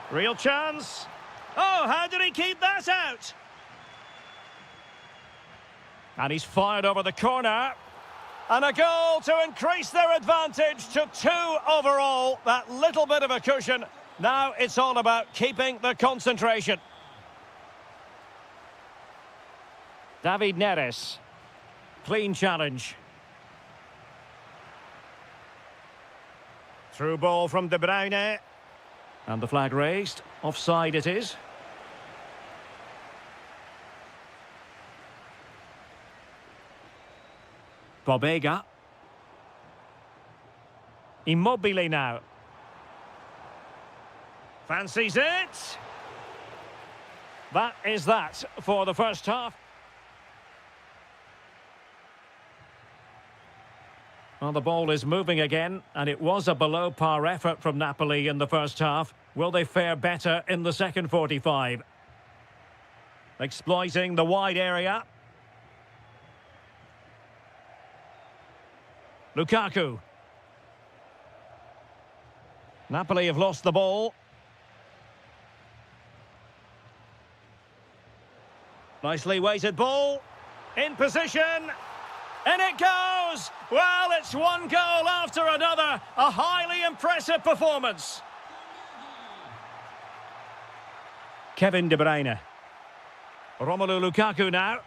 Real chance. Oh, how did he keep that out? And he's fired over the corner. And a goal to increase their advantage to 2 overall. That little bit of a cushion. Now it's all about keeping the concentration. David Neres. Clean challenge. Through ball from De Bruyne. And the flag raised. Offside it is. Pobega. Immobile now. Fancies it. That is that for the first half. Well, the ball is moving again, and it was a below-par effort from Napoli in the first half. Will they fare better in the second 45? Exploiting the wide area. Lukaku. Napoli have lost the ball. Nicely weighted ball. In position. And it goes! Well, it's one goal after another. A highly impressive performance. Kevin De Bruyne. Romelu Lukaku now.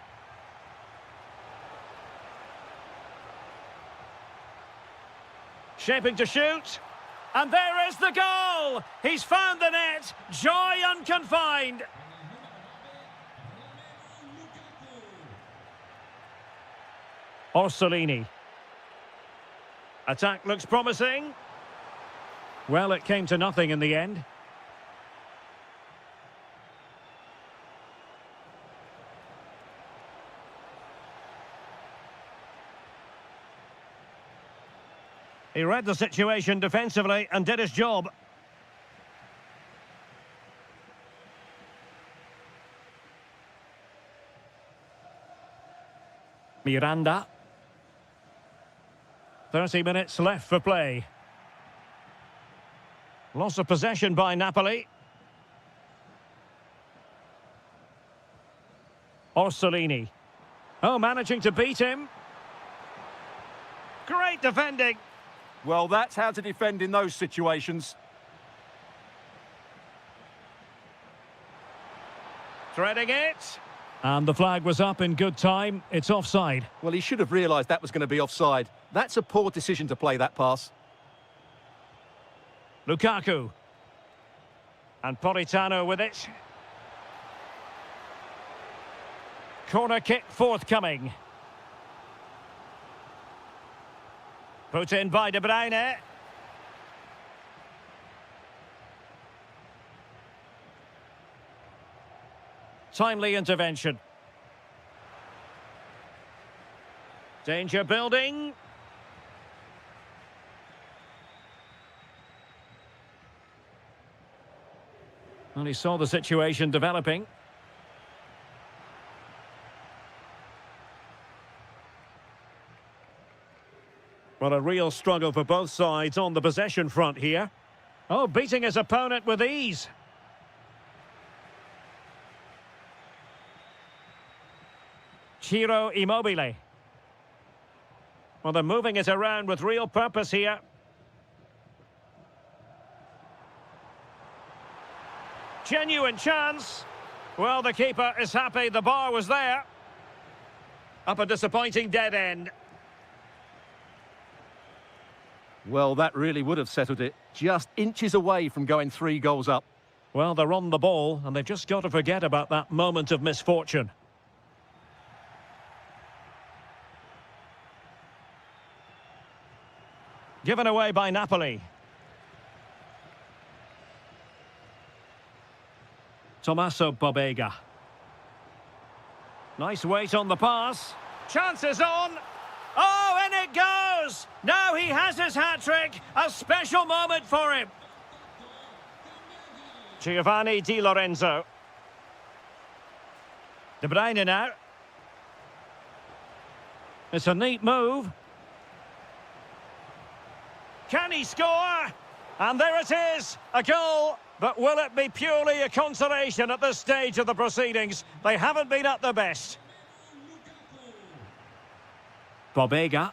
Shaping to shoot. And there is the goal! He's found the net. Joy unconfined. Orsolini. Attack looks promising. Well, it came to nothing in the end. He read the situation defensively and did his job. Miranda. 30 minutes left for play. Loss of possession by Napoli. Orsolini. Oh, managing to beat him. Great defending. Well, that's how to defend in those situations. Threading it. And the flag was up in good time. It's offside. Well, he should have realised that was going to be offside. That's a poor decision to play that pass. Lukaku. And Politano with it. Corner kick forthcoming. Put in by De Bruyne. Timely intervention. Danger building. And he saw the situation developing. Well, a real struggle for both sides on the possession front here. Oh, beating his opponent with ease. Ciro Immobile. Well, they're moving it around with real purpose here. Genuine chance. Well, the keeper is happy the bar was there. Up a disappointing dead end. Well, that really would have settled it. Just inches away from going 3 goals up. Well, they're on the ball, and they've just got to forget about that moment of misfortune. Given away by Napoli. Tommaso Pobega. Nice weight on the pass. Chances on. Oh, and it goes! Now he has his hat-trick. A special moment for him. Giovanni Di Lorenzo. De Bruyne now. It's a neat move. Can he score? And there it is, a goal. But will it be purely a consolation at this stage of the proceedings? They haven't been at their best. Pobega.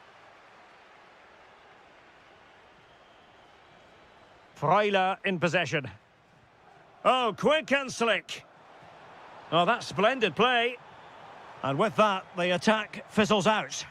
Freuler in possession. Oh, quick and slick. Oh, that's splendid play. And with that, the attack fizzles out.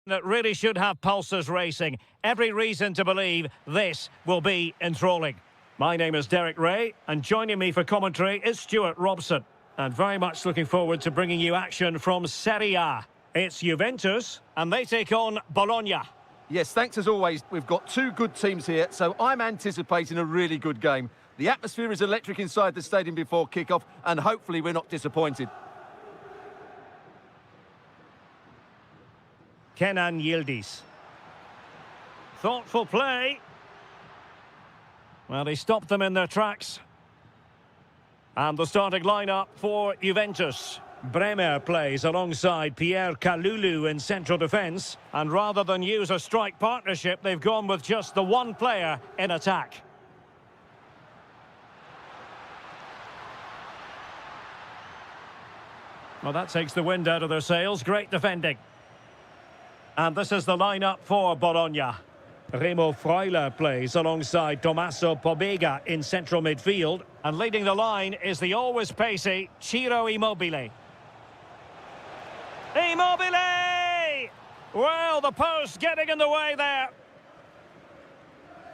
That really should have pulses racing. Every reason to believe this will be enthralling. My name is Derek Ray, and joining me for commentary is Stuart Robson. And very much looking forward to bringing you action from Serie A. It's Juventus, and they take on Bologna. Yes, thanks as always. We've got two good teams here, so I'm anticipating a really good game. The atmosphere is electric inside the stadium before kick-off, and hopefully we're not disappointed. Kenan Yildiz. Thoughtful play. Well, he stopped them in their tracks. And the starting lineup for Juventus. Bremer plays alongside Pierre Kalulu in central defence. And rather than use a strike partnership, they've gone with just the one player in attack. Well, that takes the wind out of their sails. Great defending. And this is the lineup for Bologna. Remo Freuler plays alongside Tommaso Pobega in central midfield. And leading the line is the always pacey Ciro Immobile. Immobile! Well, the post getting in the way there.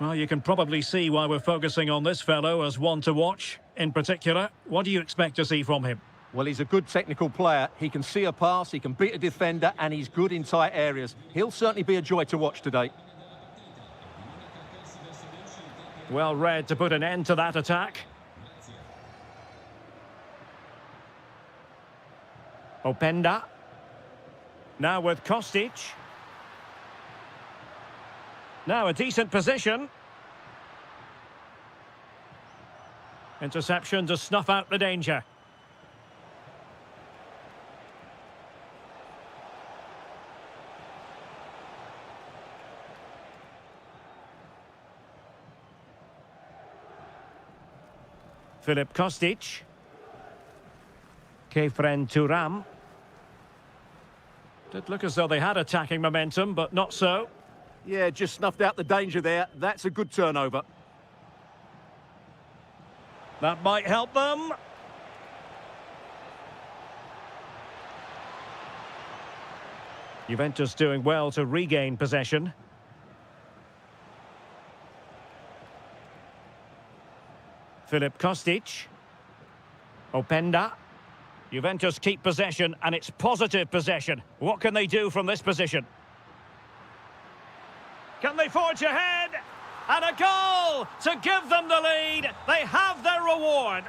Well, you can probably see why we're focusing on this fellow as one to watch. In particular, what do you expect to see from him? Well, he's a good technical player. He can see a pass, he can beat a defender, and he's good in tight areas. He'll certainly be a joy to watch today. Well read to put an end to that attack. Openda. Now with Kostic. Now a decent position. Interception to snuff out the danger. Filip Kostic. Kefren Turam. Did look as though they had attacking momentum, but not so. Yeah, just snuffed out the danger there. That's a good turnover. That might help them. Juventus doing well to regain possession. Filip Kostic. Openda. Juventus keep possession, and it's positive possession. What can they do from this position? Can they forge ahead? And a goal to give them the lead. They have their reward.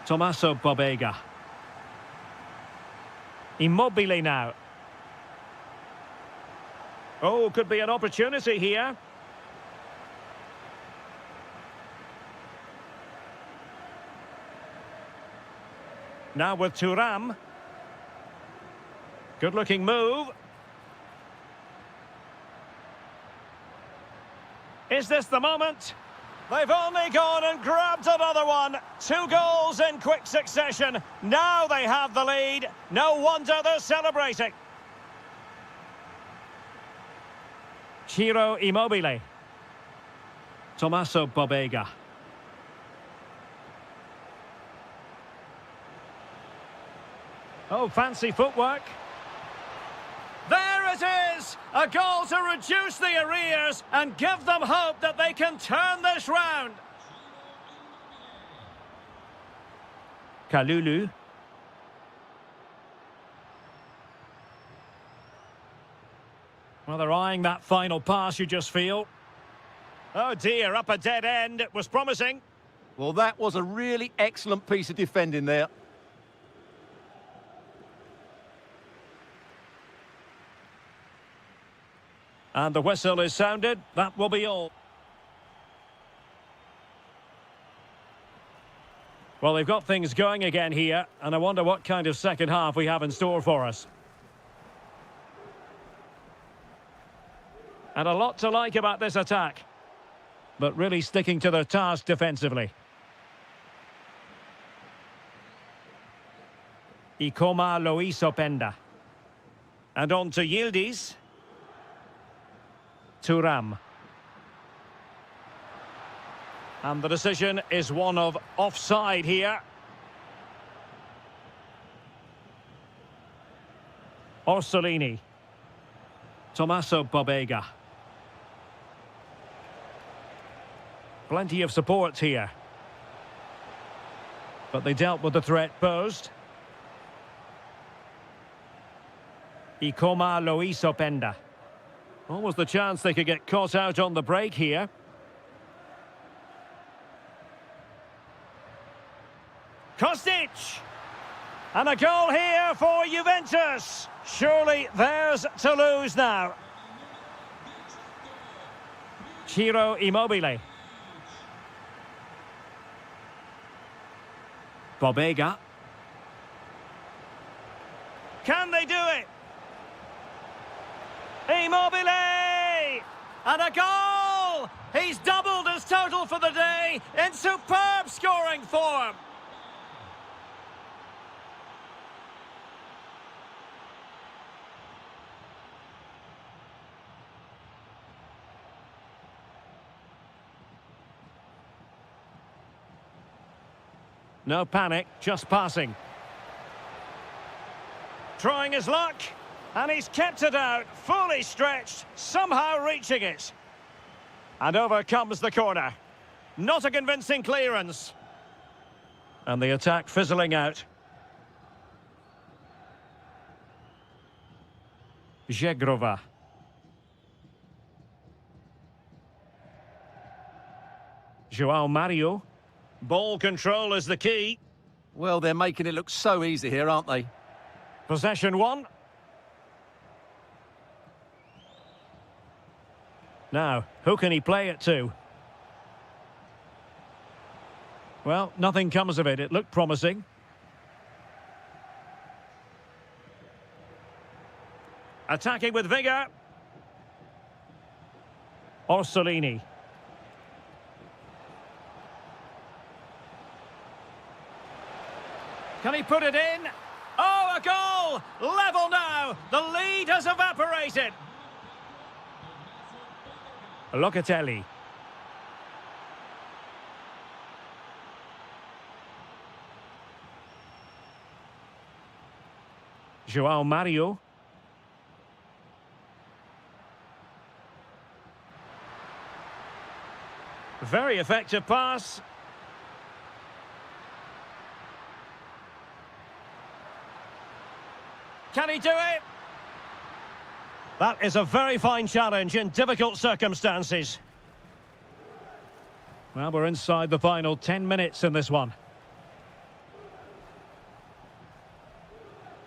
Tommaso Pobega. Immobile now. Oh, could be an opportunity here. Now with Turam. Good-looking move. Is this the moment? They've only gone and grabbed another one. 2 goals in quick succession. Now they have the lead. No wonder they're celebrating. Ciro Immobile. Tommaso Pobega. Oh, fancy footwork. There it is! A goal to reduce the arrears and give them hope that they can turn this round. Kalulu. Well, they're eyeing that final pass, you just feel. Oh dear, up a dead end. It was promising. Well, that was a really excellent piece of defending there. And the whistle is sounded. That will be all. Well, they've got things going again here, and I wonder what kind of second half we have in store for us. And a lot to like about this attack, but really sticking to their task defensively. Ikoma Luis Openda. And on to Yildiz. Turam. And the decision is one of offside here. Orsolini. Tommaso Bobega. Plenty of support here. But they dealt with the threat posed. Ikoma Luis Openda. Almost the chance they could get caught out on the break here. Kostic! And a goal here for Juventus. Surely theirs to lose now. Ciro Immobile. Bobega. Can they do it? Immobile! And a goal! He's doubled his total for the day in superb scoring form. No panic, just passing. Trying his luck, and he's kept it out, fully stretched, somehow reaching it. And over comes the corner. Not a convincing clearance. And the attack fizzling out. Zegrova. João Mario. Ball control is the key. Well, they're making it look so easy here, aren't they? Possession one. Now, who can he play it to? Well, nothing comes of it. It looked promising. Attacking with vigour. Orsolini. Can he put it in? Oh, a goal! Level now! The lead has evaporated. Locatelli. João Mario. Very effective pass. Can he do it? That is a very fine challenge in difficult circumstances. Well, we're inside the final 10 minutes in this one.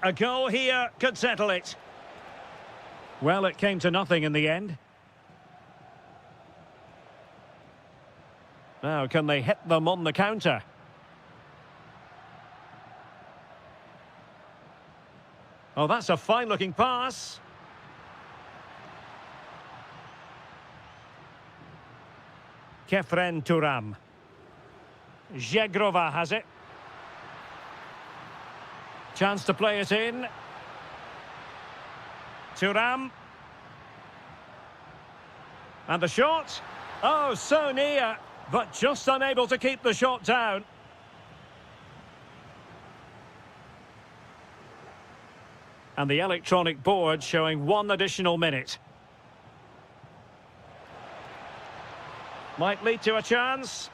A goal here could settle it. Well, it came to nothing in the end. Now, can they hit them on the counter? Oh, that's a fine-looking pass. Kefren Turam. Zegrova has it. Chance to play it in. Turam. And the shot. Oh, so near, but just unable to keep the shot down. And the electronic board showing one additional minute. Might lead to a chance.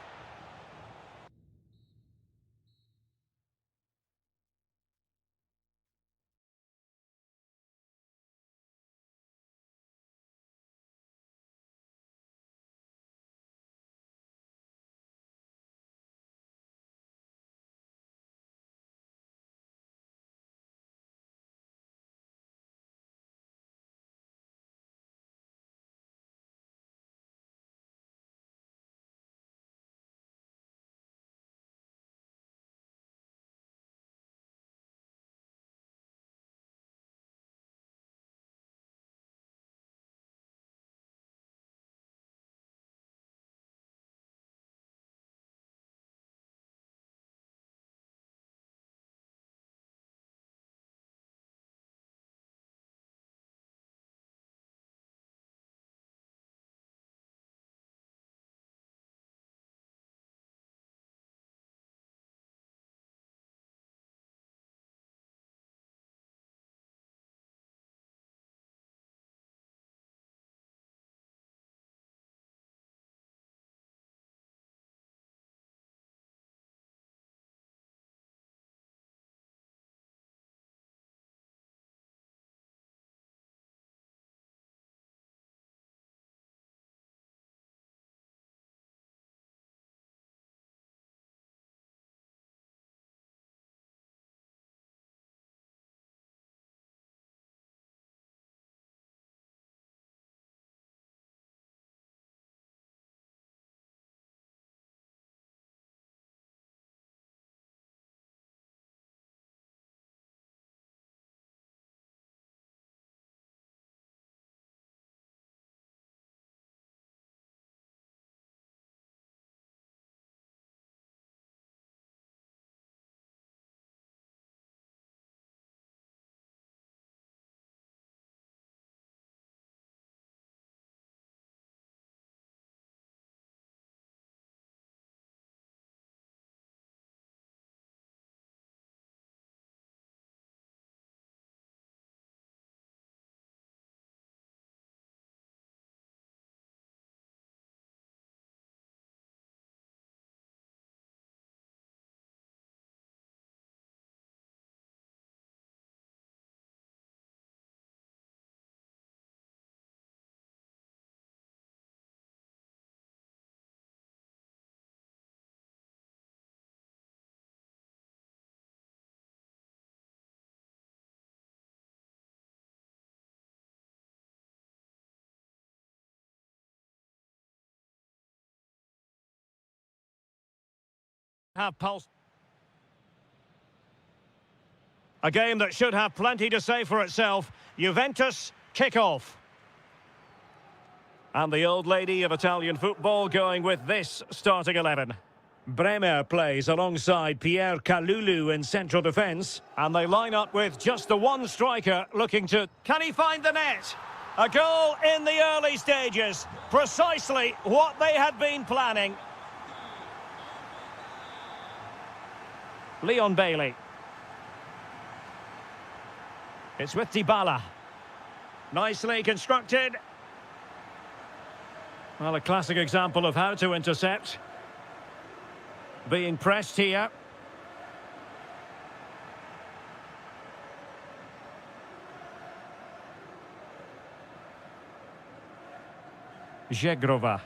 have pulse. A game that should have plenty to say for itself. Juventus kick-off. And the old lady of Italian football going with this starting 11. Bremer plays alongside Pierre Kalulu in central defence. And they line up with just the one striker looking to... Can he find the net? A goal in the early stages. Precisely what they had been planning. Leon Bailey. It's with Dybala. Nicely constructed. Well, a classic example of how to intercept. Being pressed here. Zegrova.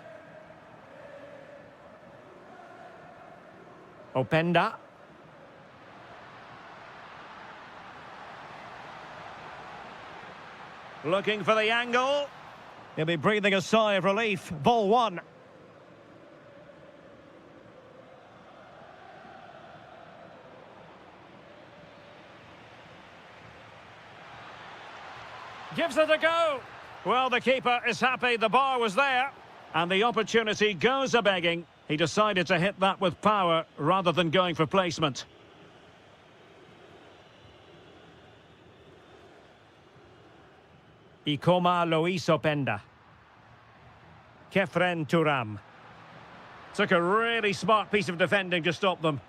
Openda. Looking for the angle. He'll be breathing a sigh of relief. Ball one. Gives it a go. Well, the keeper is happy the bar was there. And the opportunity goes a-begging. He decided to hit that with power rather than going for placement. Ikoma Lois Openda. Kefren Turam. Took a really smart piece of defending to stop them.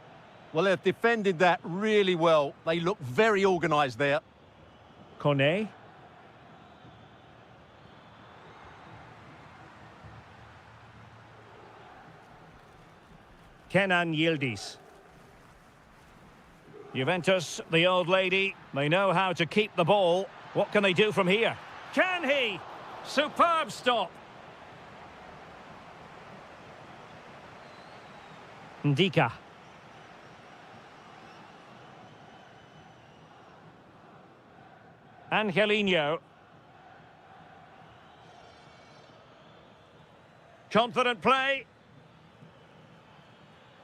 Well, they've defended that really well. They look very organised there. Kone. Kenan Yildiz. Juventus, the old lady, they know how to keep the ball. What can they do from here? Can he? Superb stop. Ndika. Angelino. Confident play.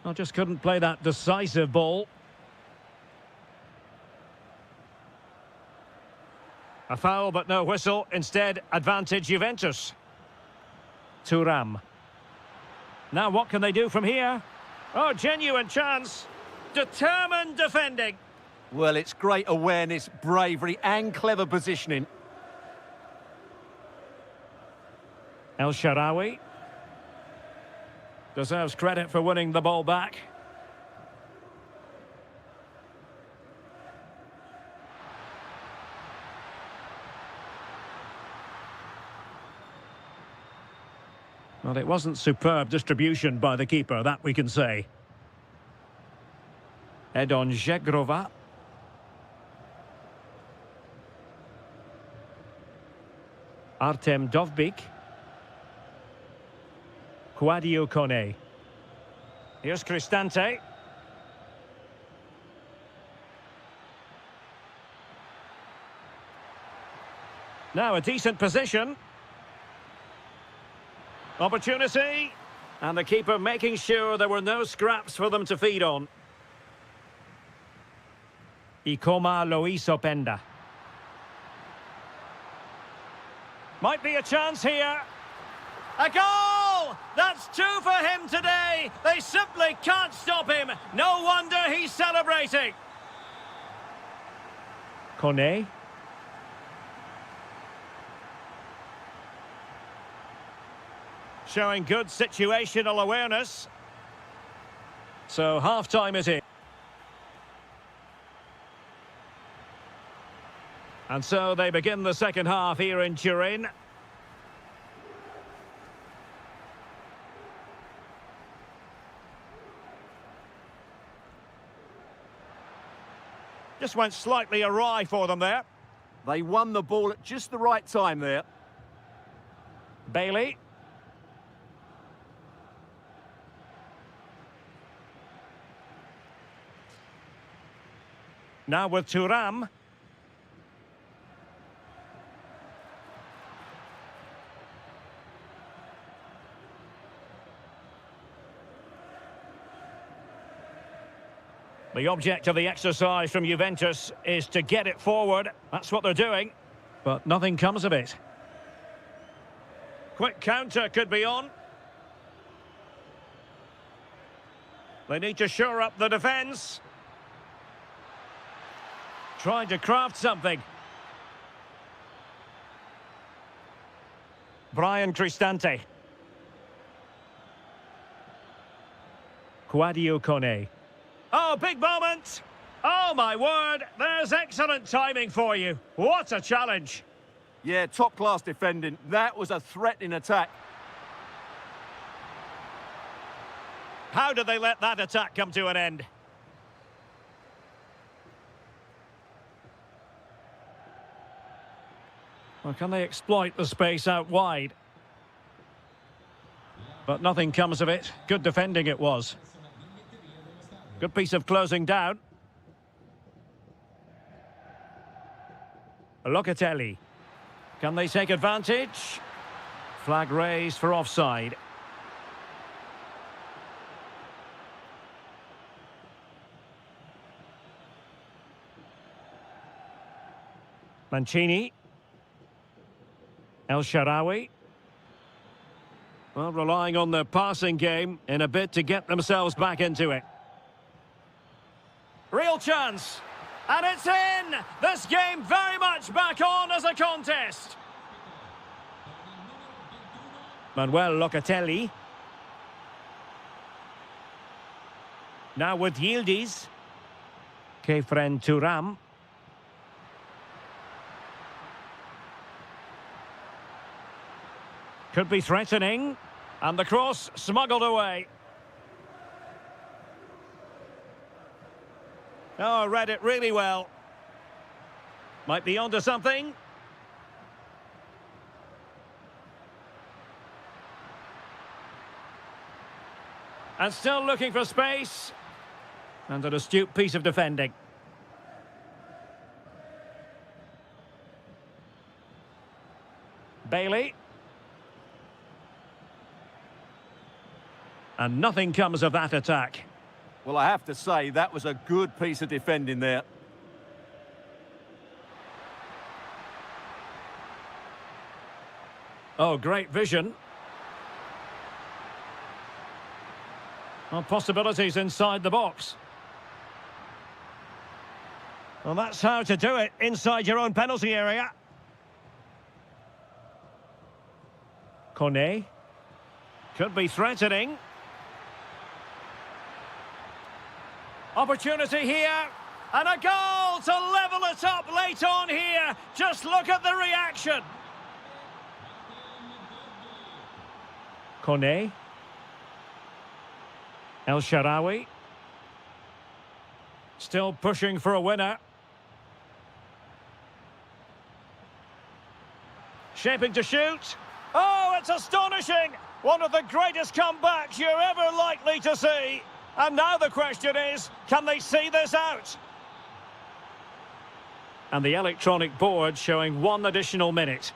I just couldn't play that decisive ball. A foul, but no whistle. Instead, advantage Juventus. Turam. Now, what can they do from here? Oh, genuine chance. Determined defending. Well, it's great awareness, bravery, and clever positioning. El Shaarawy. Deserves credit for winning the ball back. Well, it wasn't superb distribution by the keeper, that we can say. Edon Zegrova. Artem Dovbyk. Kouadio Kone. Here's Cristante. Now a decent position. Opportunity. And the keeper making sure there were no scraps for them to feed on. Ikoma Lois Openda. Might be a chance here. A goal! That's two for him today. They simply can't stop him. No wonder he's celebrating. Kone. Showing good situational awareness. So half-time is in. And so they begin the second half here in Turin. Just went slightly awry for them there. They won the ball at just the right time there. Bailey. Now with Turam. The object of the exercise from Juventus is to get it forward. That's what they're doing. But nothing comes of it. Quick counter could be on. They need to shore up the defence. Trying to craft something. Brian Cristante. Quadio Kone. Oh, big moment! Oh, my word! There's excellent timing for you. What a challenge! Yeah, top-class defending. That was a threatening attack. How did they let that attack come to an end? Well, can they exploit the space out wide? But nothing comes of it. Good defending it was. Good piece of closing down. Locatelli. Can they take advantage? Flag raised for offside. Mancini. El Shaarawy. Well, relying on the passing game in a bid to get themselves back into it. Real chance. And it's in! This game very much back on as a contest. Manuel Locatelli. Now with Yildiz. Kefren Turam. Could be threatening. And the cross smuggled away. Oh, read it really well. Might be onto something. And still looking for space. And an astute piece of defending. Bailey. And nothing comes of that attack. Well, I have to say, that was a good piece of defending there. Oh, great vision. Well, possibilities inside the box. Well, that's how to do it inside your own penalty area. Kone. Could be threatening. Opportunity here. And a goal to level it up late on here. Just look at the reaction. Kone. El Shaarawy. Still pushing for a winner. Shaping to shoot. Oh, it's astonishing! One of the greatest comebacks you're ever likely to see. And now the question is, can they see this out? And the electronic board showing 1 additional minute.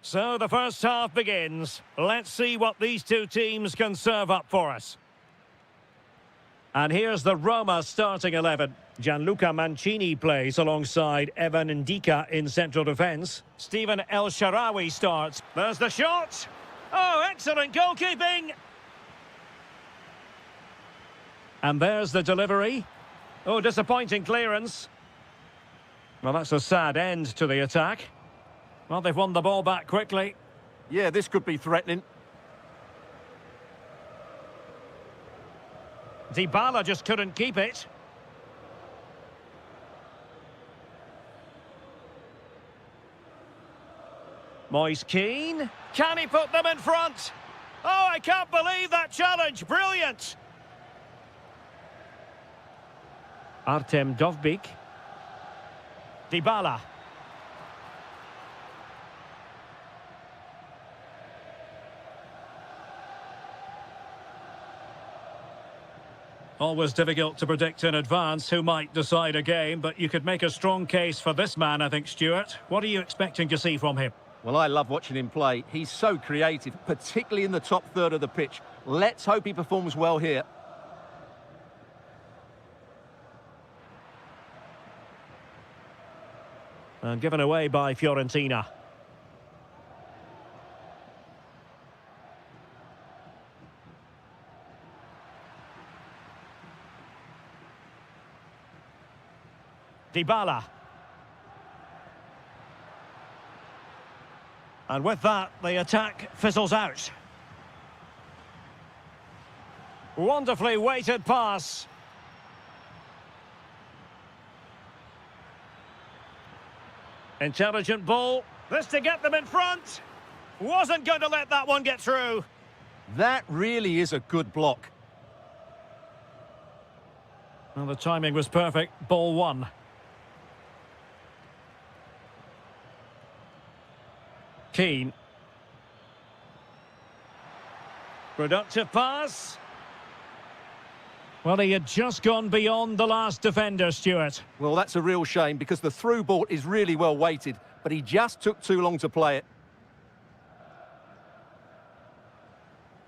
So the first half begins. Let's see what these two teams can serve up for us. And here's the Roma starting 11. Gianluca Mancini plays alongside Evan Ndika in central defence. Stephen El Shaarawy starts. There's the shot. Oh, excellent goalkeeping. And there's the delivery. Oh, disappointing clearance. Well, that's a sad end to the attack. Well, they've won the ball back quickly. Yeah, this could be threatening. Dybala just couldn't keep it. Moise Keane. Can he put them in front? Oh, I can't believe that challenge. Brilliant. Artem Dovbyk. Dybala. Always difficult to predict in advance who might decide a game, but you could make a strong case for this man, I think, Stuart. What are you expecting to see from him? Well, I love watching him play. He's so creative, particularly in the top third of the pitch. Let's hope he performs well here. And given away by Fiorentina. Dybala. And with that, the attack fizzles out. Wonderfully weighted pass. Intelligent ball. This to get them in front. Wasn't going to let that one get through. That really is a good block. Well, the timing was perfect. Ball one. Keane. Productive pass. Well, he had just gone beyond the last defender, Stuart. Well, that's a real shame because the through ball is really well weighted, but he just took too long to play it.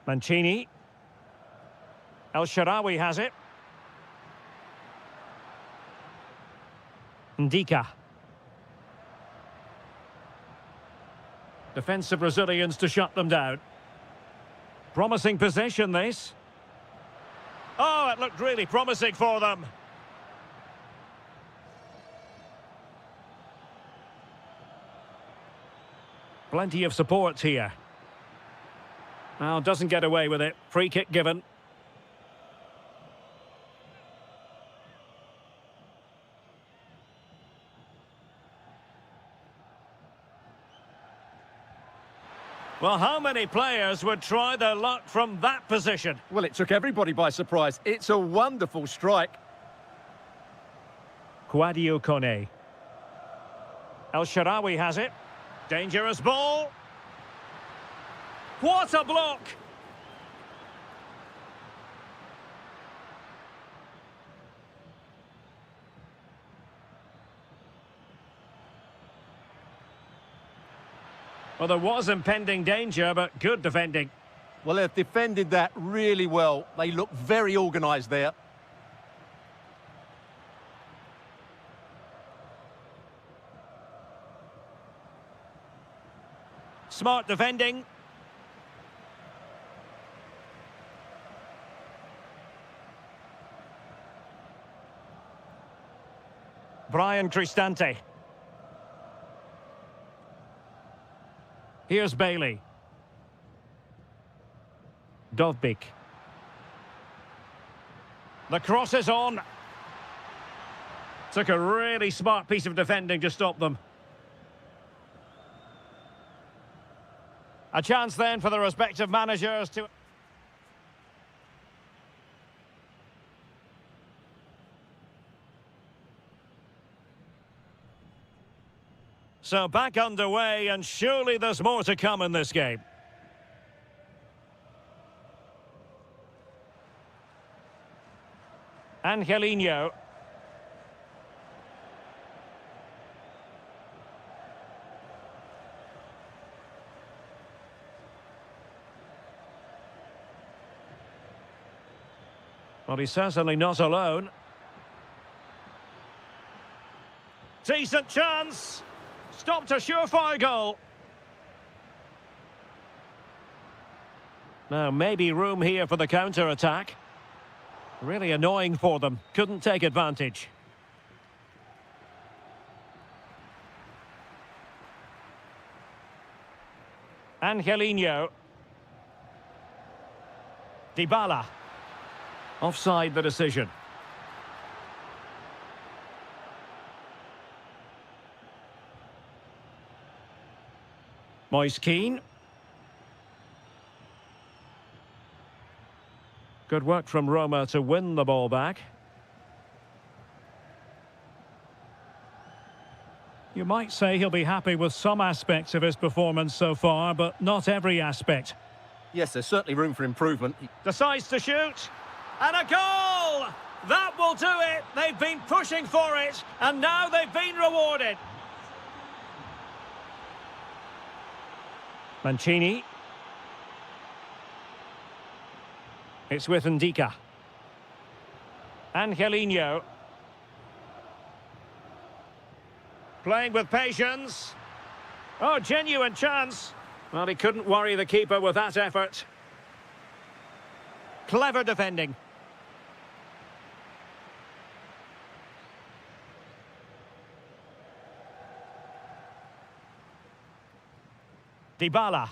Mancini. El Shaarawy has it. Ndika. Defensive Brazilians to shut them down. Promising possession, this. Oh, it looked really promising for them. Plenty of support here. Well, doesn't get away with it. Free kick given. Well, how many players would try their luck from that position? Well, it took everybody by surprise. It's a wonderful strike. Kouadio Kone. El Shaarawy has it. Dangerous ball. What a block! Well, there was impending danger, but good defending. Well, they've defended that really well. They look very organised there. Smart defending. Brian Cristante. Here's Bailey. Dovbyk. The cross is on. Took a really smart piece of defending to stop them. A chance then for the respective managers to... So back underway, and surely there's more to come in this game. Angelino. Well, he's certainly not alone. Decent chance. Stopped a surefire goal. Now, maybe room here for the counter-attack. Really annoying for them. Couldn't take advantage. Angelino. Dybala. Offside the decision. Moise Kean. Good work from Roma to win the ball back. You might say he'll be happy with some aspects of his performance so far, but not every aspect. Yes, there's certainly room for improvement. Decides to shoot. And a goal! That will do it. They've been pushing for it, and now they've been rewarded. Mancini. It's with Ndika. Angelino. Playing with patience. Oh, genuine chance. Well, he couldn't worry the keeper with that effort. Clever defending. Dybala.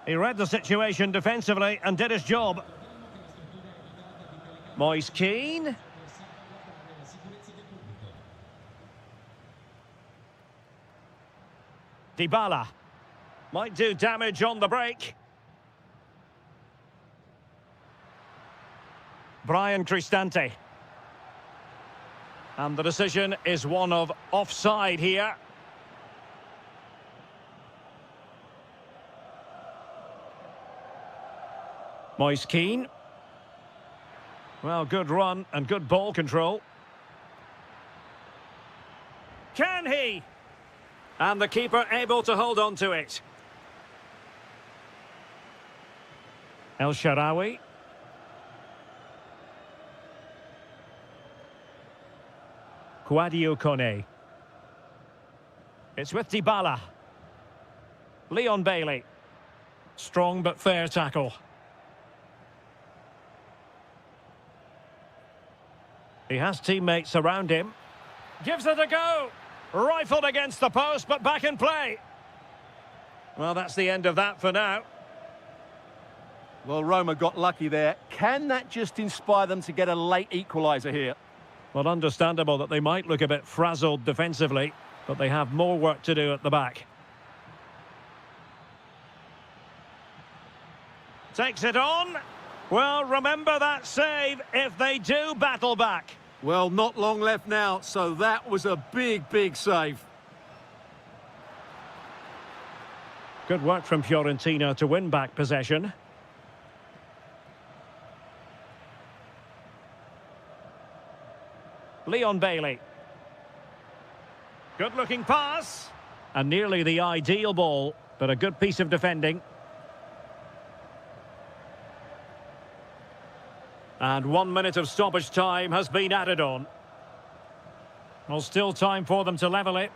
He read the situation defensively and did his job. Moise Kean. Dybala. Might do damage on the break. Brian Cristante. And the decision is one of offside here. Moise Kean. Well, good run and good ball control. Can he? And the keeper able to hold on to it. El Shaarawy. Kouadio Kone. It's with Dybala. Leon Bailey. Strong but fair tackle. He has teammates around him. Gives it a go. Rifled against the post, but back in play. Well, that's the end of that for now. Well, Roma got lucky there. Can that just inspire them to get a late equaliser here? Well, understandable that they might look a bit frazzled defensively, but they have more work to do at the back. Takes it on. Well, remember that save if they do battle back. Well, not long left now, so that was a big, big save. Good work from Fiorentina to win back possession. Leon Bailey. Good-looking pass. And nearly the ideal ball, but a good piece of defending. And 1 minute of stoppage time has been added on. Well, still time for them to level it.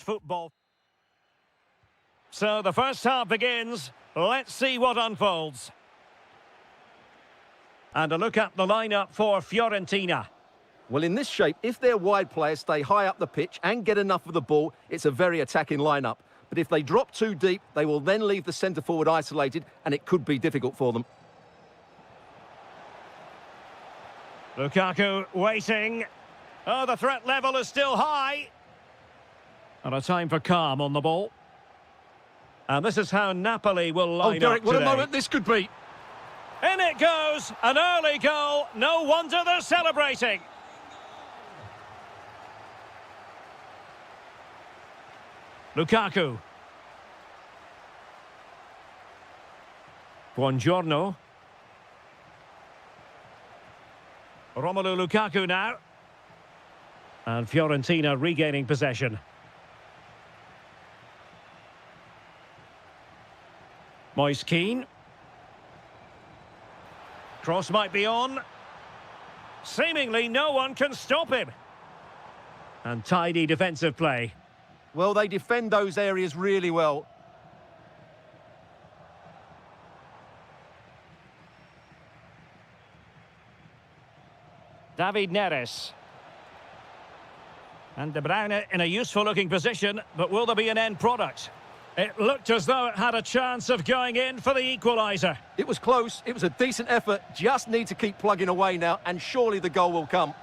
Football. So the first half begins. Let's see what unfolds. And a look at the lineup for Fiorentina. Well, in this shape, if their wide players stay high up the pitch and get enough of the ball, it's a very attacking lineup. But if they drop too deep, they will then leave the centre-forward isolated, and it could be difficult for them. Lukaku waiting. Oh, the threat level is still high. And a time for calm on the ball. And this is how Napoli will line Derek, up what today. a moment this could be. In it goes, an early goal. No wonder they're celebrating. Lukaku. Buongiorno. Romelu Lukaku now. And Fiorentina regaining possession. Moise Keane. Cross might be on. Seemingly no one can stop him. And tidy defensive play. Well, they defend those areas really well. David Neres. And De Bruyne in a useful-looking position, but will there be an end product? It looked as though it had a chance of going in for the equaliser. It was close. It was a decent effort. Just need to keep plugging away now, and surely the goal will come.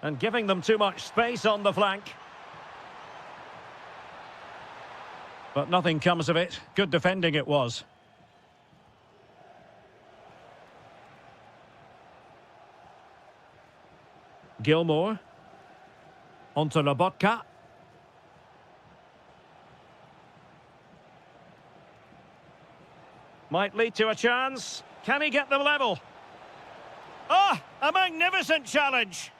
And giving them too much space on the flank. But nothing comes of it. Good defending it was. Gilmour. Onto Lobotka. Might lead to a chance. Can he get them level? Ah, a magnificent challenge.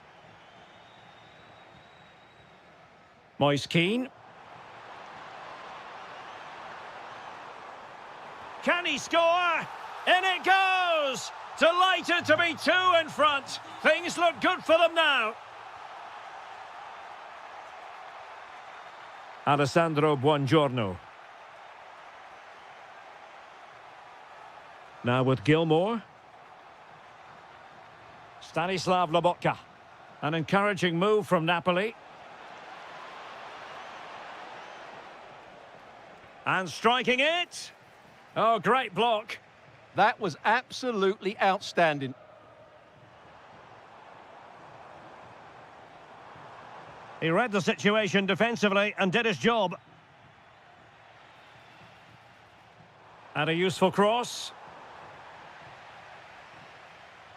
Moise Keane. Can he score? In it goes! Delighted to be two in front. Things look good for them now. Alessandro Buongiorno. Now with Gilmour. Stanislav Lobotka. An encouraging move from Napoli. And striking it. Oh, great block. That was absolutely outstanding. He read the situation defensively and did his job. And a useful cross.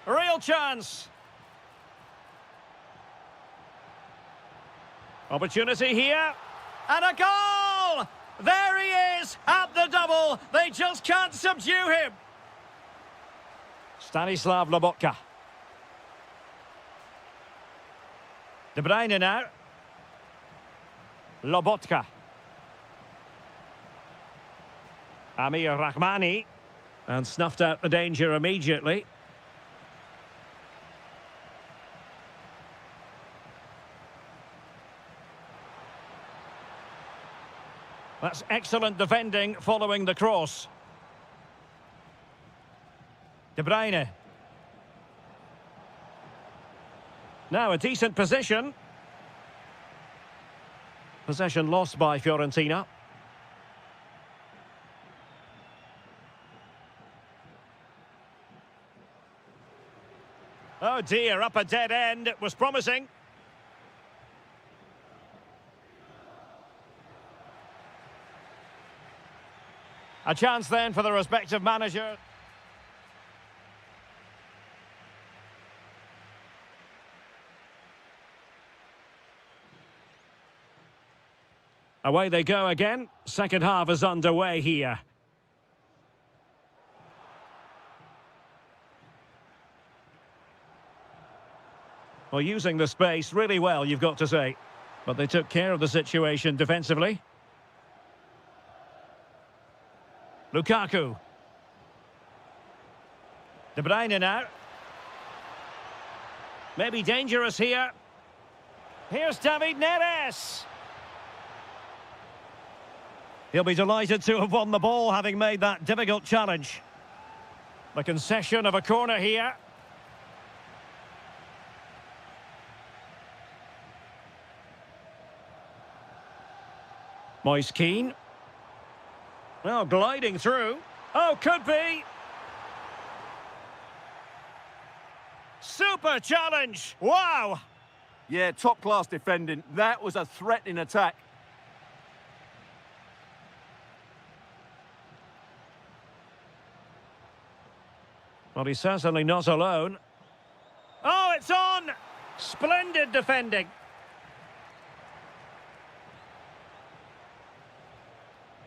Real chance. Opportunity here. And a goal! There he is at the double. They just can't subdue him. Stanislav Lobotka. De Bruyne now. Lobotka. Amir Rahmani. And snuffed out the danger immediately. That's excellent defending following the cross. De Bruyne. Now a decent position. Possession lost by Fiorentina. Oh dear, up a dead end. It was promising. A chance then for the respective manager. Away they go again. Second half is underway here. Well, using the space really well, you've got to say. But they took care of the situation defensively. Lukaku. De Bruyne now. Maybe dangerous here. Here's David Neres. He'll be delighted to have won the ball, having made that difficult challenge. The concession of a corner here. Moise Keane. Well, gliding through. Oh, could be. Super challenge. Wow. Yeah, top-class defending. That was a threatening attack. Well, he's certainly not alone. Oh, it's on! Splendid defending.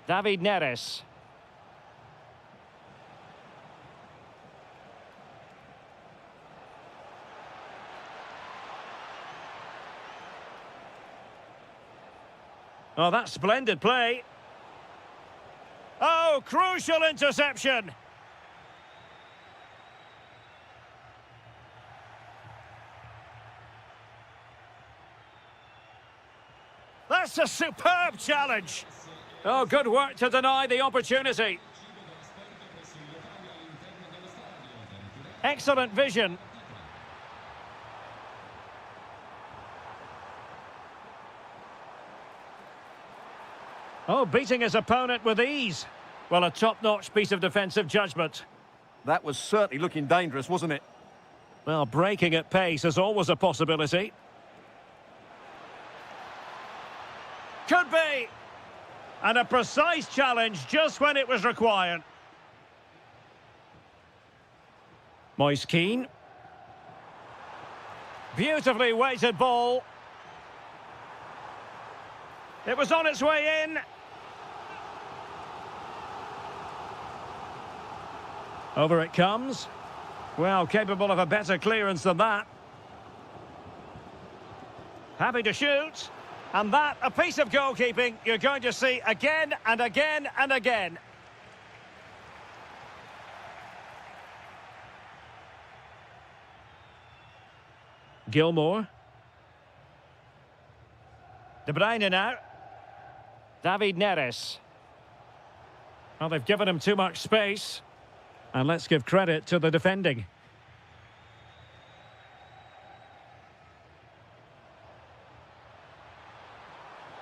David Neres. Oh, that's splendid play. Oh, crucial interception. That's a superb challenge. Oh, good work to deny the opportunity. Excellent vision. Oh, beating his opponent with ease. Well, a top-notch piece of defensive judgment. That was certainly looking dangerous, wasn't it? Well, breaking at pace is always a possibility. Could be. And a precise challenge just when it was required. Moise Keane. Beautifully weighted ball. It was on its way in. Over it comes. Well, capable of a better clearance than that. Happy to shoot. And that, a piece of goalkeeping you're going to see again and again and again. Gilmore. De Bruyne now. David Neres. Well, they've given him too much space. And let's give credit to the defending.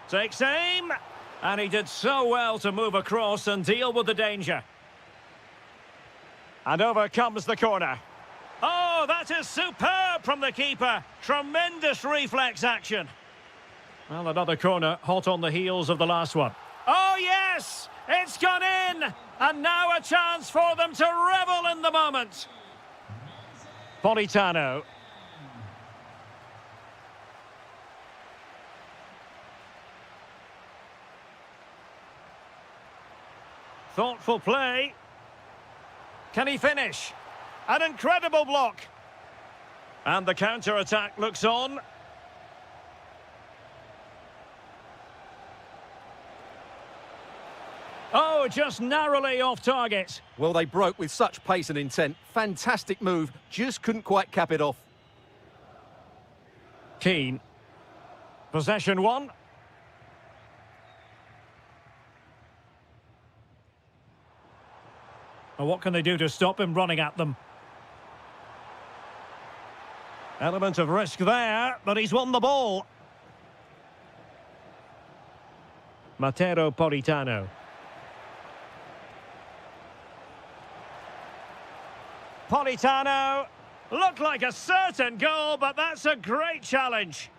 Takes aim, and he did so well to move across and deal with the danger. And over comes the corner. Oh, that is superb from the keeper. Tremendous reflex action. Well, another corner, hot on the heels of the last one. Oh, yes! It's gone in! And now a chance for them to revel in the moment. Politano. Thoughtful play. Can he finish? An incredible block. And the counter-attack looks on. Oh, just narrowly off target. Well, they broke with such pace and intent. Fantastic move. Just couldn't quite cap it off. Keane. Possession one. Well, what can they do to stop him running at them? Element of risk there, but he's won the ball. Matteo Politano. Politano. Looked like a certain goal, but that's a great challenge.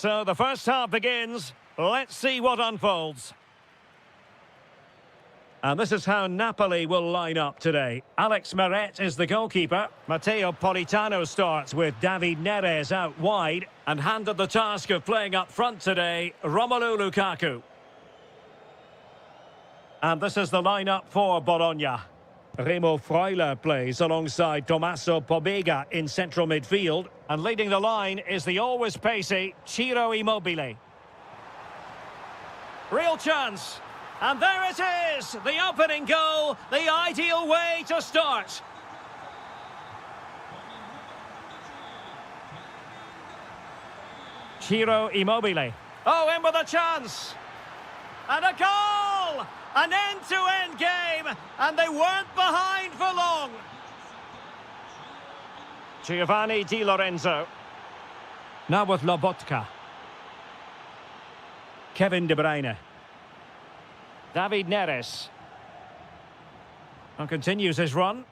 So the first half begins. Let's see what unfolds. And this is how Napoli will line up today. Alex Meret is the goalkeeper. Matteo Politano starts with David Neres out wide. And handed the task of playing up front today, Romelu Lukaku. And this is the lineup for Bologna. Remo Freuler plays alongside Tommaso Pobega in central midfield. And leading the line is the always pacey Ciro Immobile. Real chance. And there it is, the opening goal, the ideal way to start. Ciro Immobile. Oh, in with a chance. And a goal! An end-to-end game, and they weren't behind for long. Giovanni Di Lorenzo. Now with Lobotka. Kevin De Bruyne. David Neres. And continues his run.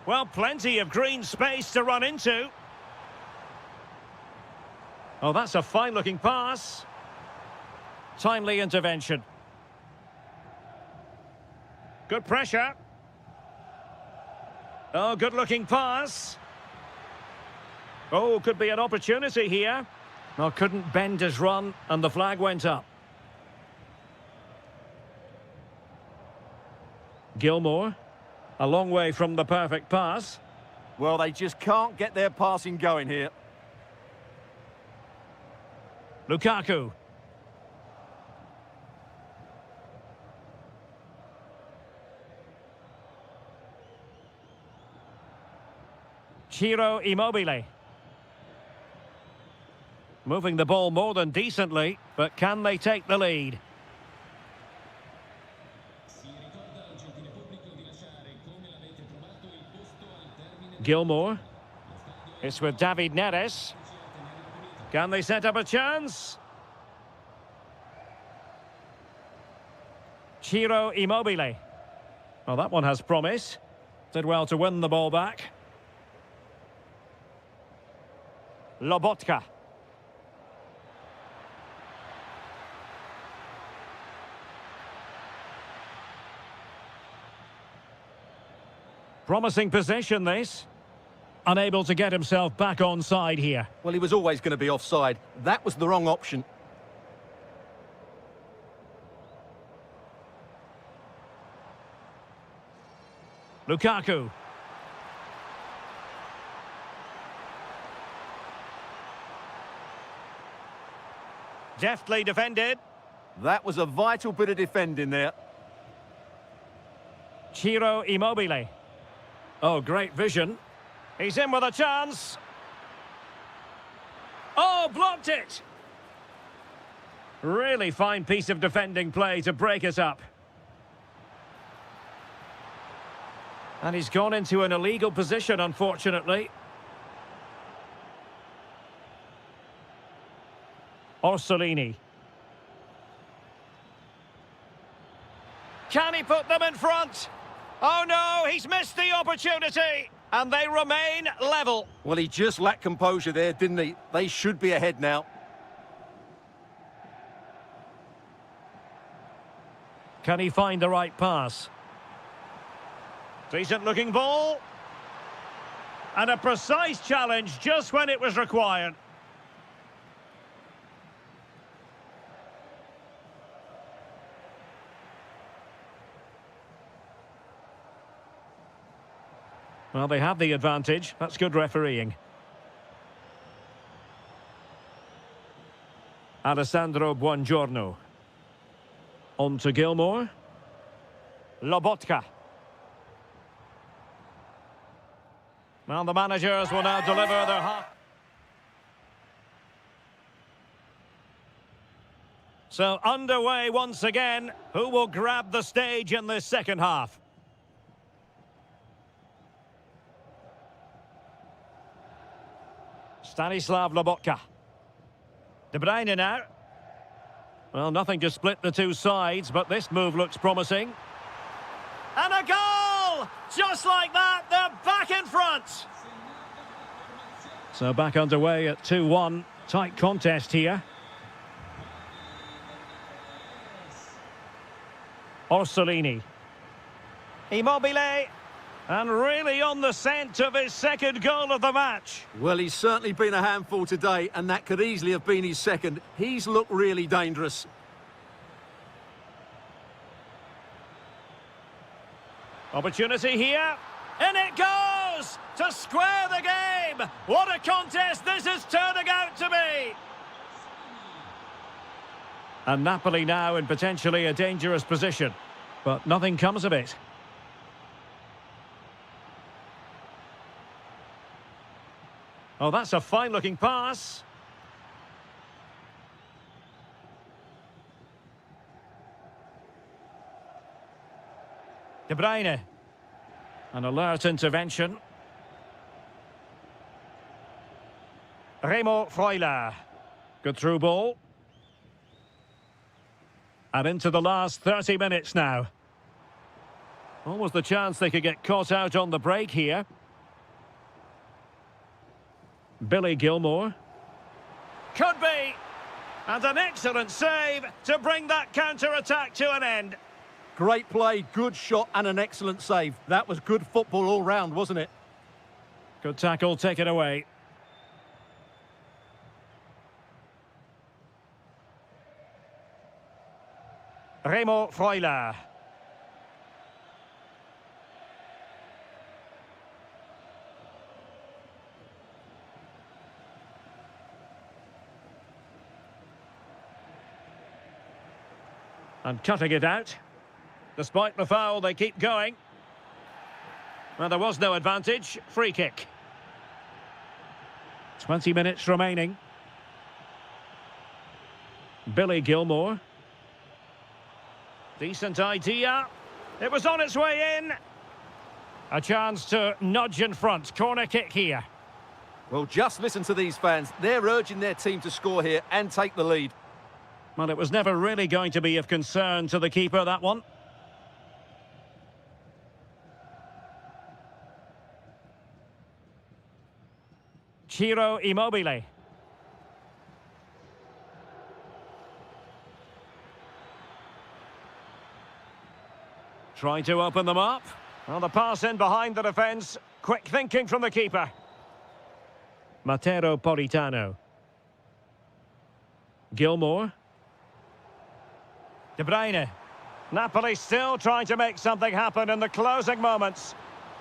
Well, plenty of green space to run into. Oh, that's a fine-looking pass. Timely intervention. Good pressure. Oh, good-looking pass. Oh, could be an opportunity here. Oh, couldn't bend his run, and the flag went up. Gilmour, a long way from the perfect pass. Well, they just can't get their passing going here. Lukaku. Ciro Immobile. Moving the ball more than decently, but can they take the lead? Gilmour. It's with David Neres. Can they set up a chance? Ciro Immobile. Well, that one has promise. Did well to win the ball back. Lobotka. Promising possession, this. Unable to get himself back onside here. Well, he was always going to be offside. That was the wrong option. Lukaku. Deftly defended. That was a vital bit of defending there. Ciro Immobile. Oh, great vision. He's in with a chance. Oh, blocked it. Really fine piece of defending play to break us up. And he's gone into an illegal position, unfortunately. Orsolini. Can he put them in front? Oh no, he's missed the opportunity. And they remain level. Well, he just lacked composure there, didn't he? They should be ahead now. Can he find the right pass? Decent looking ball. And a precise challenge just when it was required. Well, they have the advantage. That's good refereeing. Alessandro Buongiorno. On to Gilmour. Lobotka. Well, the managers will now deliver their half. So underway once again. Who will grab the stage in this second half? Stanislav Lobotka. De Bruyne now. Well, nothing to split the two sides, but this move looks promising. And a goal! Just like that, they're back in front. So back underway at 2-1. Tight contest here. Orsolini. Immobile. And really on the scent of his second goal of the match. Well, he's certainly been a handful today, and that could easily have been his second. He's looked really dangerous. Opportunity here. In it goes! To square the game! What a contest this is turning out to be! And Napoli now in potentially a dangerous position. But nothing comes of it. Oh, that's a fine-looking pass. De Bruyne. An alert intervention. Remo Freuler. Good through ball. And into the last 30 minutes now. Almost the chance they could get caught out on the break here. Billy Gilmore. Could be. And an excellent save to bring that counter-attack to an end. Great play, good shot and an excellent save. That was good football all round, wasn't it? Good tackle taken away. Remo Freuler. And cutting it out. Despite the foul, they keep going. Well, there was no advantage. Free kick. 20 minutes remaining. Billy Gilmore. Decent idea. It was on its way in. A chance to nudge in front. Corner kick here. Well, just listen to these fans. They're urging their team to score here and take the lead. Well, it was never really going to be of concern to the keeper, that one. Ciro Immobile. Trying to open them up. Well, the pass in behind the defence. Quick thinking from the keeper. Matteo Politano. Gilmore. De Bruyne. Napoli still trying to make something happen in the closing moments.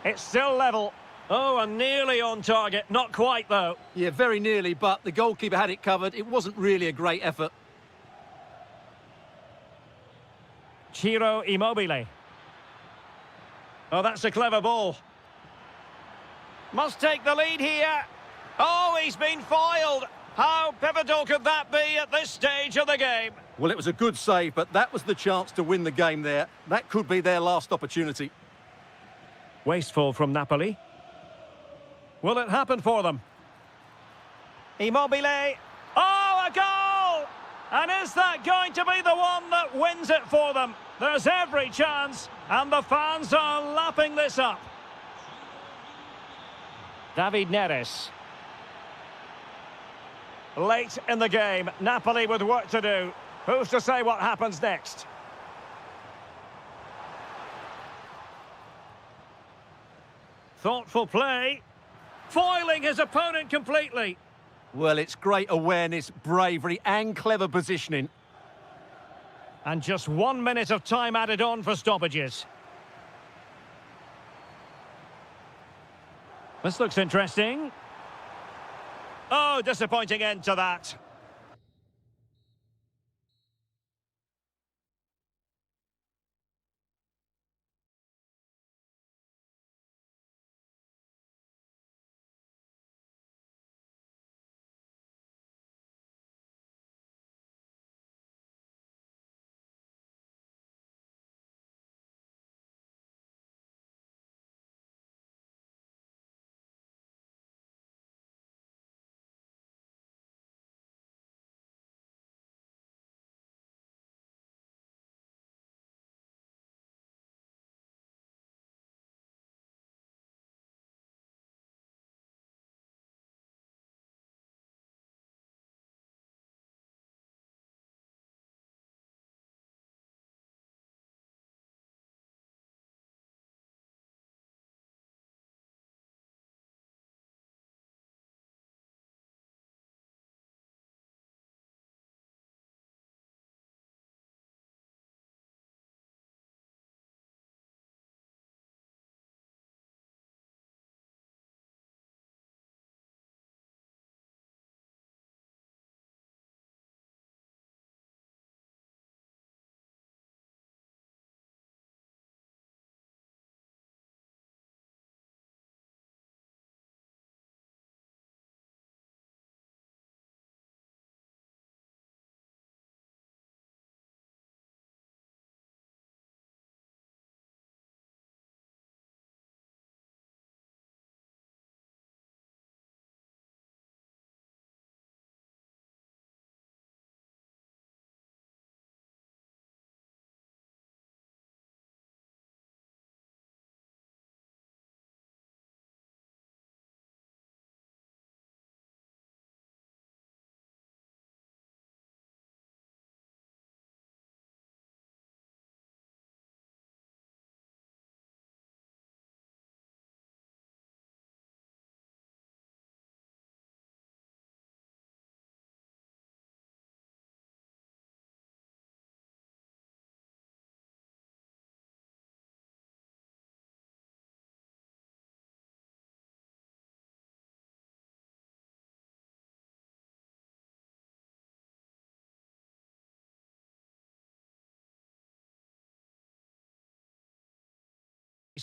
It's still level. Oh, and nearly on target. Not quite, though. Yeah, very nearly, but the goalkeeper had it covered. It wasn't really a great effort. Ciro Immobile. Oh, that's a clever ball. Must take the lead here. Oh, he's been foiled. How pivotal could that be at this stage of the game? Well, it was a good save, but that was the chance to win the game there. That could be their last opportunity. Wasteful from Napoli. Will it happen for them? Immobile. Oh, a goal! And is that going to be the one that wins it for them? There's every chance, and the fans are lapping this up. David Neres. Late in the game, Napoli with work to do. Who's to say what happens next? Thoughtful play. Foiling his opponent completely. Well, it's great awareness, bravery and clever positioning. And just 1 minute of time added on for stoppages. This looks interesting. Oh, disappointing end to that.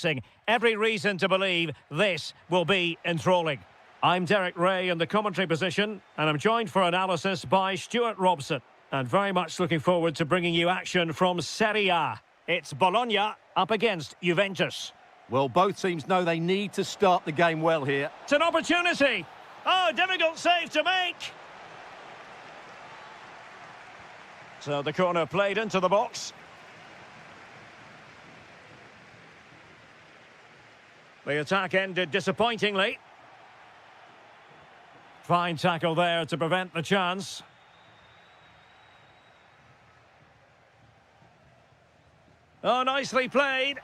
entrancing. Every reason to believe this will be enthralling. I'm Derek Ray in the commentary position, and I'm joined for analysis by Stuart Robson. And very much looking forward to bringing you action from Serie A. It's Bologna up against Juventus. Well, both teams know they need to start the game well here. It's an opportunity. Oh, difficult save to make. So the corner played into the box. The attack ended disappointingly. Fine tackle there to prevent the chance. Oh, nicely played.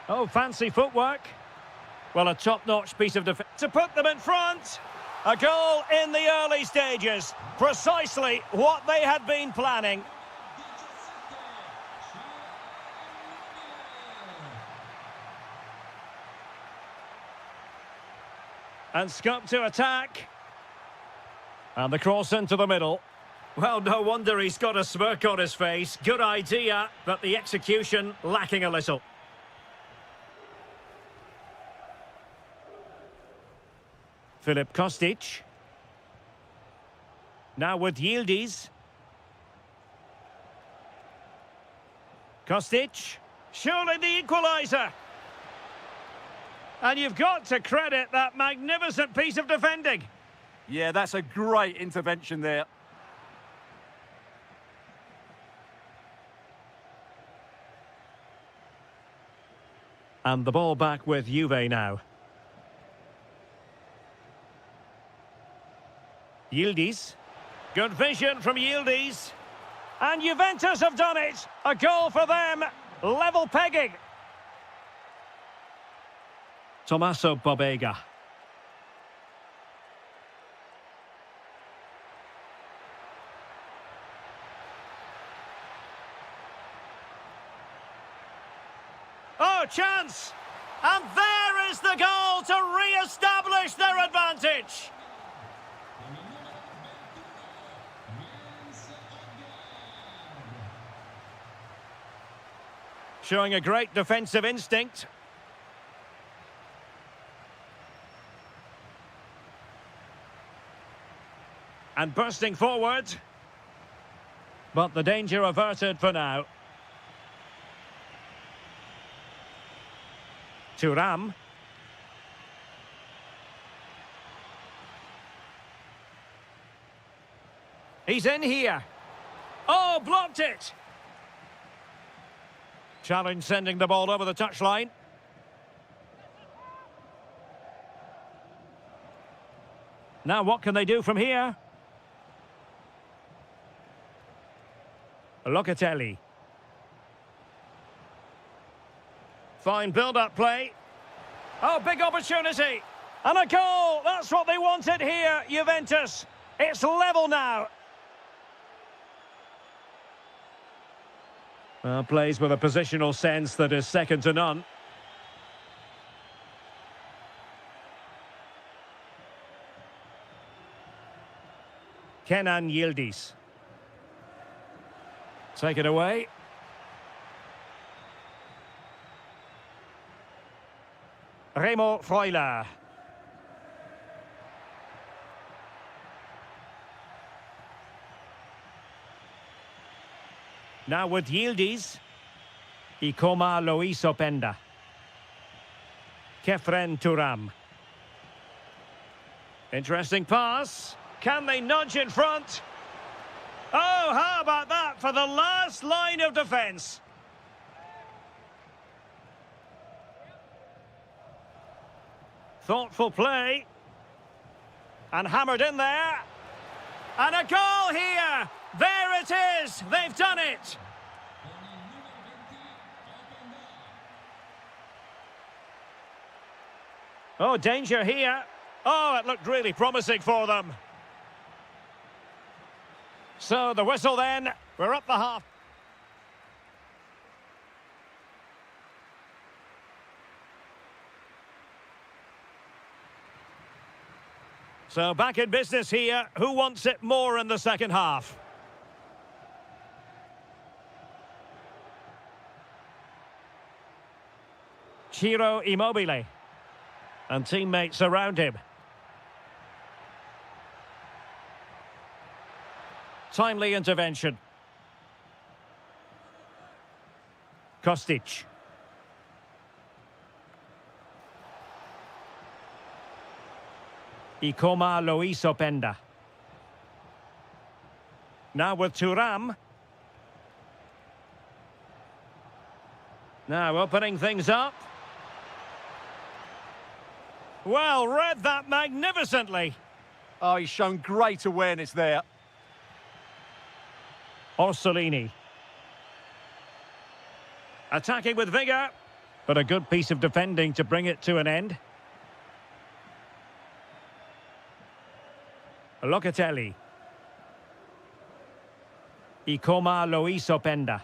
Oh, fancy footwork. Well, a top-notch piece of defence to put them in front. A goal in the early stages. Precisely what they had been planning. And Scup to attack. And the cross into the middle. Well, no wonder he's got a smirk on his face. Good idea, but the execution lacking a little. Filip Kostic. Now with Yildiz. Kostic. Surely the equaliser. And you've got to credit that magnificent piece of defending. Yeah, that's a great intervention there. And the ball back with Juve now. Yildiz. Good vision from Yildiz. And Juventus have done it. A goal for them. Level pegging. Tommaso Bobega. Oh, chance! And there is the goal to re-establish their advantage. Showing a great defensive instinct. And bursting forward. But the danger averted for now. Thuram. He's in here. Oh, blocked it. Challenge sending the ball over the touchline. Now what can they do from here? Locatelli. Fine build-up play. Oh, big opportunity. And a goal. That's what they wanted here, Juventus. It's level now. Plays with a positional sense that is second to none. Kenan Yildiz. Take it away. Remo Freuler. Now with Yildiz. Ikoma Lois Openda. Kefren Thuram. Interesting pass. Can they nudge in front? Oh, how about that for the last line of defence? Thoughtful play. And hammered in there. And a goal here. There it is. They've done it. Oh, danger here. Oh, it looked really promising for them. So the whistle then. We're up the half. So back in business here. Who wants it more in the second half? Ciro Immobile. And teammates around him. Timely intervention. Kostic. Ikoma Luis Openda. Now with Thuram. Now opening things up. Well, read that magnificently. Oh, he's shown great awareness there. Orsolini. Attacking with vigour. But a good piece of defending to bring it to an end. Locatelli. Ikoma Luis Openda.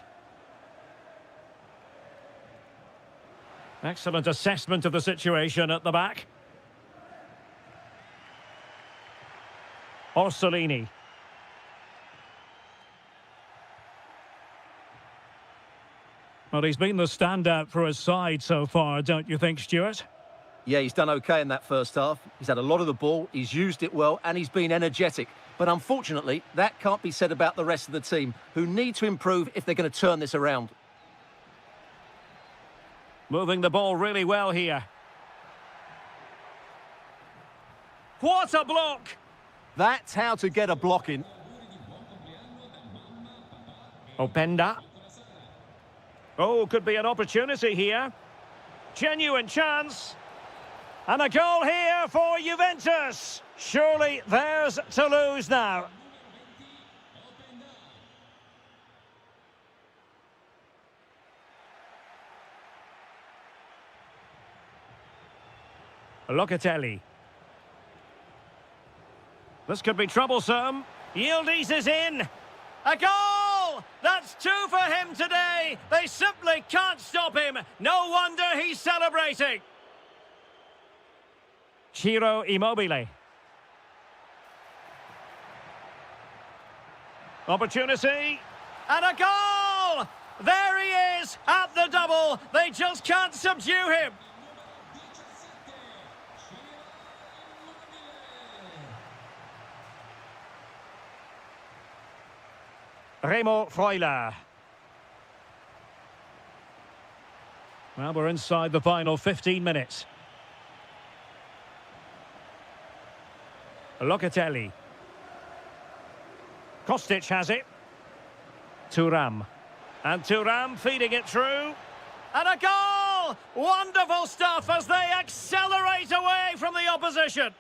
Excellent assessment of the situation at the back. Orsolini. Well, he's been the standout for his side so far, don't you think, Stuart? Yeah, he's done okay in that first half. He's had a lot of the ball, he's used it well, and he's been energetic. But unfortunately, that can't be said about the rest of the team, who need to improve if they're going to turn this around. Moving the ball really well here. What a block! That's how to get a block in. Openda. Oh, could be an opportunity here. Genuine chance. And a goal here for Juventus. Surely theirs to lose now. Locatelli. This could be troublesome. Yildiz is in. A goal! That's two for him today. They simply can't stop him. No wonder he's celebrating. Ciro Immobile. Opportunity. And a goal! There he is at the double. They just can't subdue him. Remo Freuler. Well, we're inside the final 15 minutes. Locatelli. Kostic has it. Thuram. And Thuram feeding it through. And a goal! Wonderful stuff as they accelerate away from the opposition.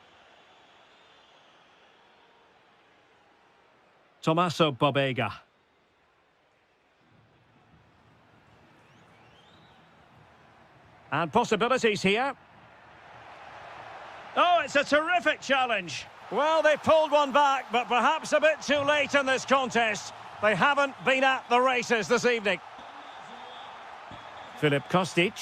Tommaso Bobega. And possibilities here. Oh, it's a terrific challenge. Well, they pulled one back, but perhaps a bit too late in this contest. They haven't been at the races this evening. Filip Kostic.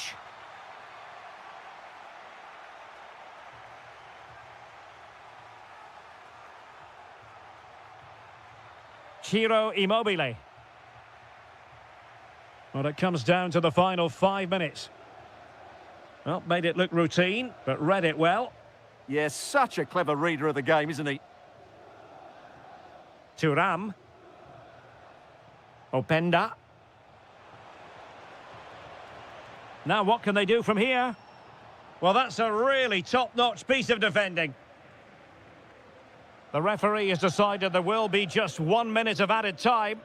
Ciro Immobile. Well, it comes down to the final 5 minutes. Well, made it look routine, but read it well. Yes, such a clever reader of the game, isn't he? Thuram. Openda. Now what can they do from here? Well, that's a really top-notch piece of defending. The referee has decided there will be just 1 minute of added time.